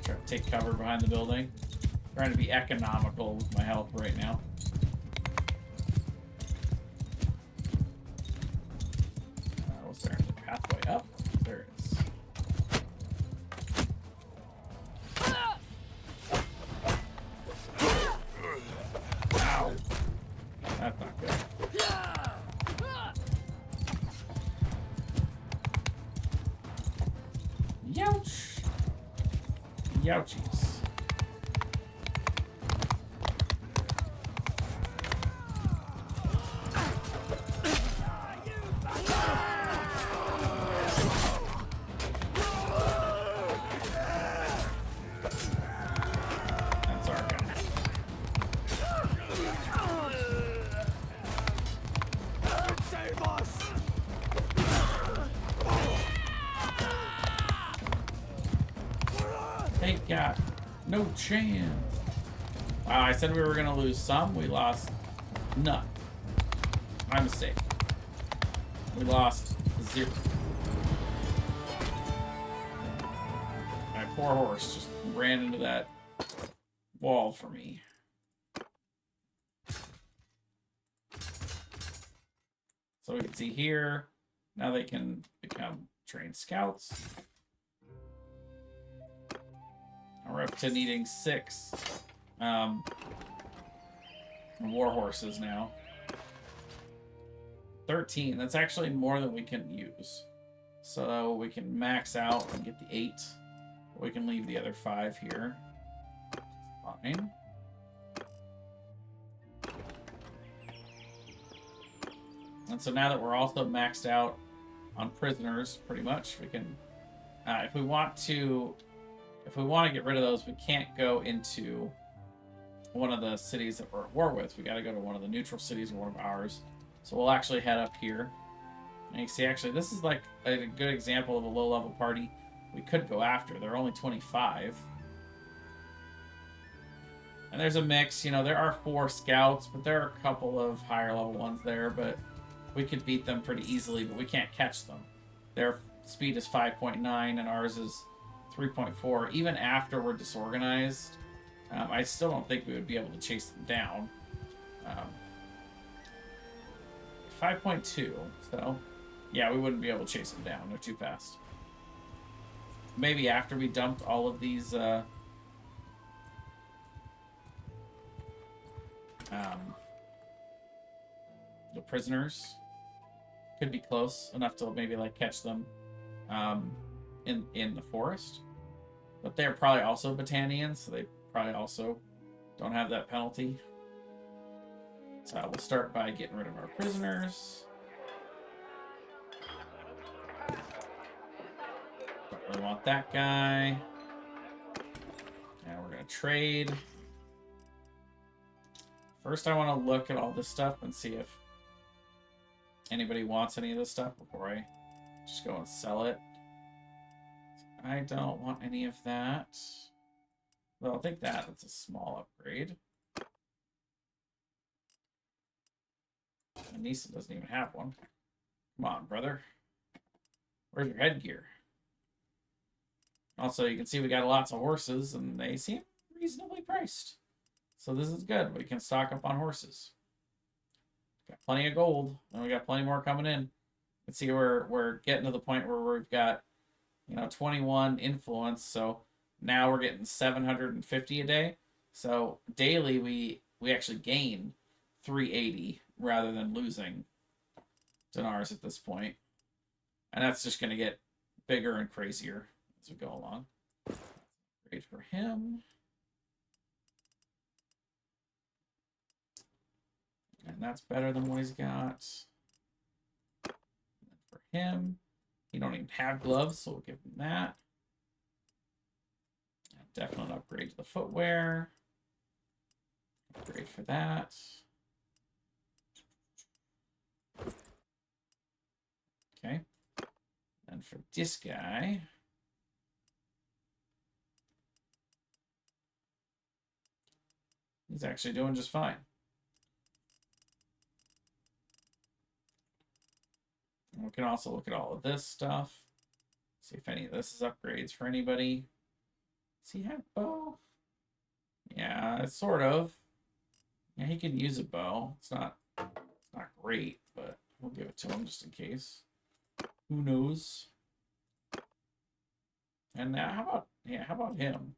Try to take cover behind the building. Trying to be economical with my health right now. Was there a pathway up? There it is. Ow. That's not good. Youch. Youchies. They got no chance. Wow, I said we were going to lose some. We lost none. My mistake. We lost 0. My poor horse just ran into that wall for me. So we can see here, now they can become trained scouts. We're up to needing 6 war horses now. 13. That's actually more than we can use. So we can max out and get the 8. We can leave the other 5 here. Fine. And so now that we're also maxed out on prisoners, pretty much, we can, if we want to get rid of those, we can't go into one of the cities that we're at war with. We got to go to one of the neutral cities or one of ours. So we'll actually head up here. And you can see, actually, this is like a good example of a low-level party we could go after. They're only 25. And there's a mix. You know, there are 4 scouts, but there are a couple of higher-level ones there. But we could beat them pretty easily, but we can't catch them. Their speed is 5.9, and ours is 3.4. Even after we're disorganized, I still don't think we would be able to chase them down. 5.2, so yeah, we wouldn't be able to chase them down. They're too fast. Maybe after we dumped all of these the prisoners, could be close enough to maybe like catch them in the forest. But they're probably also Botanians, so they probably also don't have that penalty. So we'll start by getting rid of our prisoners. Don't really want that guy. And we're going to trade. First, I want to look at all this stuff and see if anybody wants any of this stuff before I just go and sell it. I don't want any of that. Well, I'll take that. That's a small upgrade. Anissa doesn't even have one. Come on, brother. Where's your headgear? Also, you can see we got lots of horses, and they seem reasonably priced. So this is good. We can stock up on horses. Got plenty of gold, and we got plenty more coming in. Let's see, we're getting to the point where we've got, 21 influence. So now we're getting 750 a day. So daily we actually gain 380 rather than losing dinars at this point. And that's just going to get bigger and crazier as we go along. Great for him. And that's better than what he's got. And for him, you don't even have gloves, so we'll give him that. Definitely upgrade to the footwear. Upgrade for that. Okay. And for this guy, he's actually doing just fine. And we can also look at all of this stuff. See if any of this is upgrades for anybody. Does he have bow? Yeah, it's sort of. Yeah, he can use a bow. It's not great, but we'll give it to him just in case. Who knows? And how about him?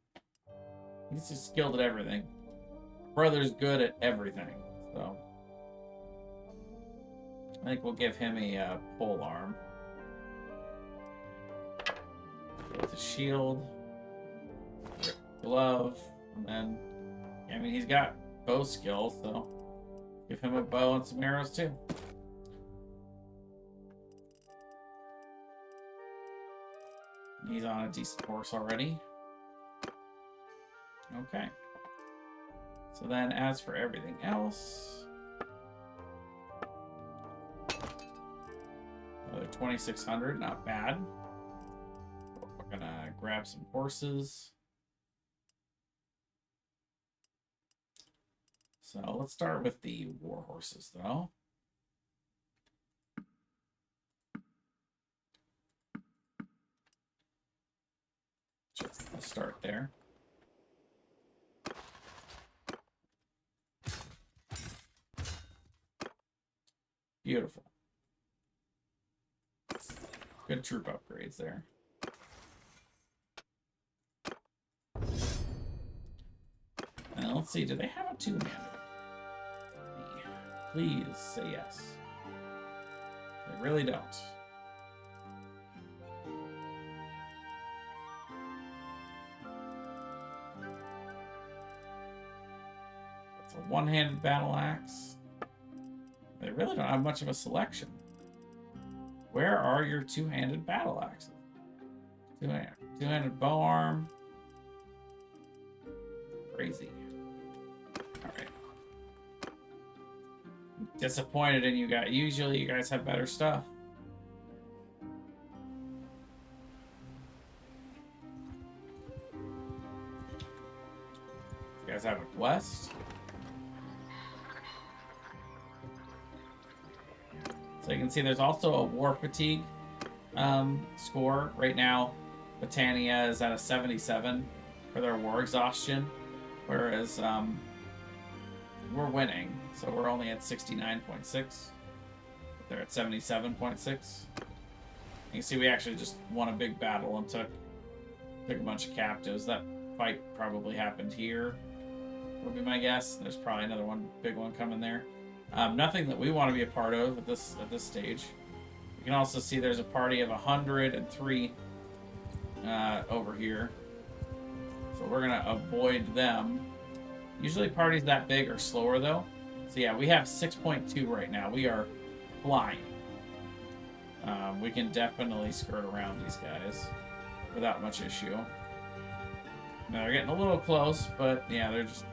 He's just skilled at everything. Brother's good at everything, so I think we'll give him a pole arm. With a shield, glove, and then I mean he's got bow skill, so give him a bow and some arrows too. He's on a decent horse already. Okay. So then as for everything else, another 2,600, not bad. We're gonna grab some horses. So let's start with the war horses though. Let's start there. Beautiful. Good troop upgrades there. And let's see, do they have a two-handed? Please say yes. They really don't. It's a one-handed battle axe. They really don't have much of a selection. Where are your two-handed battle axes? Two-handed bow arm. Crazy. Alright. Disappointed in you guys. Usually you guys have better stuff. You guys have a quest? So you can see there's also a war fatigue score. Right now, Britannia is at a 77 for their war exhaustion, whereas we're winning, so we're only at 69.6. They're at 77.6. You can see we actually just won a big battle and took a bunch of captives. That fight probably happened here, would be my guess. There's probably another big one coming there. Nothing that we want to be a part of at this stage. You can also see there's a party of 103 over here, so we're gonna avoid them. Usually parties that big are slower though. So yeah, we have 6.2 right now. We are flying. We can definitely skirt around these guys without much issue. Now they're getting a little close, but yeah, they're just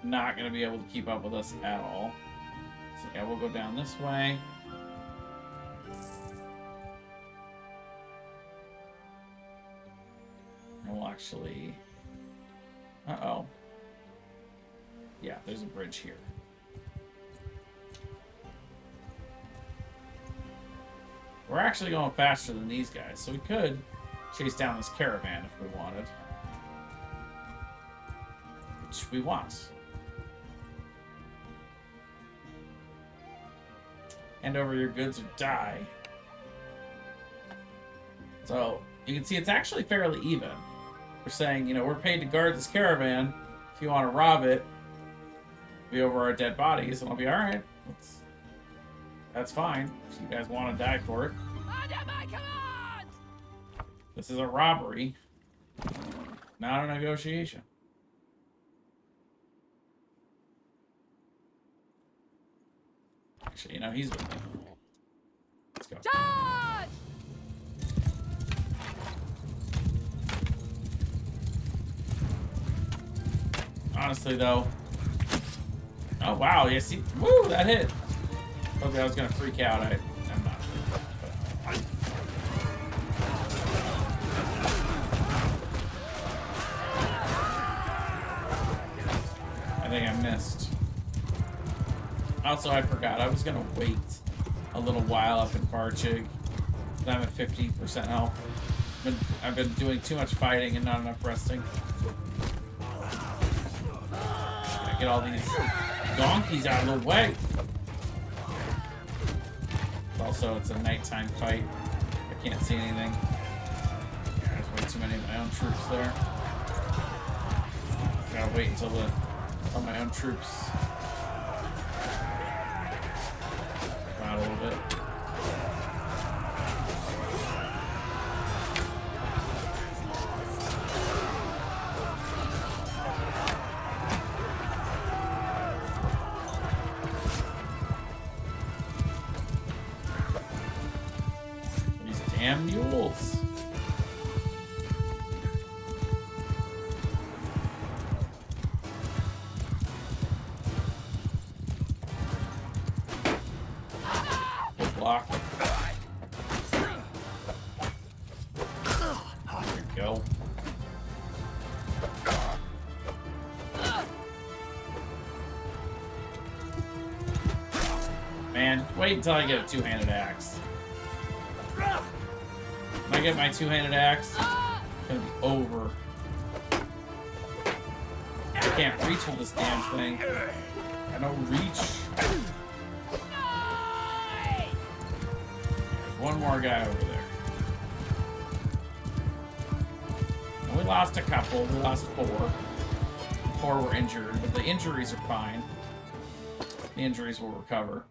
not going to be able to keep up with us at all. So yeah, we'll go down this way. And we'll actually... Uh-oh. Yeah, there's a bridge here. We're actually going faster than these guys, so we could chase down this caravan if we wanted. Which we want. Hand over your goods or die. So, you can see it's actually fairly even. We're saying, you know, we're paid to guard this caravan. If you want to rob it, be over our dead bodies, and I'll be alright. That's fine. If you guys want to die for it. Under my command! This is a robbery, not a negotiation. Actually, you know, he's with me. Let's go. Charge! Honestly, though. Oh, wow. Yeah, see? Woo, that hit. Okay, I was going to freak out. I'm not. I think I missed. Also, I forgot. I was going to wait a little while up in Barchig. I'm at 50% health. I've been doing too much fighting and not enough resting. Gotta get all these donkeys out of the way. Also, it's a nighttime fight. I can't see anything. There's way too many of my own troops there. Gotta wait until my own troops come out a little bit. Damn mules. Good block. There we go. Man, wait until I get a two-handed axe. When I get my two-handed axe, it's gonna be over. I can't reach with this damn thing. I don't reach. There's one more guy over there. And we lost a couple. We lost 4. 4 were injured, but the injuries are fine. The injuries will recover.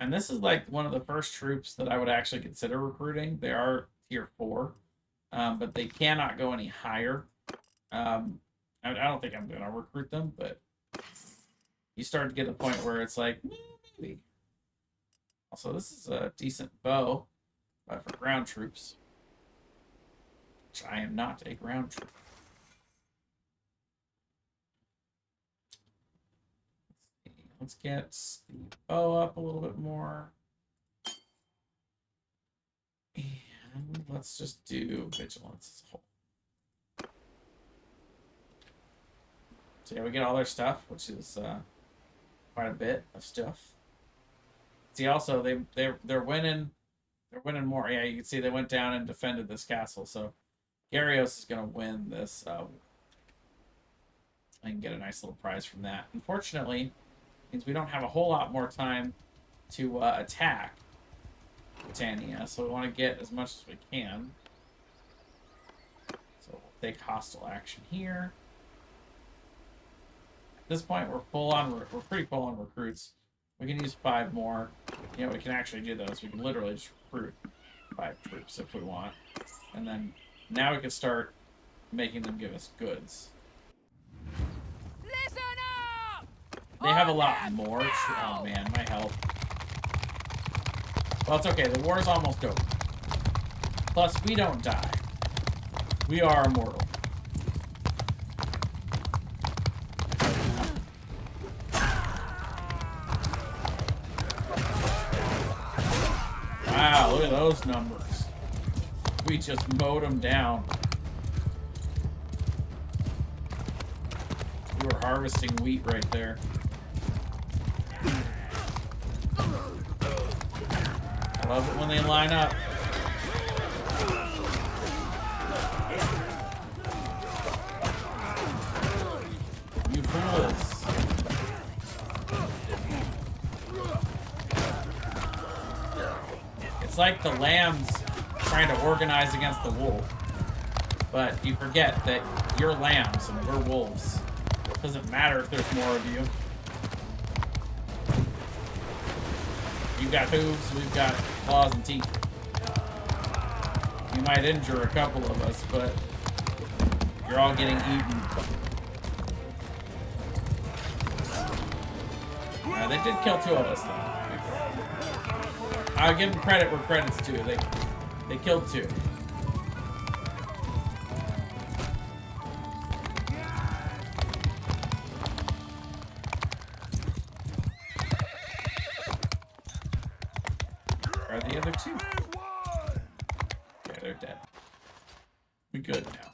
And this is like one of the first troops that I would actually consider recruiting. They are tier 4, but they cannot go any higher. I don't think I'm going to recruit them, but you start to get to the point where it's like, maybe. Also, this is a decent bow for ground troops, which I am not a ground troop. Let's get the bow up a little bit more. And let's just do vigilance as a whole. So yeah, we get all their stuff, which is quite a bit of stuff. See, also they're winning. They're winning more. Yeah, you can see they went down and defended this castle. So Gyarios is gonna win this and get a nice little prize from that. Unfortunately, means we don't have a whole lot more time to attack Britannia, so we want to get as much as we can. So we'll take hostile action here. At this point, we're pretty full on recruits. We can use 5 more. You know, we can actually do those. We can literally just recruit 5 troops if we want, and then now we can start making them give us goods. Listen up! They have a lot more. Oh man, my health. Well, it's okay. The war's almost over. Plus, we don't die. We are immortal. Wow, look at those numbers. We just mowed them down. We were harvesting wheat right there. I love it when they line up. You fools. It's like the lambs trying to organize against the wolf. But you forget that you're lambs and we're wolves. It doesn't matter if there's more of you. You've got hooves, we've got claws and teeth. You might injure a couple of us, but you're all getting eaten. They did kill 2 of us, though. I'll give them credit where credit's due. They killed 2. Are the other 2? Yeah, they're dead. We're good now.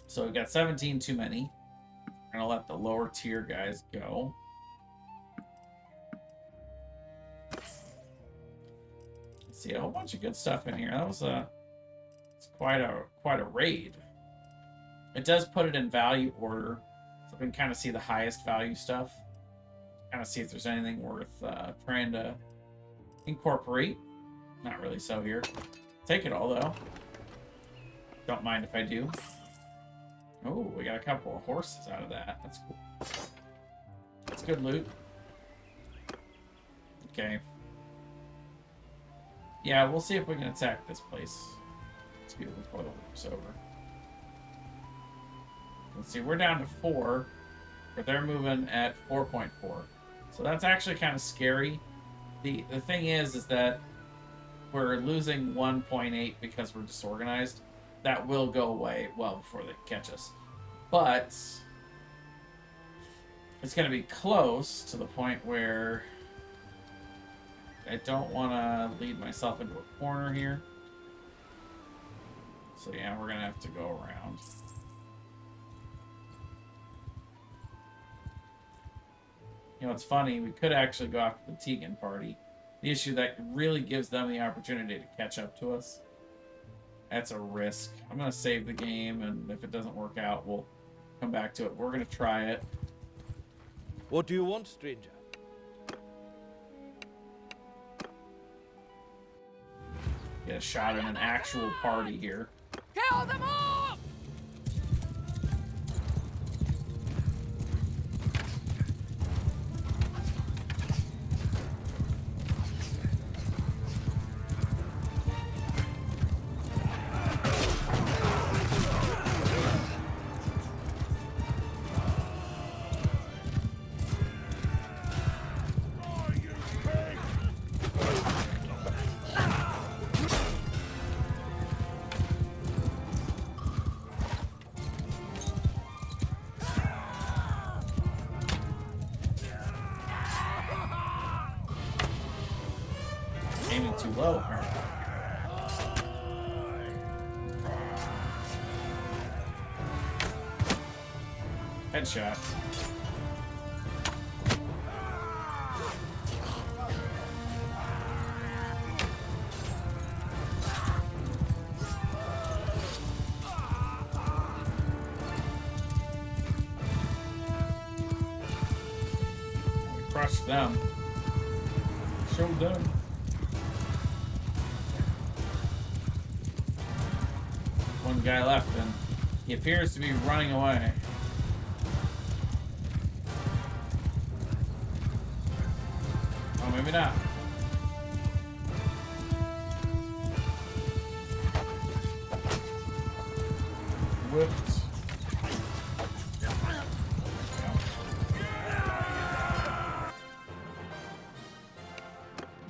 So we've got 17 too many. We're gonna let the lower tier guys go. See a whole bunch of good stuff in here. That was it's quite a raid. It does put it in value order, so we can kind of see the highest value stuff. Kind of see if there's anything worth trying to incorporate. Not really so here. Take it all though. Don't mind if I do. Oh, we got a couple of horses out of that. That's cool. That's good loot. Okay. Yeah, we'll see if we can attack this place. Let's do it before the war's over. Let's see, we're down to 4, but they're moving at 4.4. So that's actually kind of scary. The thing is that we're losing 1.8 because we're disorganized. That will go away well before they catch us. But it's going to be close to the point where I don't want to lead myself into a corner here. So yeah, we're going to have to go around. You know, it's funny, we could actually go after the Tegan party. The issue that really gives them the opportunity to catch up to us. That's a risk. I'm going to save the game, and if it doesn't work out, we'll come back to it. We're going to try it. What do you want, stranger? Get a shot at an actual party here. Kill them all! Aiming too low, apparently. Headshot. We crushed them. Show them. One guy left, and he appears to be running away. Oh, maybe not. Whipped.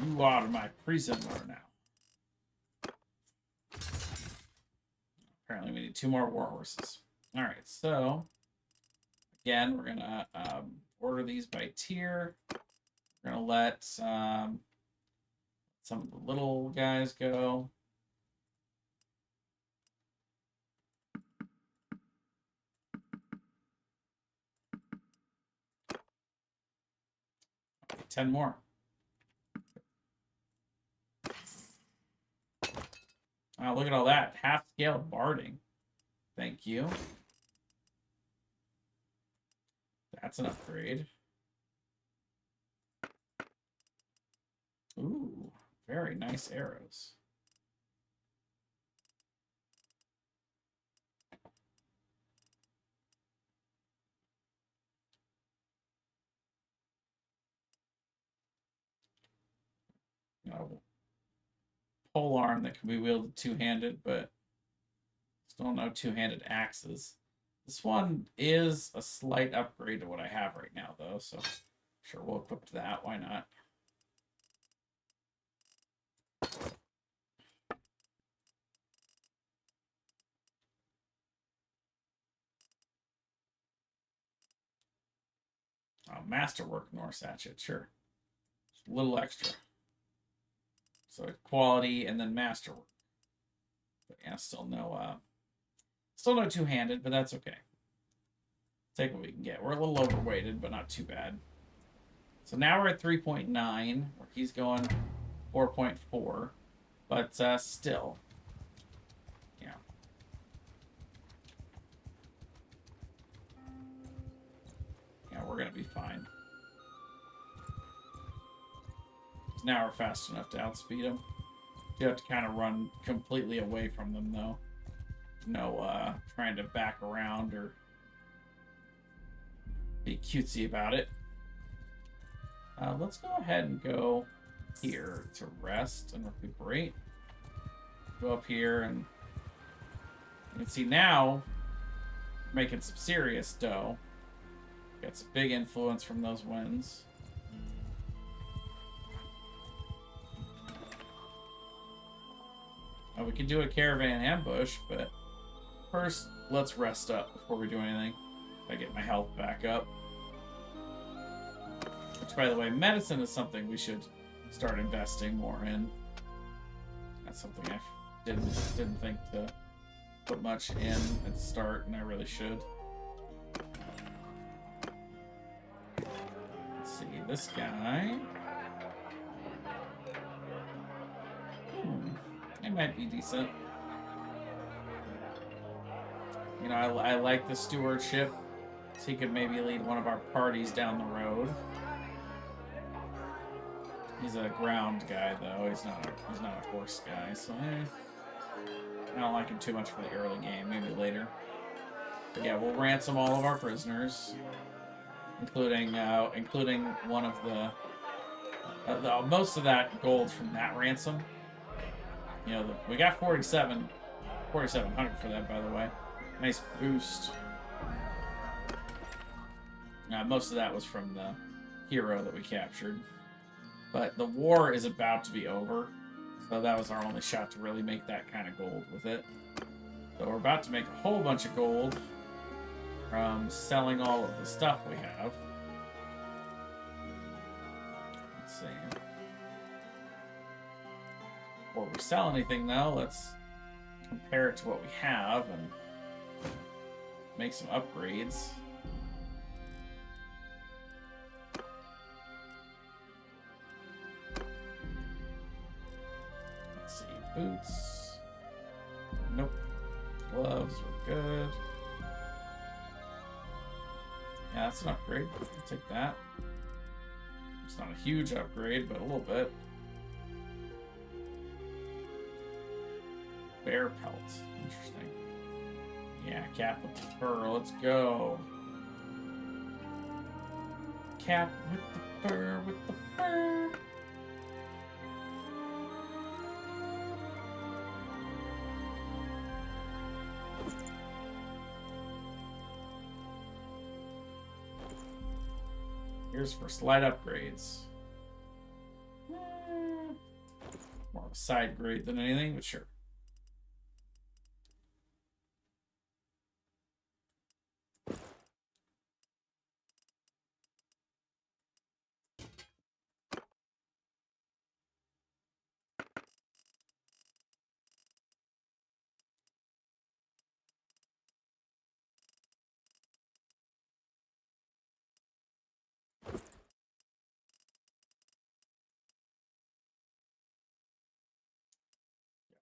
You are my prisoner now. Apparently we need 2 more war horses. Alright, so again, we're gonna order these by tier. We're gonna let some of the little guys go. Okay, 10 more. Oh, look at all that. Half scale barding. Thank you. That's an upgrade. Ooh, very nice arrows. No. Pole arm that can be wielded two-handed, but still no two-handed axes. This one is a slight upgrade to what I have right now, though, so sure we'll equip that. Why not? Oh, masterwork Norse hatchet, sure. Just a little extra. So quality and then masterwork. But yeah, still no two-handed, but that's okay. Take what we can get. We're a little overweighted, but not too bad. So now we're at 3.9, where he's going 4.4, but still, yeah. Yeah, we're gonna be fine. Now we're fast enough to outspeed them. You have to kind of run completely away from them, though. No trying to back around or be cutesy about it. Let's go ahead and go here to rest and recuperate. Go up here, and you can see now we're making some serious dough. Got some big influence from those winds. We can do a caravan ambush, but first, let's rest up before we do anything. If I get my health back up. Which, by the way, medicine is something we should start investing more in. That's something I didn't think to put much in at the start, and I really should. Let's see, this guy. It might be decent. You know, I like the stewardship, so he could maybe lead one of our parties down the road. He's a ground guy, though. He's not a horse guy, so I don't like him too much for the early game. Maybe later. But yeah, we'll ransom all of our prisoners, including one of the most of that gold from that ransom. You know, we got 4,700 for that, by the way. Nice boost. Most of that was from the hero that we captured. But the war is about to be over, so that was our only shot to really make that kind of gold with it. So we're about to make a whole bunch of gold from selling all of the stuff we have. Let's see. Before we sell anything, though, let's compare it to what we have and make some upgrades. boots. Nope. Gloves were good. Yeah, that's an upgrade. I'll take that. It's not a huge upgrade, but a little bit. Bear pelt. Interesting. Yeah, cap with the fur. Let's go. Cap with the fur, with the fur. Here's for slight upgrades. More of a side grade than anything, but sure.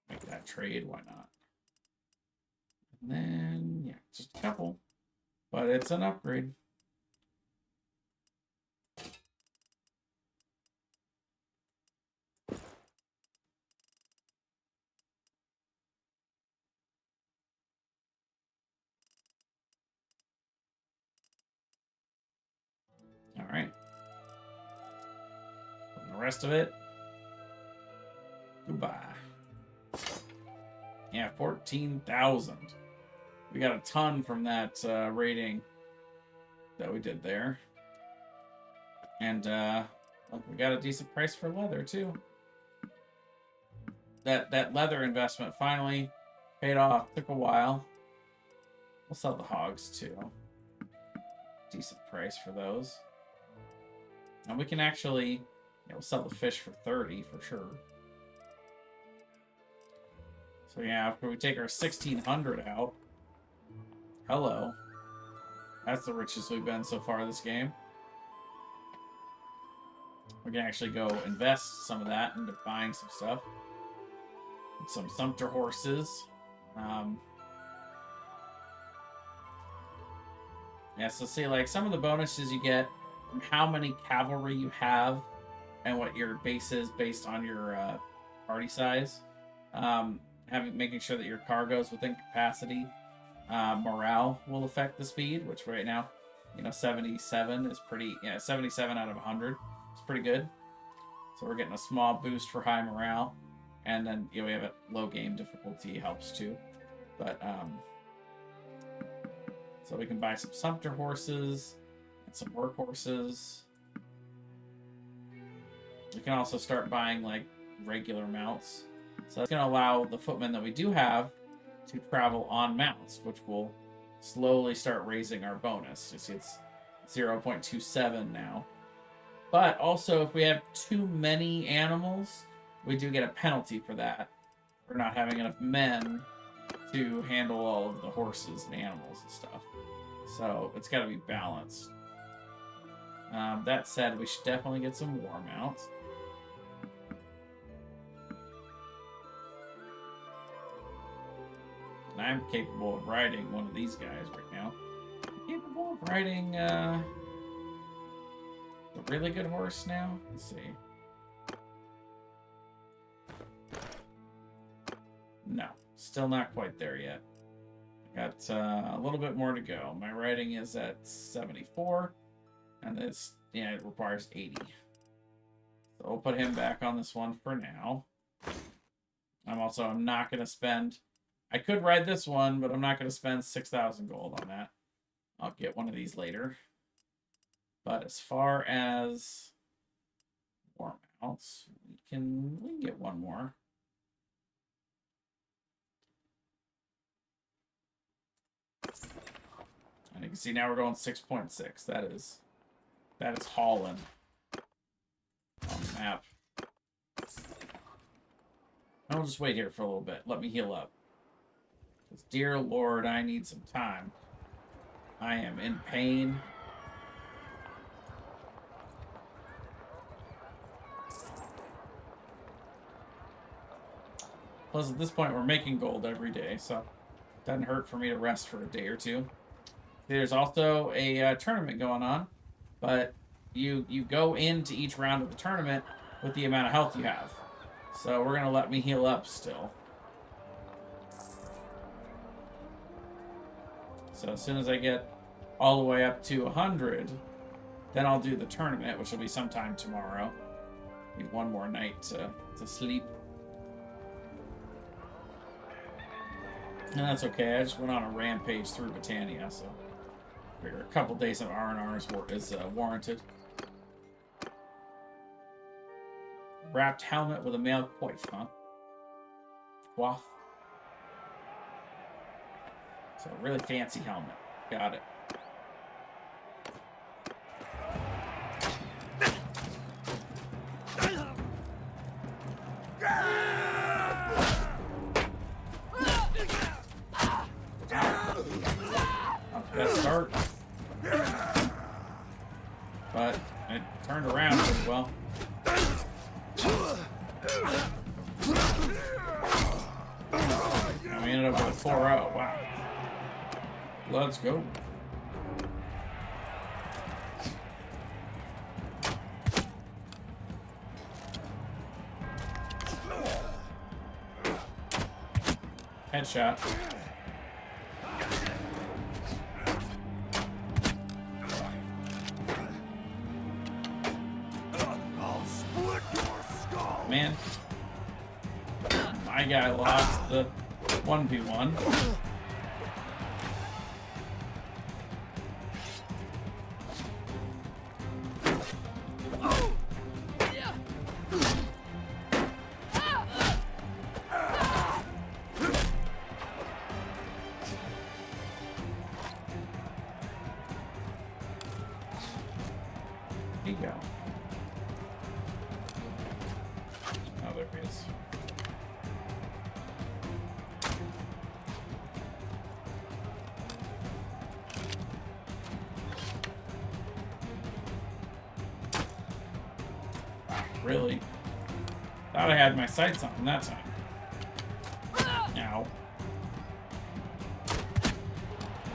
Make that trade, why not? And then, yeah, just a couple. But it's an upgrade. All right. And the rest of it, goodbye. Yeah, 14,000. We got a ton from that rating that we did there. And look, we got a decent price for leather too. That leather investment finally paid off. Took a while. We'll sell the hogs too. Decent price for those. And we can actually, we'll sell the fish for 30 for sure. So yeah, after we take our 1,600 out, hello. That's the richest we've been so far this game. We can actually go invest some of that into buying some stuff. Some sumpter horses. Yeah, so see, like, some of the bonuses you get from how many cavalry you have and what your base is based on your party size. Making sure that your cargo is within capacity. Morale will affect the speed, which right now, 77 is pretty, 77 out of 100 is pretty good. So we're getting a small boost for high morale. And then, we have a low game difficulty helps too. But, so we can buy some sumpter horses and some work horses. We can also start buying, like, regular mounts. So that's going to allow the footmen that we do have to travel on mounts, which will slowly start raising our bonus. You see, it's 0.27 now. But also, if we have too many animals, we do get a penalty for that. For not having enough men to handle all of the horses and animals and stuff. So it's got to be balanced. That said, we should definitely get some war mounts. And I'm capable of riding one of these guys right now. I'm capable of riding a really good horse now. Let's see. No, still not quite there yet. Got a little bit more to go. My riding is at 74, and it requires 80. So we'll put him back on this one for now. I'm not going to spend... I could ride this one, but I'm not going to spend 6,000 gold on that. I'll get one of these later. But as far as war mounts, we can get one more. And you can see now we're going 6.6. That is hauling on the map. I'll just wait here for a little bit. Let me heal up. Because, dear Lord, I need some time. I am in pain. Plus, at this point, we're making gold every day, so it doesn't hurt for me to rest for a day or two. There's also a tournament going on, but you go into each round of the tournament with the amount of health you have. So we're going to let me heal up still. So as soon as I get all the way up to 100, then I'll do the tournament, which will be sometime tomorrow. Need one more night to sleep. And that's okay. I just went on a rampage through Britannia, so I figure a couple days of R&R is warranted. Wrapped helmet with a male coif, huh? Coif. So a really fancy helmet. Got it. Best start. But it turned around pretty well. And we ended up with a 4-0. Wow. Let's go. Headshot. Man, my guy lost the 1v1. Here you go. Oh, there he is. Wow, really? Thought I had my sights on him that time. Ow.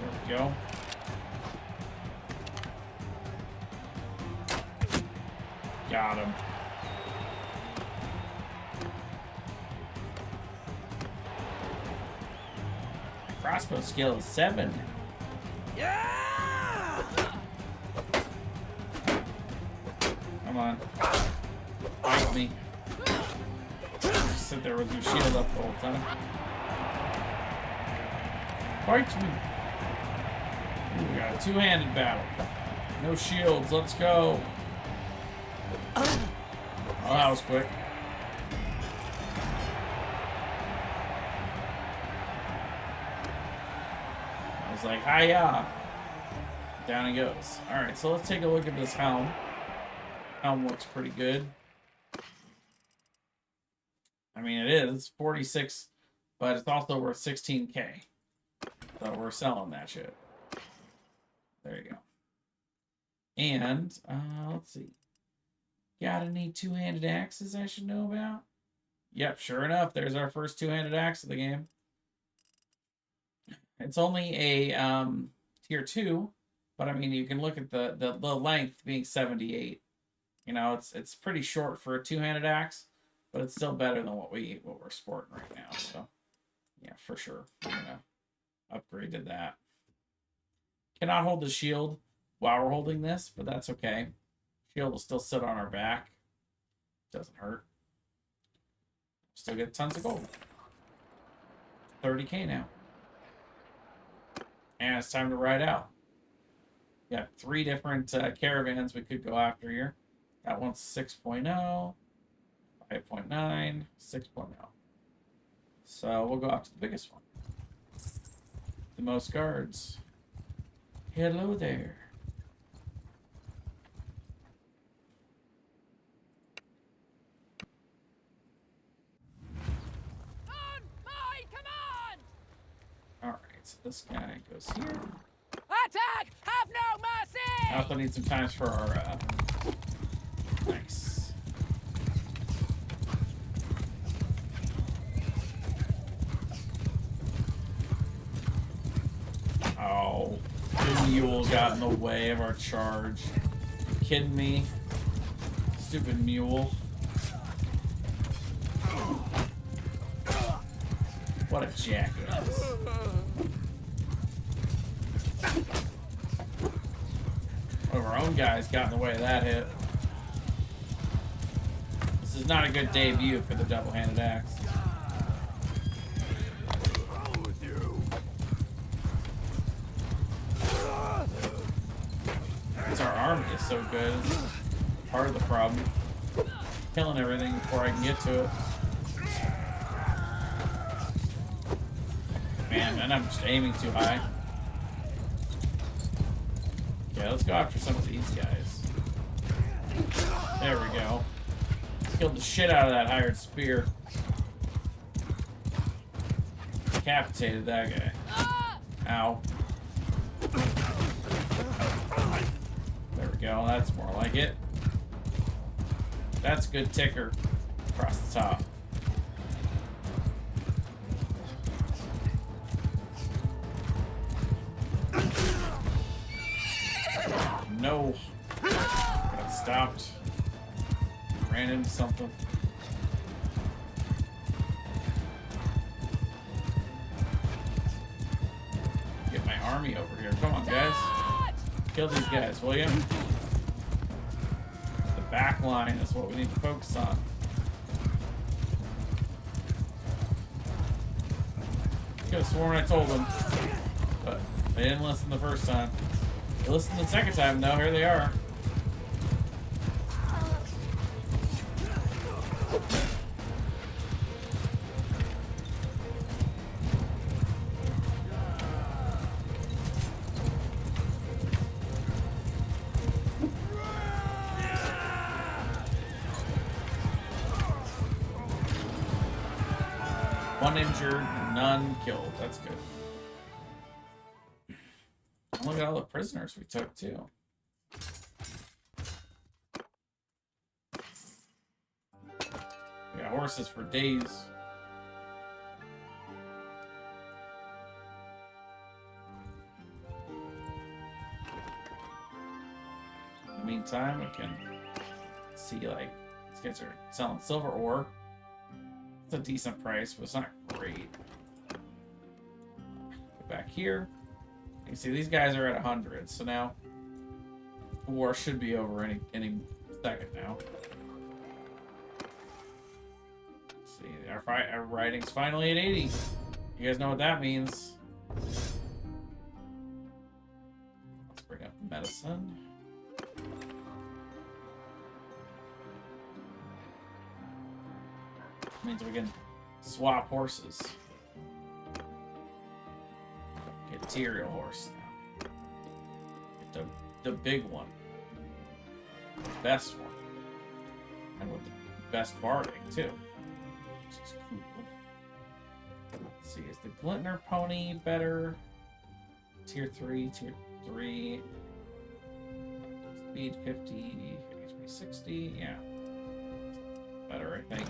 There we go. Got him. Crossbow skill is 7. Yeah! Come on. Fight me. Just sit there with your shield up the whole time. Fight me. Ooh, we got a two-handed battle. No shields. Let's go. Oh, that was quick. I was like, hiya. Down he goes. Alright, so let's take a look at this helm. Helm looks pretty good. I mean, it is 46, but it's also worth 16k. So we're selling that shit. There you go. And, let's see. Gotta need two-handed axes I should know about? Yep, sure enough, there's our first two-handed axe of the game. It's only a tier 2, but I mean you can look at the length being 78. You know, it's pretty short for a two-handed axe, but it's still better than what we're sporting right now. So yeah, for sure. I'm gonna upgrade to that. Cannot hold the shield while we're holding this, but that's okay. Shield will still sit on our back. Doesn't hurt. Still get tons of gold. 30k now. And it's time to ride out. Got 3 different caravans we could go after here. That one's 6.0, 5.9, 6.0. So we'll go after the biggest one. The most guards. Hello there. On my command! Alright, so this guy goes here. Attack! Have no mercy! I also need some times for our, nice. mule got in the way of our charge. You kidding me? Stupid mule. What a jackass. One of our own guys got in the way of that hit. This is not a good debut for the double-handed axe. Because our army is so good. It's part of the problem. Killing everything before I can get to it. Man, and I'm just aiming too high. Okay, let's go after some of these guys. There we go. Killed the shit out of that hired spear. Decapitated that guy. Ow. There we go, that's more like it. That's a good ticker across the top. No. Got stopped. Ran into something. Get my army over here. Come on, guys. Kill these guys, will you? The back line is what we need to focus on. Could have sworn I told them, but they didn't listen the first time. They listened the second time, though. Here they are. One injured, none killed. That's good. Look at all the prisoners we took, too. We got horses for days. In the meantime, we can see, like, these guys are selling silver ore. It's a decent price, but it's not great. Go back here. You can see these guys are at 100, so now the war should be over any second now. Let's see, our writing's finally at 80. You guys know what that means. Let's bring up medicine. Means we can swap horses. Get Tyrael horse now. Get the big one. The best one. And with the best barding too. Which is cool. Let's see, is the Glintner pony better? Tier 3, Tier 3. Speed 50, HP 60, yeah. Better, I think.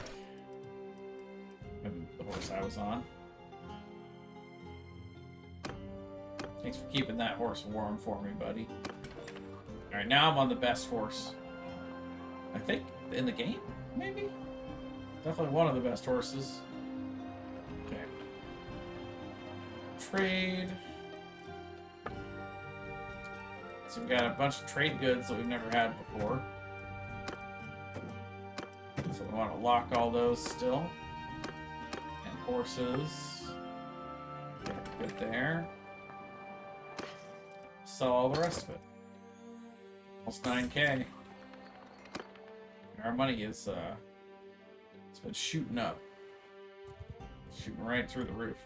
Than the horse I was on. Thanks for keeping that horse warm for me, buddy. Alright, now I'm on the best horse. I think in the game, maybe? Definitely one of the best horses. Okay. Trade. So we got a bunch of trade goods that we've never had before. So we want to lock all those still. And horses. Good there. Sell all the rest of it. Almost 9K. Our money is, it's been shooting up. Shooting right through the roof.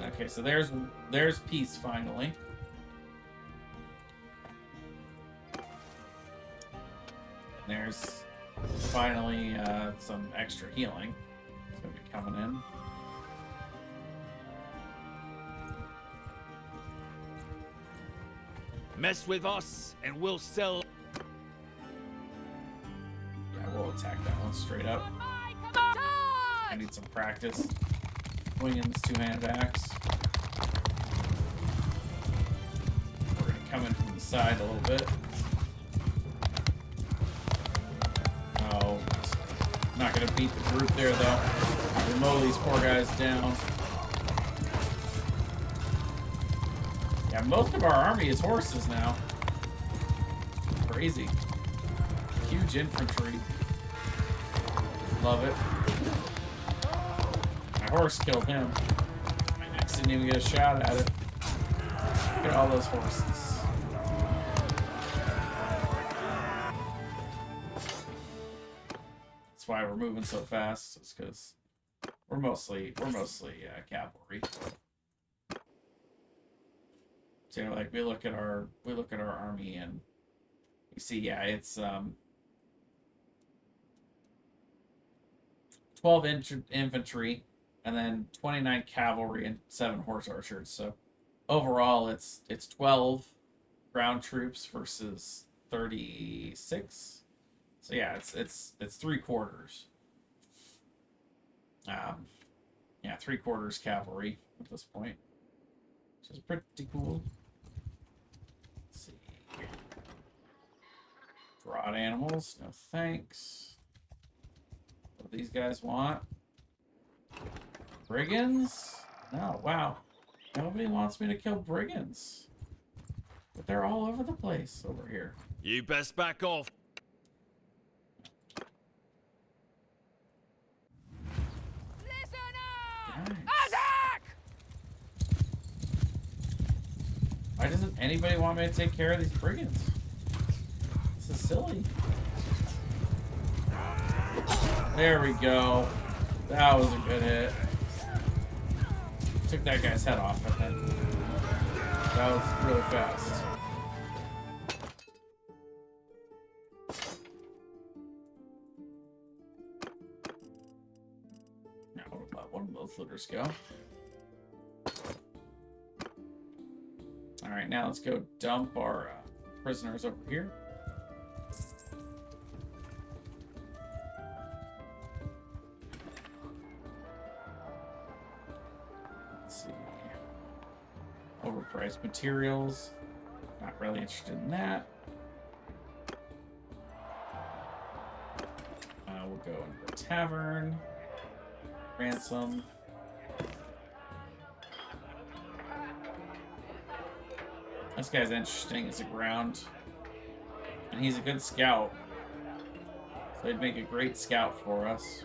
Okay, so there's peace finally. And there's finally some extra healing. It's gonna be coming in. Mess with us, and we'll sell. Yeah, we'll attack that one straight up. might need some practice swinging this two-hand axe. We're gonna come in from the side a little bit. Oh, not gonna beat the group there though. We mow these poor guys down. Yeah, most of our army is horses now. Crazy. Huge infantry. Love it. My horse killed him. My axe didn't even get a shot at it. Look at all those horses. That's why we're moving so fast. It's because we're mostly cavalry. So like we look at our army and we see, yeah, it's 12 infantry and then 29 cavalry and 7 horse archers. So overall it's 12 ground troops versus 36. So yeah, it's 3/4. Yeah, 3/4 cavalry at this point, which is pretty cool. Let's see. Brought animals, no thanks. What do these guys want? Brigands? No, wow. Nobody wants me to kill brigands. But they're all over the place over here. You best back off. Listen up! Nice. Attack! Why doesn't anybody want me to take care of these brigands? This is silly. There we go. That was a good hit. Took that guy's head off, I think. That was really fast. Now, we'll let one of those looters go. Alright, now let's go dump our prisoners over here. Overpriced materials. Not really interested in that. We'll go into the tavern. Ransom. This guy's interesting as a ground. And he's a good scout. So he'd make a great scout for us.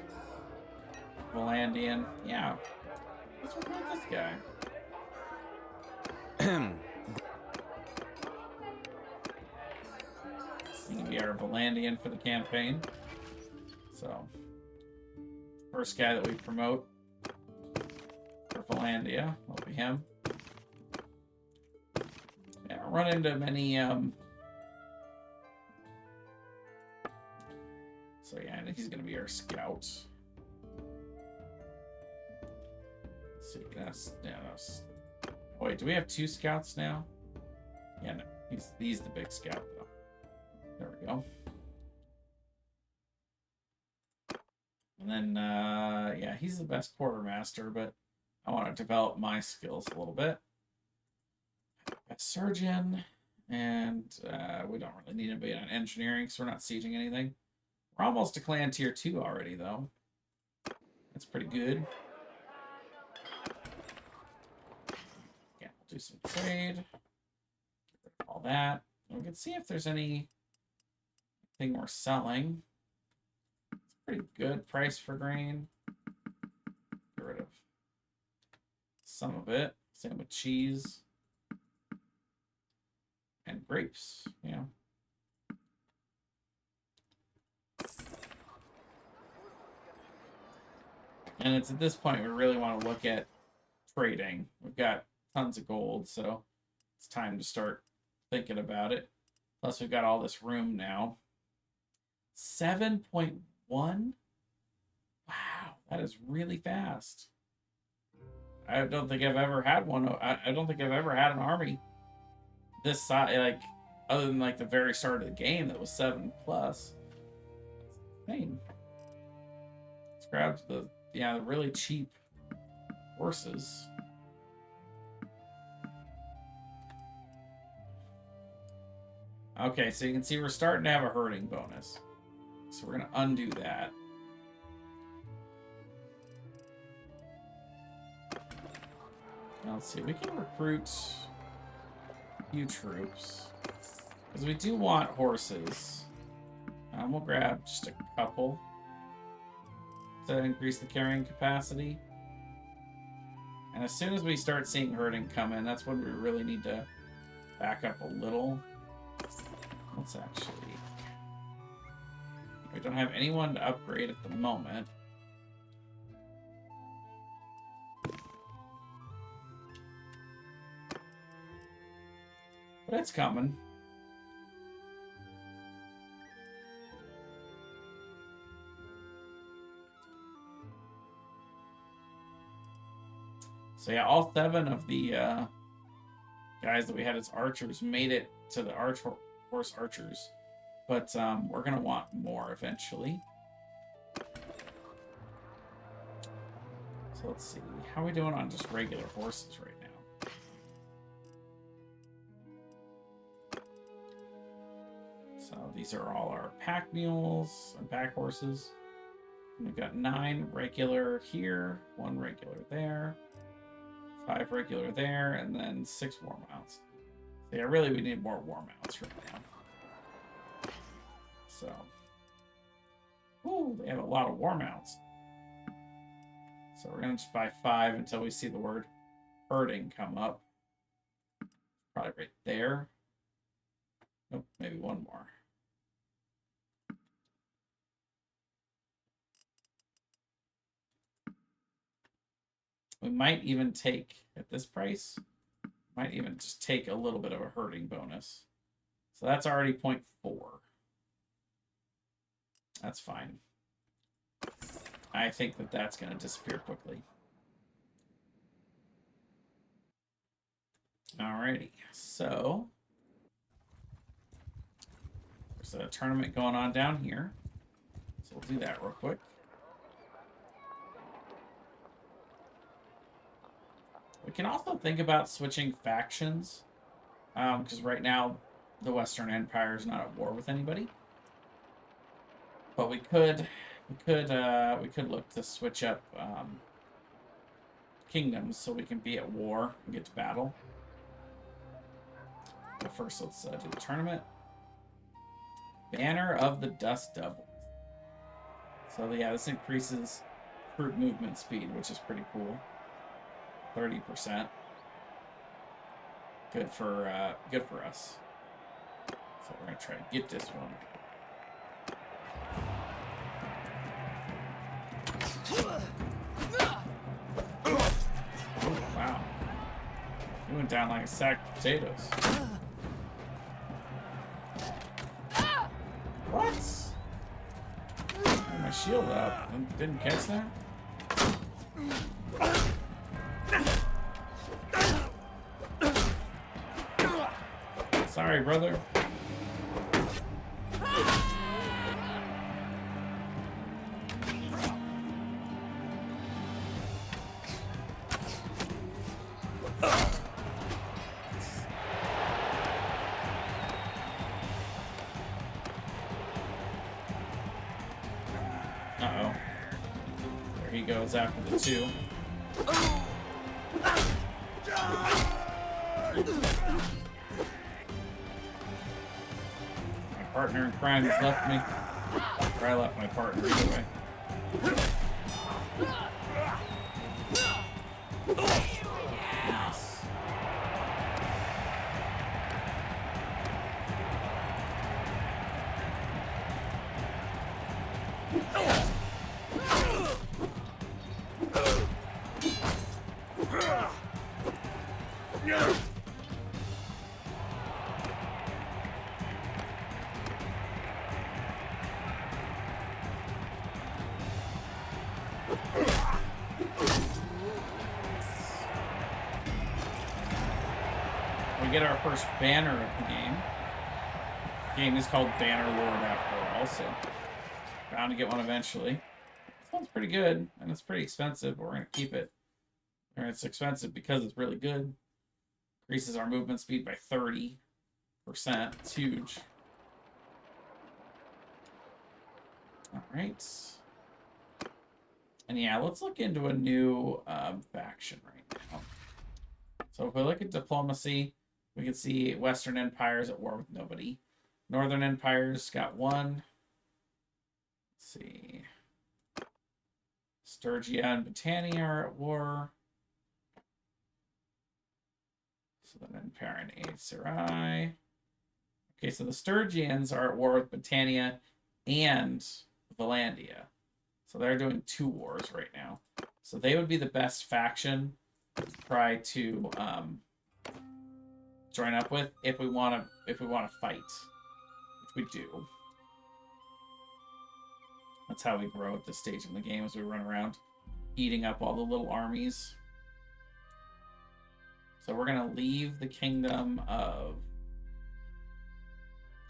Volandian. Yeah. Let's recruit this guy. He can be our Volandian for the campaign. So, first guy that we promote for Volandia will be him. Yeah, don't run into many. So yeah, I think he's gonna be our scout. Let's see, that's. Wait, do we have 2 scouts now? Yeah, no. He's the big scout, though. There we go. And then, yeah, he's the best quartermaster, but I want to develop my skills a little bit. Got surgeon, and we don't really need anybody on engineering, so we're not sieging anything. We're almost to clan tier 2 already, though. That's pretty good. Do some trade. Get rid of all that. And we can see if there's anything we're selling. It's a pretty good price for grain. Get rid of some of it. Same with cheese. And grapes, yeah. And it's at this point we really want to look at trading. We've got tons of gold, so it's time to start thinking about it. Plus, we've got all this room now. 7.1? Wow, that is really fast. I don't think I've ever had one. I don't think I've ever had an army this size, like, other than like the very start of the game that was 7+. That's insane. Let's grab the yeah, the really cheap horses. Okay, so you can see we're starting to have a herding bonus. So we're going to undo that. Now let's see, we can recruit a few troops. Because we do want horses. We'll grab just a couple to increase the carrying capacity. And as soon as we start seeing herding come in, that's when we really need to back up a little. Let's actually... We don't have anyone to upgrade at the moment. But it's coming. So yeah, all 7 of the guys that we had as archers made it to the horse archers. But we're going to want more eventually. So let's see. How are we doing on just regular horses right now? So these are all our pack mules and pack horses. We've got 9 regular here, 1 regular there, 5 regular there, and then 6 war mounts. So yeah, really we need more war mounts right now. So, ooh, they have a lot of war mounts. So we're gonna just buy 5 until we see the word herding come up. Probably right there. Nope, maybe 1 more. We might even take, at this price, might even just take a little bit of a herding bonus. So that's already 0.4. That's fine. I think that that's going to disappear quickly. Alrighty, so there's a tournament going on down here. So we'll do that real quick. We can also think about switching factions, because right now the Western Empire is not at war with anybody. But we could look to switch up kingdoms so we can be at war and get to battle. But first, let's do the tournament. Banner of the Dust Devils. So yeah, this increases troop movement speed, which is pretty cool. 30%. Good for us. So we're gonna try to get this one. Oh, wow. He went down like a sack of potatoes. What? Oh, my shield up. Didn't catch that? Sorry, brother. Uh-oh. There he goes after the 2. My partner in crime has left me. Or I left my partner either way. Nice. We get our first banner of the game. The game is called Bannerlord after all, so bound to get one eventually. one's pretty good, and it's pretty expensive, but we're going to keep it. And it's expensive because it's really good. Increases our movement speed by 30%. It's huge. Alright. And yeah, let's look into a new faction right now. So if we look at diplomacy, we can see Western Empire's at war with nobody. Northern Empire's got one. Let's see. Sturgia and Britannia are at war. Southern Empire and Aetherai. Okay, so the Sturgians are at war with Britannia and Valandia. So they're doing 2 wars right now. So they would be the best faction to try to join up with if we want to fight, which we do. That's how we grow at this stage in the game, as we run around eating up all the little armies. So we're gonna leave the kingdom of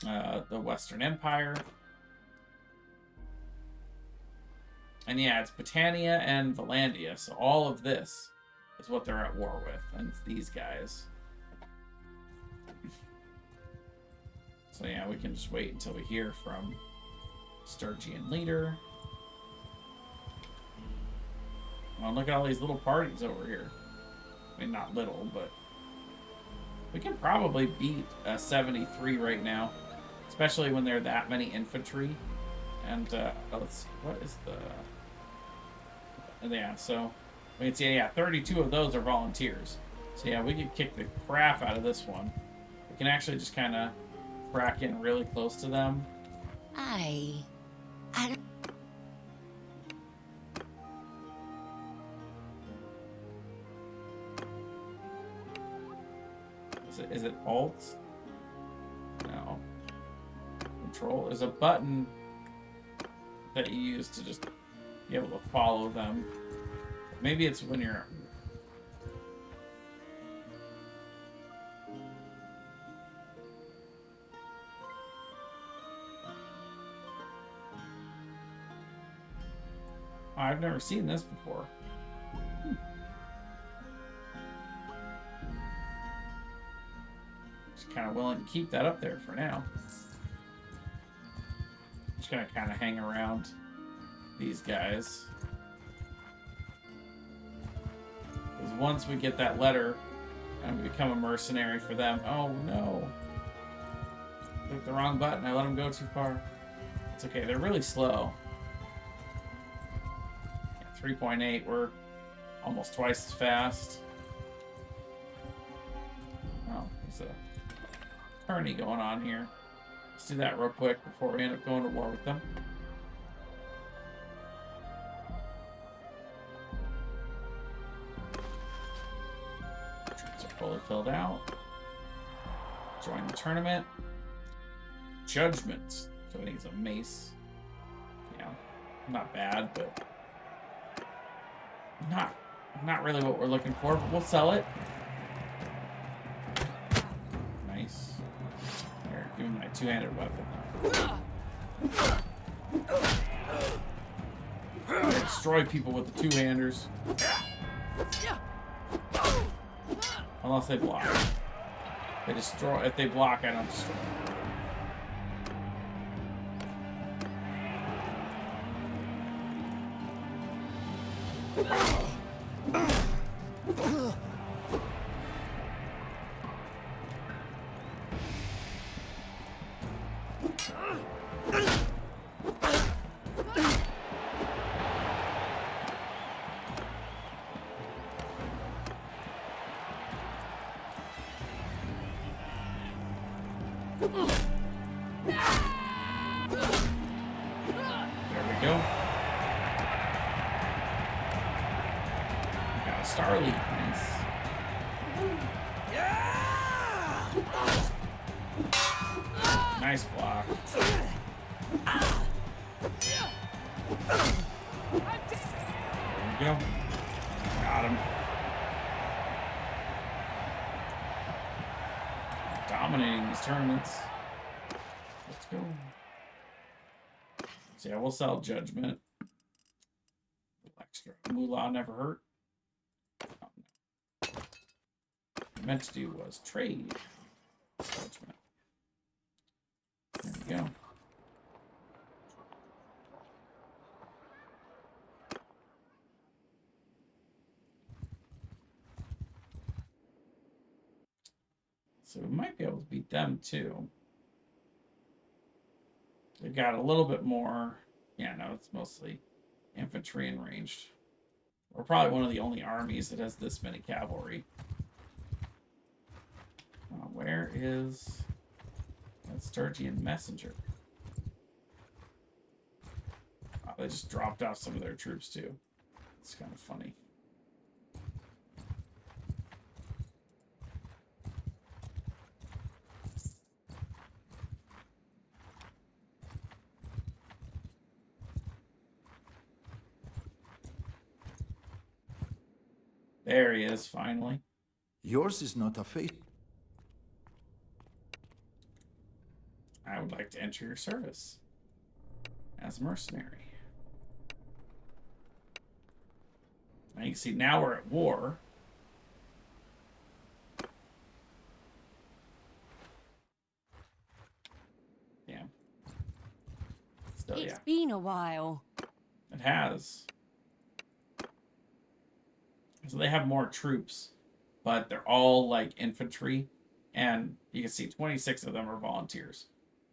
the Western Empire. And yeah, it's Britannia and Valandia, so all of this is what they're at war with, and it's these guys. So yeah, we can just wait until we hear from Sturgian leader. Well, look at all these little parties over here. I mean, not little, but we can probably beat 73 right now, especially when there are that many infantry. And let's see, what is the... Yeah, so we can see, yeah, 32 of those are volunteers. So yeah, we could kick the crap out of this one. We can actually just kind of crack in really close to them. I don't... Is it Alt? No. Control. There's a button that you use to just be able to follow them. Maybe it's when you're... Oh, I've never seen this before. Just kind of willing to keep that up there for now. Just gonna kind of hang around these guys. Because once we get that letter, I'm gonna become a mercenary for them. Oh no! Clicked the wrong button. I let them go too far. It's okay. They're really slow. 3.8. We're almost twice as fast. Oh, there's a tourney going on here. Let's do that real quick before we end up going to war with them. Troops are fully filled out. Join the tournament. Judgment. So I think it's a mace. Yeah, not bad, but not really what we're looking for. But we'll sell it. Nice. Here, give me my two-handed weapon. I destroy people with the two-handers. Unless they block. They destroy. If they block, I don't destroy. Nice block. There we go. Got him. Dominating these tournaments. Let's go. So yeah, we'll sell Judgment. Moolah never hurt. What I meant to do was trade. There we go. So we might be able to beat them too. They've got a little bit more. Yeah, no, it's mostly infantry and ranged. We're probably one of the only armies that has this many cavalry. Where is that Sturgian messenger? Oh, they just dropped off some of their troops too. It's kind of funny. There he is, finally. Yours is not a fate. I would like to enter your service as a mercenary. Now you can see now we're at war. Damn. Still, It's yeah. been a while. It has. So they have more troops, but they're all like infantry, and you can see 26 of them are volunteers.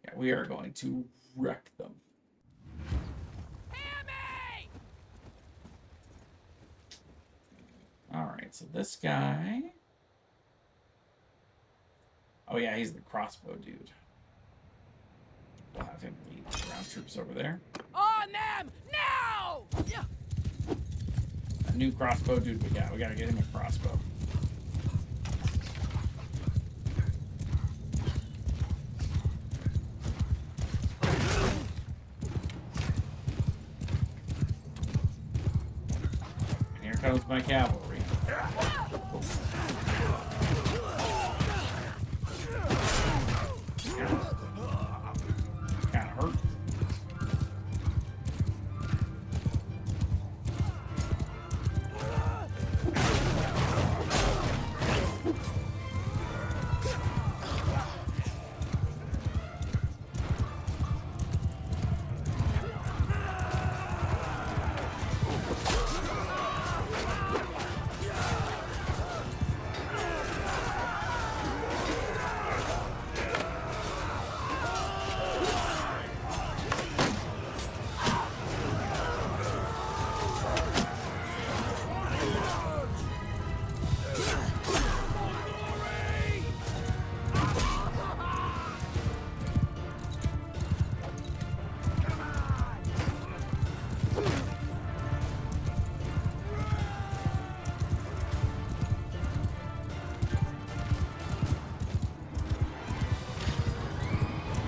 Yeah, we are going to wreck them. Hear me! All right, so this guy. Oh yeah, he's the crossbow dude. We'll have him lead ground troops over there. On them now! A new crossbow dude we got. We gotta get him a crossbow. And here comes my cavalry. Kinda hurt.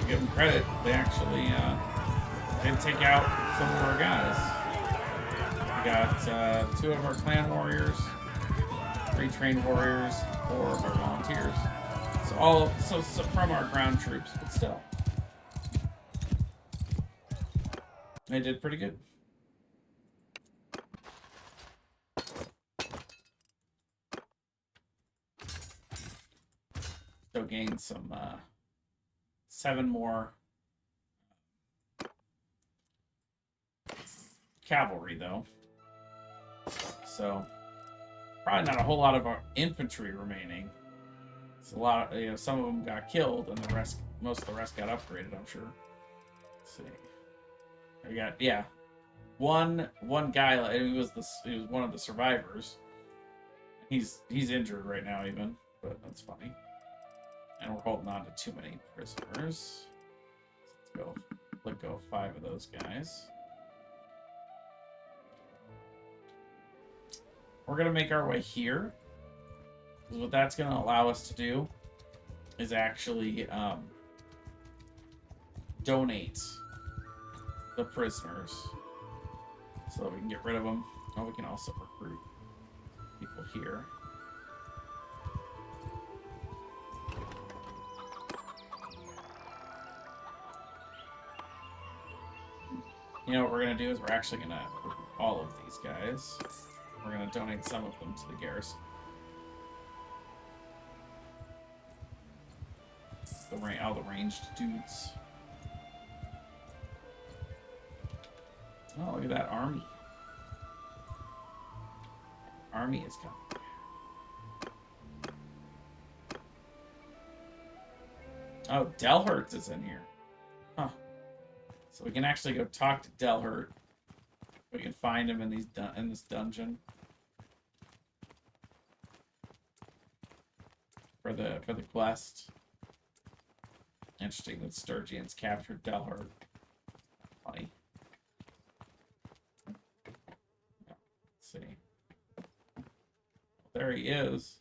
Give them credit. They actually did take out some of our guys. We got 2 of our clan warriors, 3 trained warriors, 4 of our volunteers. So from our ground troops, but still, they did pretty good. Still gained some 7 more cavalry, though. So, probably not a whole lot of our infantry remaining. It's a lot, some of them got killed, and most of the rest got upgraded, I'm sure. Let's see. We got, yeah, one guy, he was one of the survivors. He's injured right now, even, but that's funny. And we're holding on to too many prisoners. So let's go 5 of those guys. We're going to make our way here. Because what that's going to allow us to do is actually donate the prisoners. So that we can get rid of them. Oh, we can also recruit people here. You know what we're going to do is we're actually going to all of these guys. We're gonna donate some of them to the garrison. All the ranged dudes. Oh, look at that army. Army is coming. Oh, Delhurt is in here. Huh. So we can actually go talk to Delhurt. We can find him in this dungeon. For the quest. Interesting that Sturgian's captured Delhurt. Funny. Let's see. Well, there he is.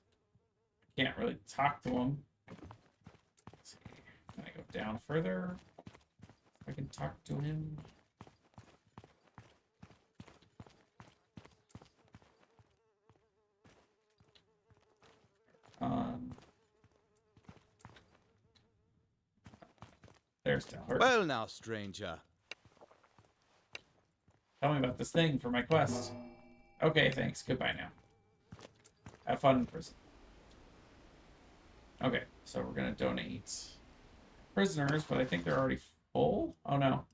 Can't really talk to him. Let's see. Can I go down further? I can talk to him. There's Delhurt. Well now, stranger. Tell me about this thing for my quest. Okay, thanks. Goodbye now. Have fun in prison. Okay, so we're gonna donate prisoners, but I think they're already full. Oh no,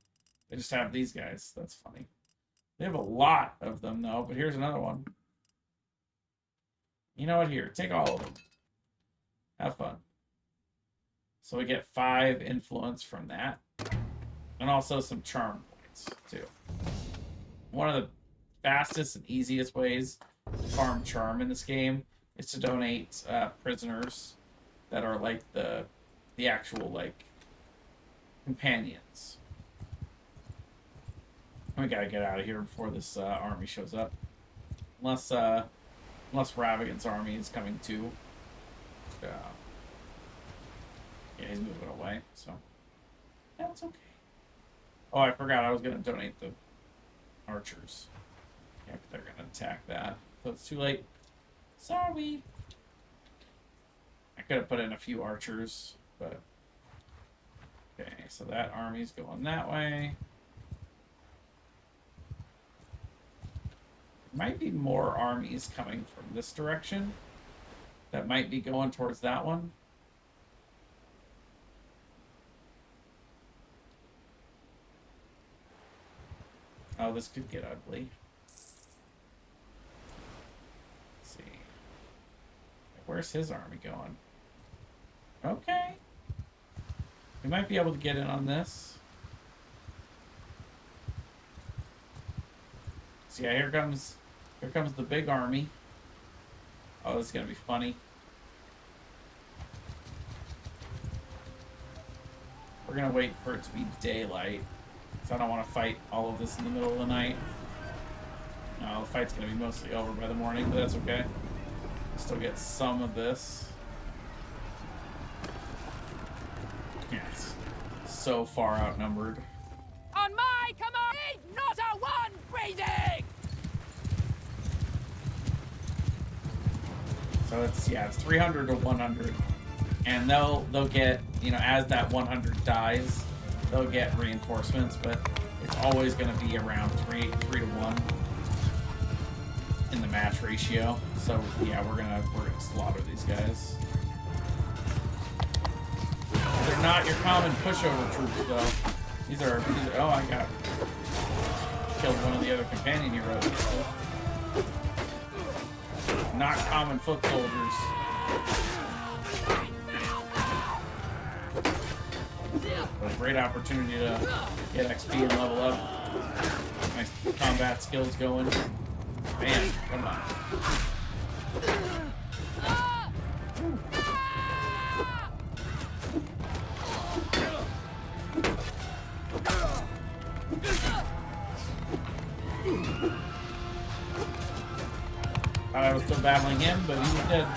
they just have these guys. That's funny. They have a lot of them though, but here's another one. You know what? Here, take all of them. Have fun. So we get 5 influence from that. And also some charm points, too. One of the fastest and easiest ways to farm charm in this game is to donate prisoners that are like the actual, like, companions. We gotta get out of here before this army shows up. Unless Ravagan's army is coming too. Yeah, he's moving away, so that's okay. Oh, I forgot I was going to donate the archers. Yeah, but they're going to attack that. So it's too late. Sorry. I could have put in a few archers, but... Okay, so that army's going that way. There might be more armies coming from this direction that might be going towards that one. Oh, this could get ugly. Let's see. Where's his army going? Okay. We might be able to get in on this. So yeah, here comes the big army. Oh, this is gonna be funny. We're gonna wait for it to be daylight. I don't want to fight all of this in the middle of the night. No, the fight's going to be mostly over by the morning, but that's okay. Still get some of this. Yes. So far outnumbered. On my command, not a one breathing! So it's 300 to 100. And they'll get, as that 100 dies, they'll get reinforcements, but it's always going to be around 3 to 1 in the match ratio. So yeah, we're gonna slaughter these guys. They're not your common pushover troops though. These are oh, I got killed one of the other companion heroes. Not common foot soldiers. A great opportunity to get XP and level up. Nice combat skills going. Man, come on. Thought I was still battling him, but he was dead.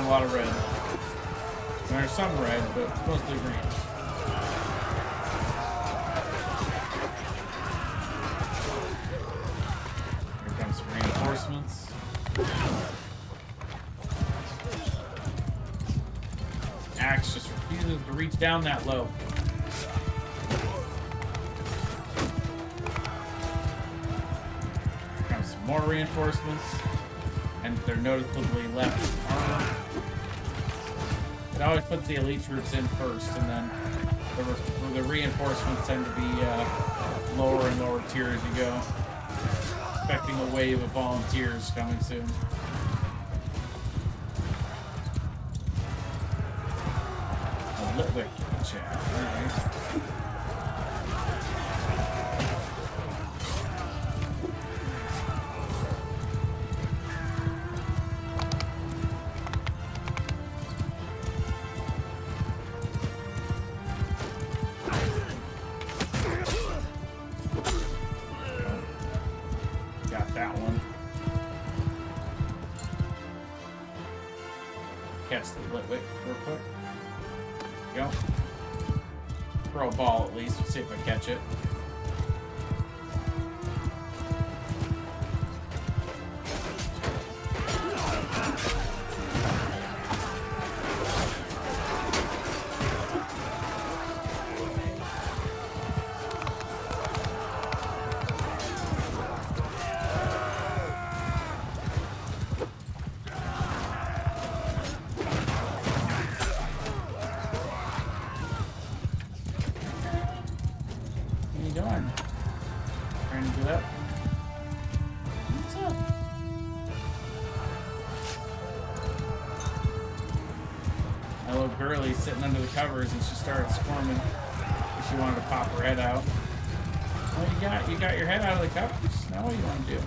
not a lot of red. There's some red, but it's mostly green. Here comes some reinforcements. Axe just refuses to reach down that low. Here comes some more reinforcements. And they're noticeably left armor. It always puts the elite troops in first, and then the reinforcements tend to be lower and lower tier as you go. Expecting a wave of volunteers coming soon. A little bit of chat. Alright. Catch the Litwick real quick. Go. Throw a ball at least. See if I catch it. Girlie sitting under the covers and she started squirming. She wanted to pop her head out. Well, you got your head out of the covers. Now what do you want to do?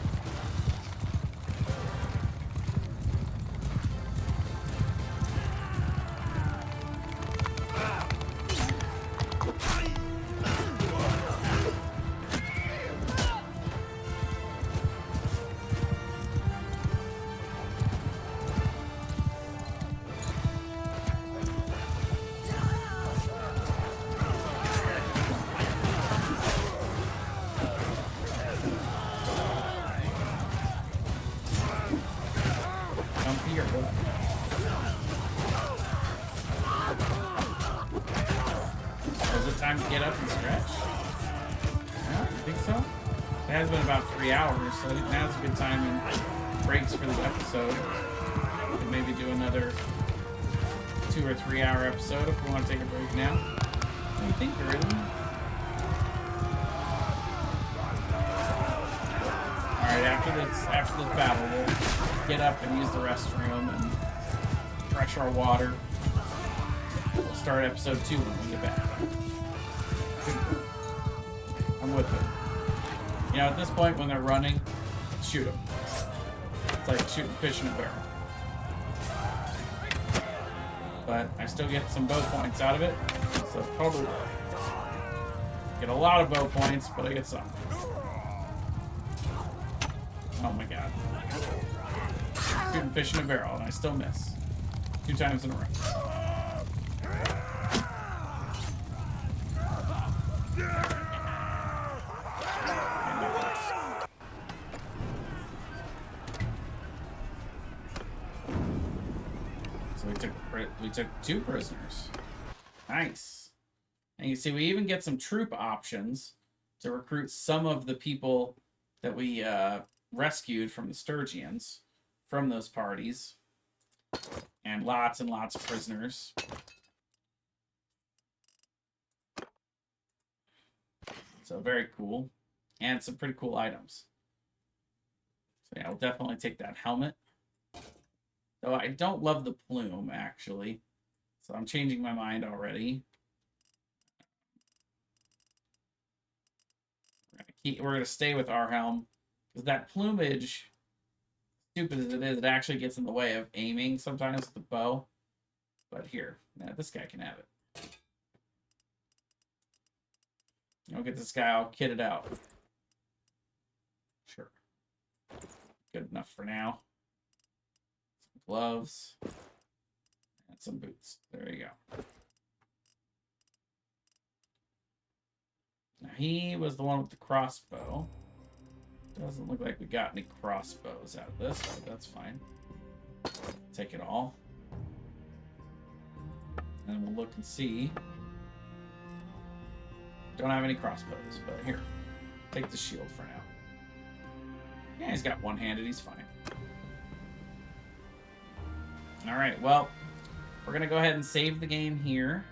Time to get up and stretch? Yeah, I think so. It has been about 3 hours, so I think now's a good time in breaks for the episode. We could maybe do another 2 or 3 hour episode if we want to take a break now. What do you think, Girlie? Alright, after this battle, we'll get up and use the restroom and fresh our water. We'll start episode 2 when we get back. I'm with it. You know, at this point, when they're running, shoot them. It's like shooting fish in a barrel. But I still get some bow points out of it, so totally get a lot of bow points, but I get some. Oh my god. Shooting fish in a barrel, and I still miss. 2 times in a row. We took 2 prisoners. Nice. And you see, we even get some troop options to recruit some of the people that we rescued from the Sturgians from those parties. And lots of prisoners. So very cool. And some pretty cool items. So yeah, I'll definitely take that helmet. Though I don't love the plume, actually. So I'm changing my mind already. We're gonna stay with our helm. Because that plumage, stupid as it is, it actually gets in the way of aiming sometimes with the bow. But here, this guy can have it. I'll get this guy all kitted out. Sure. Good enough for now. Gloves. And some boots. There you go. Now, he was the one with the crossbow. Doesn't look like we got any crossbows out of this, but that's fine. Take it all. And we'll look and see. Don't have any crossbows, but here. Take the shield for now. Yeah, he's got one-handed. He's fine. Alright, well, we're going to go ahead and save the game here.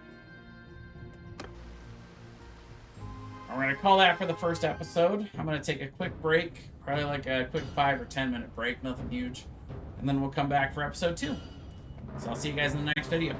We're going to call that for the first episode. I'm going to take a quick break. Probably like a quick 5 or 10 minute break. Nothing huge. And then we'll come back for episode 2. So I'll see you guys in the next video.